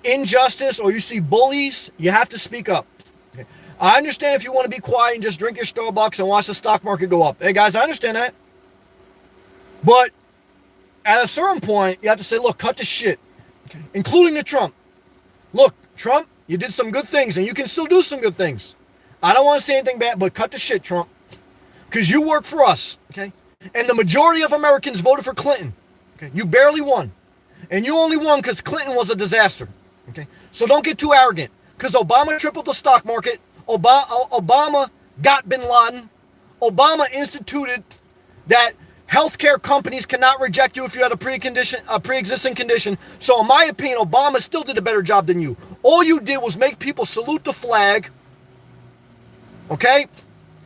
injustice or you see bullies, you have to speak up. Okay. I understand if you want to be quiet and just drink your Starbucks and watch the stock market go up. Hey, guys, I understand that. But at a certain point, you have to say, look, cut the shit, okay, including the Trump. Look, Trump, you did some good things, and you can still do some good things. I don't want to say anything bad, but cut the shit, Trump, because you work for us, okay? And the majority of Americans voted for Clinton. Okay, you barely won. And you only won because Clinton was a disaster. Okay, so don't get too arrogant. Because Obama tripled the stock market. Obama got Bin Laden. Obama instituted that healthcare companies cannot reject you if you had a pre-existing condition. So in my opinion, Obama still did a better job than you. All you did was make people salute the flag. Okay,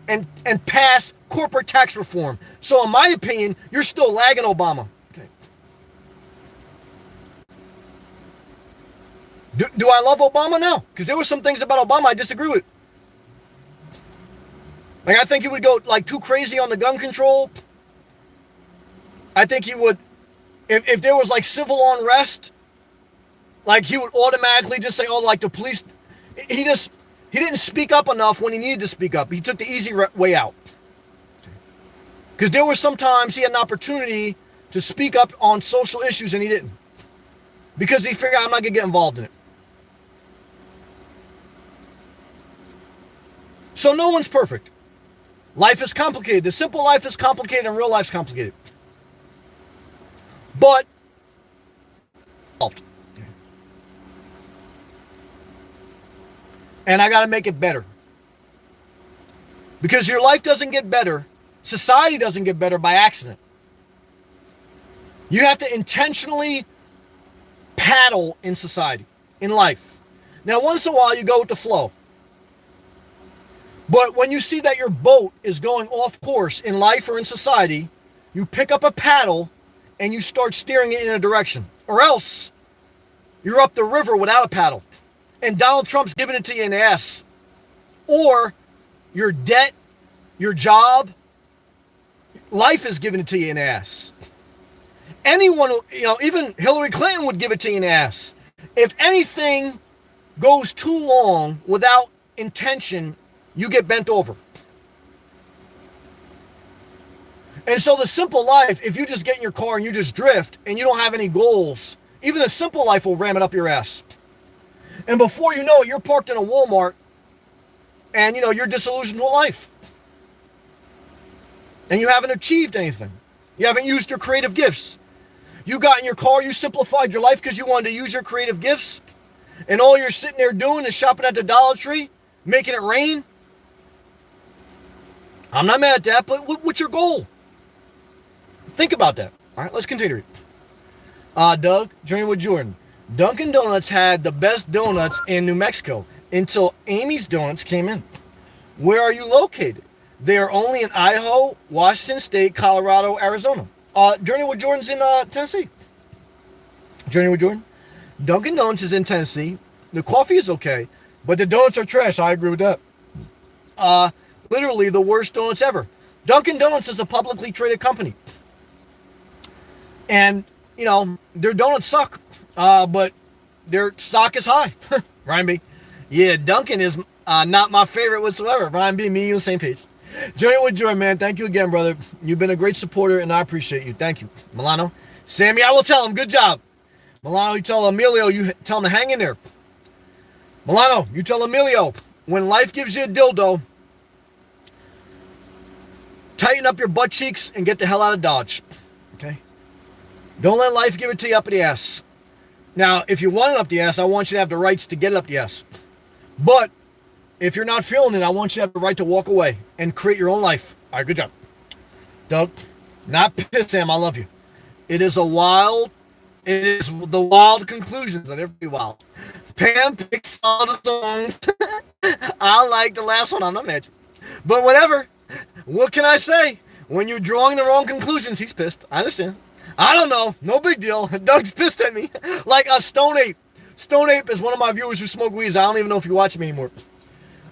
and pass corporate tax reform. So in my opinion, you're still lagging Obama. Do I love Obama? No, because there were some things about Obama I disagree with. Like I think he would go like too crazy on the gun control. I think he would, if there was like civil unrest, like he would automatically just say, oh, like the police. He didn't speak up enough when he needed to speak up. He took the easy way out. Because there were some times he had an opportunity to speak up on social issues and he didn't. Because he figured I'm not going to get involved in it. So no one's perfect. Life is complicated. The simple life is complicated and real life's complicated. But and I got to make it better. Because your life doesn't get better, society doesn't get better by accident. You have to intentionally paddle in society, in life. Now, once in a while, you go with the flow. But when you see that your boat is going off course in life or in society, you pick up a paddle and you start steering it in a direction. Or else, you're up the river without a paddle. and Donald Trump's giving it to you in the ass. Or your debt, your job, life is giving it to you in the ass. Anyone, even Hillary Clinton would give it to you in the ass. If anything goes too long without intention, you get bent over. And so the simple life, if you just get in your car and you just drift and you don't have any goals, even the simple life will ram it up your ass. And before you know it, you're parked in a Walmart and, you're disillusioned with life. And you haven't achieved anything. You haven't used your creative gifts. You got in your car, you simplified your life because you wanted to use your creative gifts, and all you're sitting there doing is shopping at the Dollar Tree, making it rain. I'm not mad at that, but what's your goal? Think about that. All right, let's continue. Doug, Journey with Jordan. Dunkin' Donuts had the best donuts in New Mexico until Amy's Donuts came in. Where are you located? They are only in Idaho, Washington State, Colorado, Arizona. Journey with Jordan's in Tennessee. Journey with Jordan. Dunkin' Donuts is in Tennessee. The coffee is okay, but the donuts are trash. I agree with that. Literally the worst donuts ever. Dunkin' Donuts is a publicly traded company. And, their donuts suck, but their stock is high. Ryan B. Yeah, Dunkin' is not my favorite whatsoever. Ryan B, me and you, same page. Journey with Joy, man. Thank you again, brother. You've been a great supporter, and I appreciate you. Thank you. Milano. Sammy, I will tell him. Good job. Milano, you tell Emilio, you tell him to hang in there. Milano, you tell Emilio, when life gives you a dildo, tighten up your butt cheeks and get the hell out of Dodge. Okay? Don't let life give it to you up the ass. Now, if you want it up the ass, I want you to have the rights to get it up the ass. But if you're not feeling it, I want you to have the right to walk away and create your own life. All right, good job. Doug, not pissed, Sam. I love you. It is the wild conclusions that every wild. Pam picks all the songs. I like the last one. I'm not mad. But whatever. What can I say? When you're drawing the wrong conclusions, he's pissed. I understand. I don't know. No big deal. Doug's pissed at me. Like a Stone Ape. Stone Ape is one of my viewers who smoke weeds. I don't even know if you watch me anymore.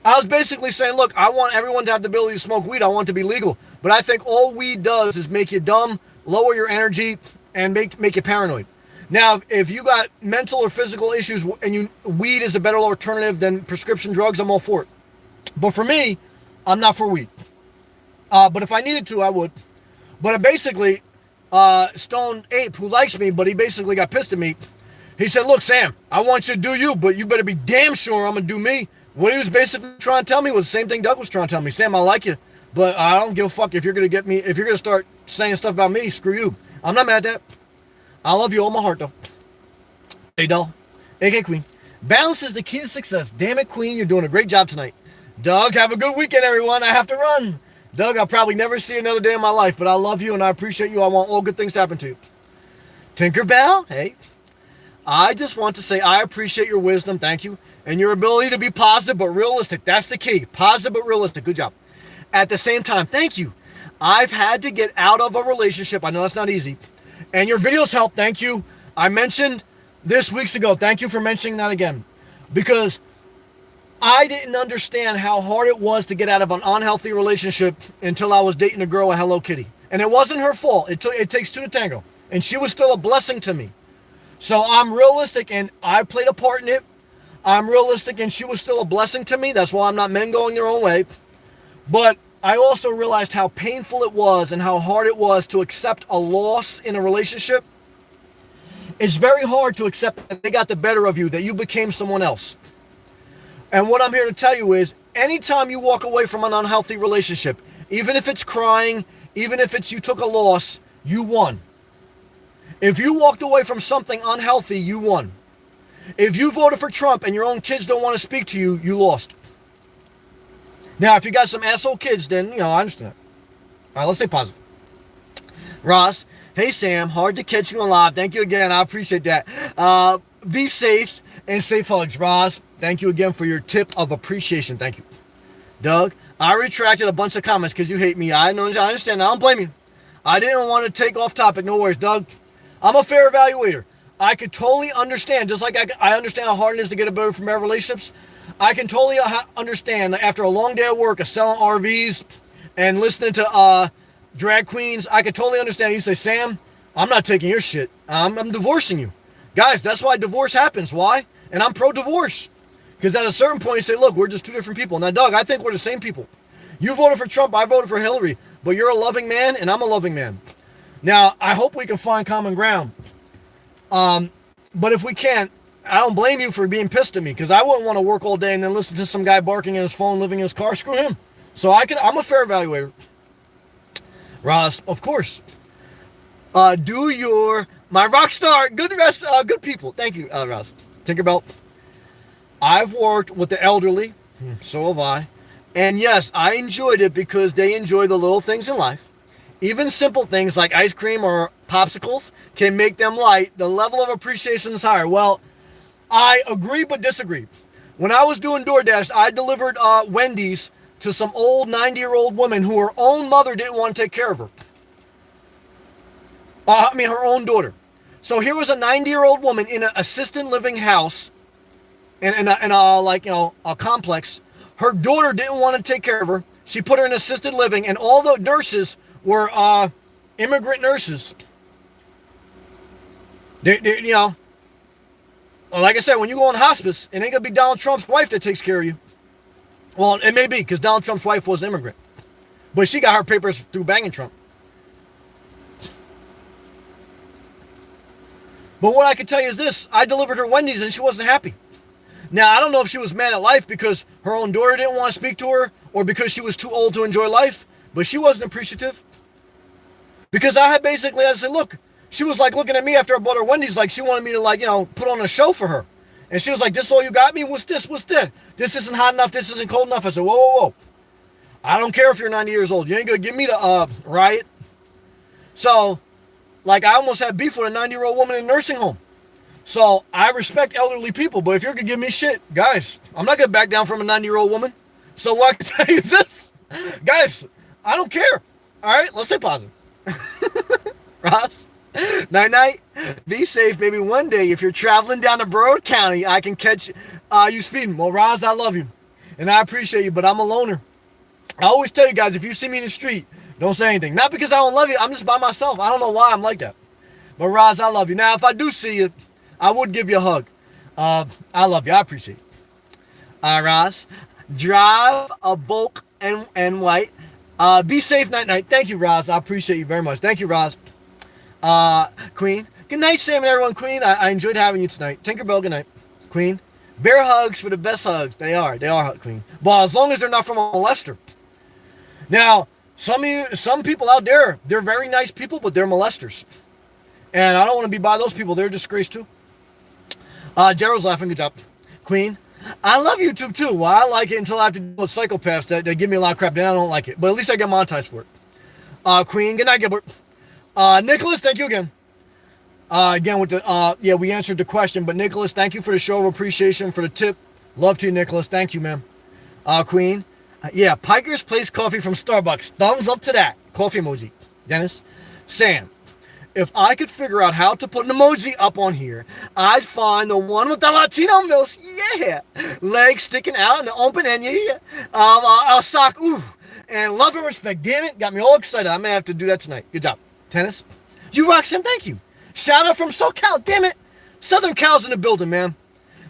I was basically saying, look, I want everyone to have the ability to smoke weed. I want it to be legal. But I think all weed does is make you dumb, lower your energy, and make you paranoid. Now, if you got mental or physical issues and weed is a better alternative than prescription drugs, I'm all for it. But for me, I'm not for weed. But if I needed to, I would. But basically, Stone Ape, who likes me, but he basically got pissed at me, he said, look, Sam, I want you to do you, but you better be damn sure I'm going to do me. What he was basically trying to tell me was the same thing Doug was trying to tell me. Sam, I like you, but I don't give a fuck if you're going to start saying stuff about me, screw you. I'm not mad at that. I love you all my heart, though. Hey, doll. AK Queen. Balance is the key to success. Damn it, Queen, you're doing a great job tonight. Doug, have a good weekend, everyone. I have to run. Doug, I'll probably never see another day in my life, but I love you and I appreciate you. I want all good things to happen to you. Tinkerbell, hey. I just want to say I appreciate your wisdom, thank you, and your ability to be positive but realistic. That's the key. Positive but realistic. Good job. At the same time, thank you. I've had to get out of a relationship. I know that's not easy. And your videos help. Thank you. I mentioned this weeks ago. Thank you for mentioning that again. Because I didn't understand how hard it was to get out of an unhealthy relationship until I was dating a girl with Hello Kitty. And it wasn't her fault. It takes two to tango. And she was still a blessing to me. So I'm realistic, and I played a part in it. I'm realistic, and she was still a blessing to me. That's why I'm not men going their own way. But I also realized how painful it was and how hard it was to accept a loss in a relationship. It's very hard to accept that they got the better of you, that you became someone else. And what I'm here to tell you is, anytime you walk away from an unhealthy relationship, even if it's crying, even if it's you took a loss, you won. If you walked away from something unhealthy, you won. If you voted for Trump and your own kids don't want to speak to you, you lost. Now, if you got some asshole kids, then, I understand that. All right, let's stay positive. Ross, hey, Sam, hard to catch you alive. Thank you again. I appreciate that. Be safe and safe hugs. Ross, thank you again for your tip of appreciation. Thank you. Doug, I retracted a bunch of comments because you hate me. I understand. I don't blame you. I didn't want to take off topic. No worries, Doug. I'm a fair evaluator. I could totally understand, just like I understand how hard it is to get a better from our relationships. I can totally understand that after a long day of work of selling RVs and listening to drag queens, I could totally understand. You say, Sam, I'm not taking your shit. I'm divorcing you. Guys, that's why divorce happens. Why? And I'm pro-divorce. Because at a certain point, you say, look, we're just two different people. Now, Doug, I think we're the same people. You voted for Trump, I voted for Hillary. But you're a loving man, and I'm a loving man. Now, I hope we can find common ground. But if we can't, I don't blame you for being pissed at me, because I wouldn't want to work all day and then listen to some guy barking at his phone, living in his car. Screw him. So I'm a fair evaluator. Ross, of course. My rock star, good people. Thank you, Ross. Tinkerbell. I've worked with the elderly, so have I. And yes, I enjoyed it because they enjoy the little things in life. Even simple things like ice cream or popsicles can make them light. The level of appreciation is higher. Well, I agree but disagree. When I was doing DoorDash, I delivered Wendy's to some old 90-year-old woman who her own mother didn't want to take care of her. Her own daughter. So here was a 90-year-old woman in an assisted living house in a complex. Her daughter didn't want to take care of her. She put her in assisted living, and all the nurses were immigrant nurses. Like I said, when you go on hospice, it ain't gonna be Donald Trump's wife that takes care of you. Well, it may be, because Donald Trump's wife was an immigrant, but she got her papers through banging Trump. But what I can tell you is this: I delivered her Wendy's, and she wasn't happy. Now, I don't know if she was mad at life because her own daughter didn't want to speak to her, or because she was too old to enjoy life, but she wasn't appreciative. Because I had to say, look, she was like looking at me after I bought her Wendy's, like she wanted me to put on a show for her. And she was like, this all you got me? What's this? What's this? This isn't hot enough. This isn't cold enough. I said, whoa. I don't care if you're 90 years old. You ain't going to give me the riot. So, I almost had beef with a 90-year-old woman in a nursing home. So, I respect elderly people, but if you're going to give me shit, guys, I'm not going to back down from a 90-year-old woman. So, what I can tell you is this. Guys, I don't care. All right? Let's stay positive. Ross, night. Be safe, baby. One day, if you're traveling down to Broward County, I can catch you speeding. Well, Ross, I love you, and I appreciate you, but I'm a loner. I always tell you guys, if you see me in the street, don't say anything. Not because I don't love you. I'm just by myself. I don't know why I'm like that. But Ross, I love you. Now, if I do see you, I would give you a hug. I love you. I appreciate you. Ross, drive a bulk and white. Be safe, night. Thank you, Roz. I appreciate you very much. Thank you, Roz. Queen. Good night, Sam and everyone. Queen, I enjoyed having you tonight. Tinkerbell, good night. Queen. Bear hugs for the best hugs. They are, Queen. Well, as long as they're not from a molester. Now, some people out there, they're very nice people, but they're molesters. And I don't want to be by those people. They're a disgrace, too. Gerald's laughing. Good job. Queen. I love YouTube too. Well, I like it until I have to deal with psychopaths that give me a lot of crap. Then I don't like it. But at least I get monetized for it. Queen, good night, Gilbert. Nicholas, thank you again. Again with the we answered the question, but Nicholas, thank you for the show of appreciation, for the tip. Love to you, Nicholas. Thank you, man. Queen, Piker's Place coffee from Starbucks. Thumbs up to that. Coffee emoji. Dennis, Sam. If I could figure out how to put an emoji up on here, I'd find the one with the Latino mills. Yeah. Legs sticking out and the open end. Yeah. A sock. Ooh. And love and respect. Damn it. Got me all excited. I may have to do that tonight. Good job. Tennis. You rock, Sam. Thank you. Shout out from SoCal. Damn it. Southern Cal's in the building, man.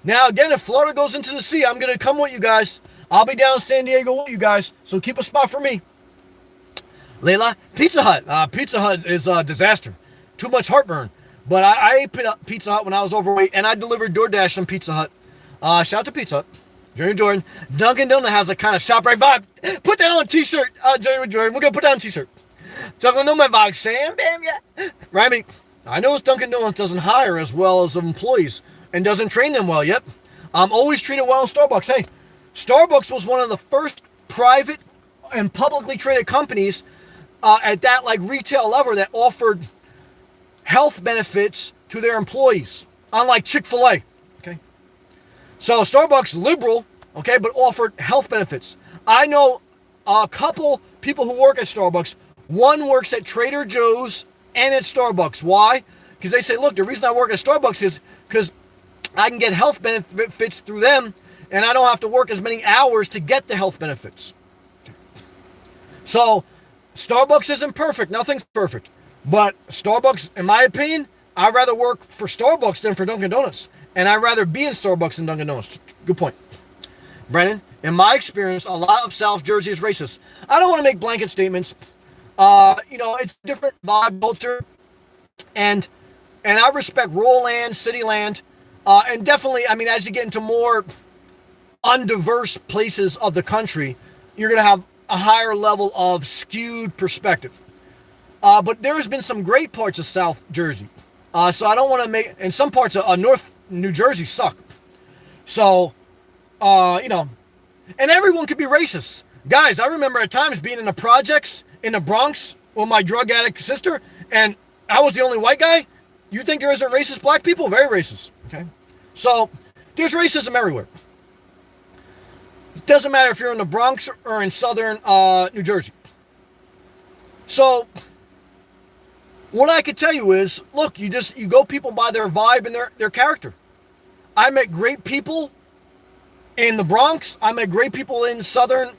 Now, again, if Florida goes into the sea, I'm going to come with you guys. I'll be down in San Diego with you guys. So keep a spot for me. Layla. Pizza Hut. Pizza Hut is a disaster. Too much heartburn. But I ate Pizza Hut when I was overweight, and I delivered DoorDash from Pizza Hut. Shout out to Pizza Hut. Jerry Jordan. Dunkin' Donut has a kind of ShopRite vibe. Put that on a t-shirt. Jerry Jordan. We're going to put that on a t-shirt. Dunkin' Donut vibe. Sam, bam, yeah. Remy. I know Dunkin' Donuts doesn't hire as well as employees and doesn't train them well yet. I'm always treated well in Starbucks. Hey, Starbucks was one of the first private and publicly traded companies at that retail level that offered health benefits to their employees, unlike Chick-fil-A, okay? So Starbucks, liberal, okay, but offered health benefits. I know a couple people who work at Starbucks. One works at Trader Joe's and at Starbucks. Why? because they say, look, the reason I work at Starbucks is because I can get health benefits through them, and I don't have to work as many hours to get the health benefits. So Starbucks isn't perfect. Nothing's perfect. But Starbucks, in my opinion, I'd rather work for Starbucks than for Dunkin' Donuts. And I'd rather be in Starbucks than Dunkin' Donuts. Good point. Brennan, in my experience, a lot of South Jersey is racist. I don't want to make blanket statements. It's different vibe culture. And I respect rural land, city land. And definitely, I mean, as you get into more undiverse places of the country, you're going to have a higher level of skewed perspective. But there has been some great parts of South Jersey. So I don't want to make, and some parts of North New Jersey suck. So, and everyone could be racist. Guys, I remember at times being in the projects in the Bronx with my drug addict sister, and I was the only white guy. You think there isn't racist black people? Very racist. Okay. So there's racism everywhere. It doesn't matter if you're in the Bronx or in southern New Jersey. So what I could tell you is, look, you go people by their vibe and their character. I met great people in the Bronx. I met great people in southern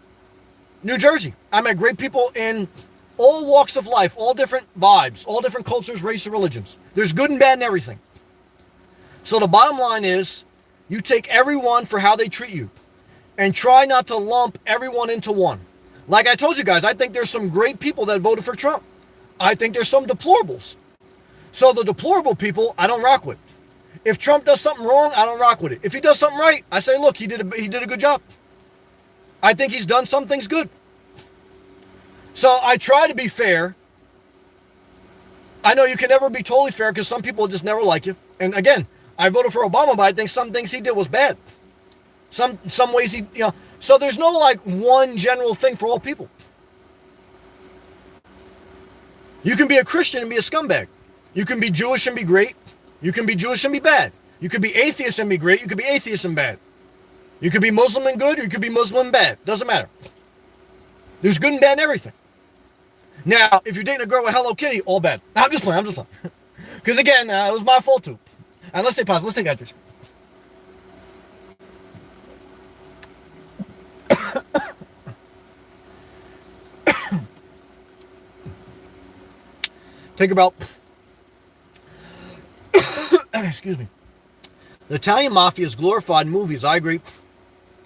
New Jersey. I met great people in all walks of life, all different vibes, all different cultures, races, religions. There's good and bad in everything. So the bottom line is, you take everyone for how they treat you and try not to lump everyone into one. Like I told you guys, I think there's some great people that voted for Trump. I think there's some deplorables. So the deplorable people, I don't rock with. If Trump does something wrong, I don't rock with it. If he does something right, I say, look, he did a good job. I think he's done some things good. So I try to be fair. I know you can never be totally fair because some people just never like you. And again, I voted for Obama, but I think some things he did was bad. Some ways he, so there's no like one general thing for all people. You can be a Christian and be a scumbag. You can be Jewish and be great. You can be Jewish and be bad. You could be atheist and be great. You could be atheist and bad. You could be Muslim and good. Or you could be Muslim and bad. Doesn't matter. There's good and bad in everything. Now, if you're dating a girl with Hello Kitty, all bad. I'm just playing. Because again, it was my fault too. And let's stay positive. Let's take actors. Take about, excuse me. The Italian mafia is glorified in movies, I agree,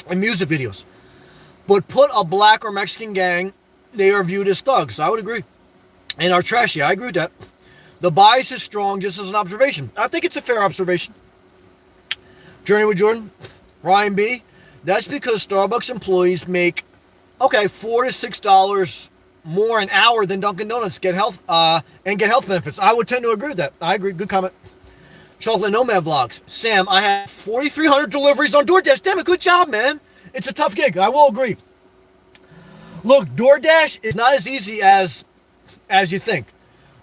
and music videos. But put a black or Mexican gang, they are viewed as thugs. I would agree. And are trashy. I agree with that. The bias is strong just as an observation. I think it's a fair observation. Journey with Jordan, Ryan B. That's because Starbucks employees make, $4 to $6 more an hour than Dunkin' Donuts get health benefits. I would tend to agree with that. I agree. Good comment. Chocolate Nomad Vlogs. Sam, I have 4,300 deliveries on DoorDash. Damn it, good job, man. It's a tough gig. I will agree. Look, DoorDash is not as easy as you think.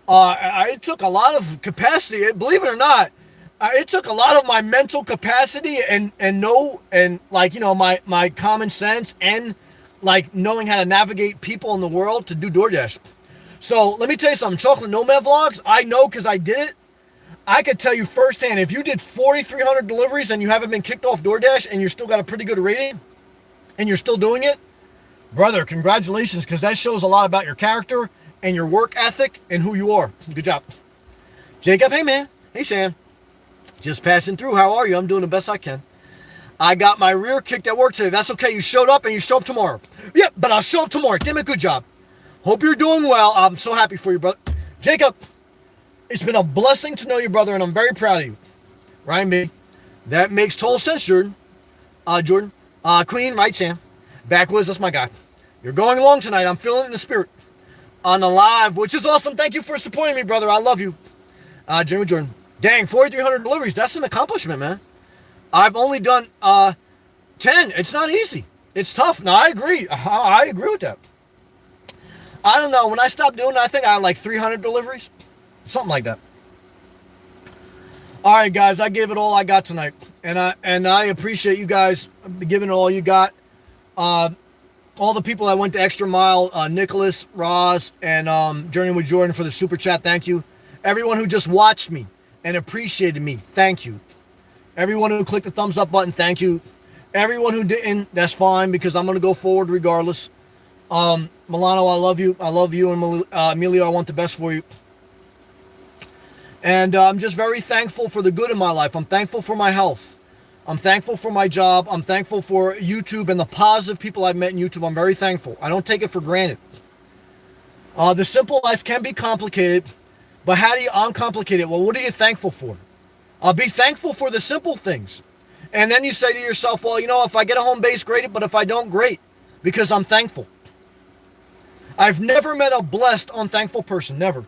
It took a lot of capacity. Believe it or not, it took a lot of my mental capacity and my common sense and like knowing how to navigate people in the world to do DoorDash. So let me tell you something. Chocolate Nomad Vlogs, I know because I did it. I could tell you firsthand, if you did 4,300 deliveries and you haven't been kicked off DoorDash and you're still got a pretty good rating and you're still doing it, brother, congratulations, because that shows a lot about your character and your work ethic and who you are. Good job. Jacob, hey man. Hey Sam. Just passing through. How are you? I'm doing the best I can. I got my rear kicked at work today. That's okay. You showed up and you show up tomorrow. Yeah, but I'll show up tomorrow. Damn it, good job. Hope you're doing well. I'm so happy for you, brother. Jacob, it's been a blessing to know you, brother, and I'm very proud of you. Ryan B. That makes total sense, Jordan. Jordan. Queen, right, Sam. Backwoods, that's my guy. You're going along tonight. I'm feeling it in the spirit. On the live, which is awesome. Thank you for supporting me, brother. I love you. Jimmy Jordan. Dang, 4,300 deliveries. That's an accomplishment, man. I've only done 10. It's not easy. It's tough. No, I agree. I agree with that. I don't know. When I stopped doing it, I think I had like 300 deliveries. Something like that. All right, guys. I gave it all I got tonight. And I appreciate you guys giving it all you got. All the people that went the extra mile, Nicholas, Roz, and Journey with Jordan for the super chat. Thank you. Everyone who just watched me. and appreciated me, thank you. Everyone who clicked the thumbs up button, thank you. Everyone who didn't, that's fine, because I'm going to go forward regardless. Milano, I love you. I love you. And Emilio, I want the best for you. And I'm just very thankful for the good in my life. I'm thankful for my health. I'm thankful for my job. I'm thankful for YouTube and the positive people I've met in YouTube. I'm very thankful. I don't take it for granted. The simple life can be complicated, but how do you uncomplicate it? Well, what are you thankful for? Be thankful for the simple things. And then you say to yourself, well, you know, if I get a home base, great, but if I don't, great, because I'm thankful. I've never met a blessed, unthankful person, never.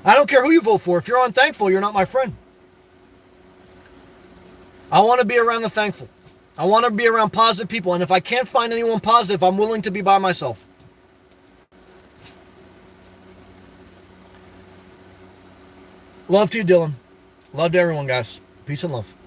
I don't care who you vote for. If you're unthankful, you're not my friend. I want to be around the thankful. I want to be around positive people. And if I can't find anyone positive, I'm willing to be by myself. Love to you, Dylan. Love to everyone, guys. Peace and love.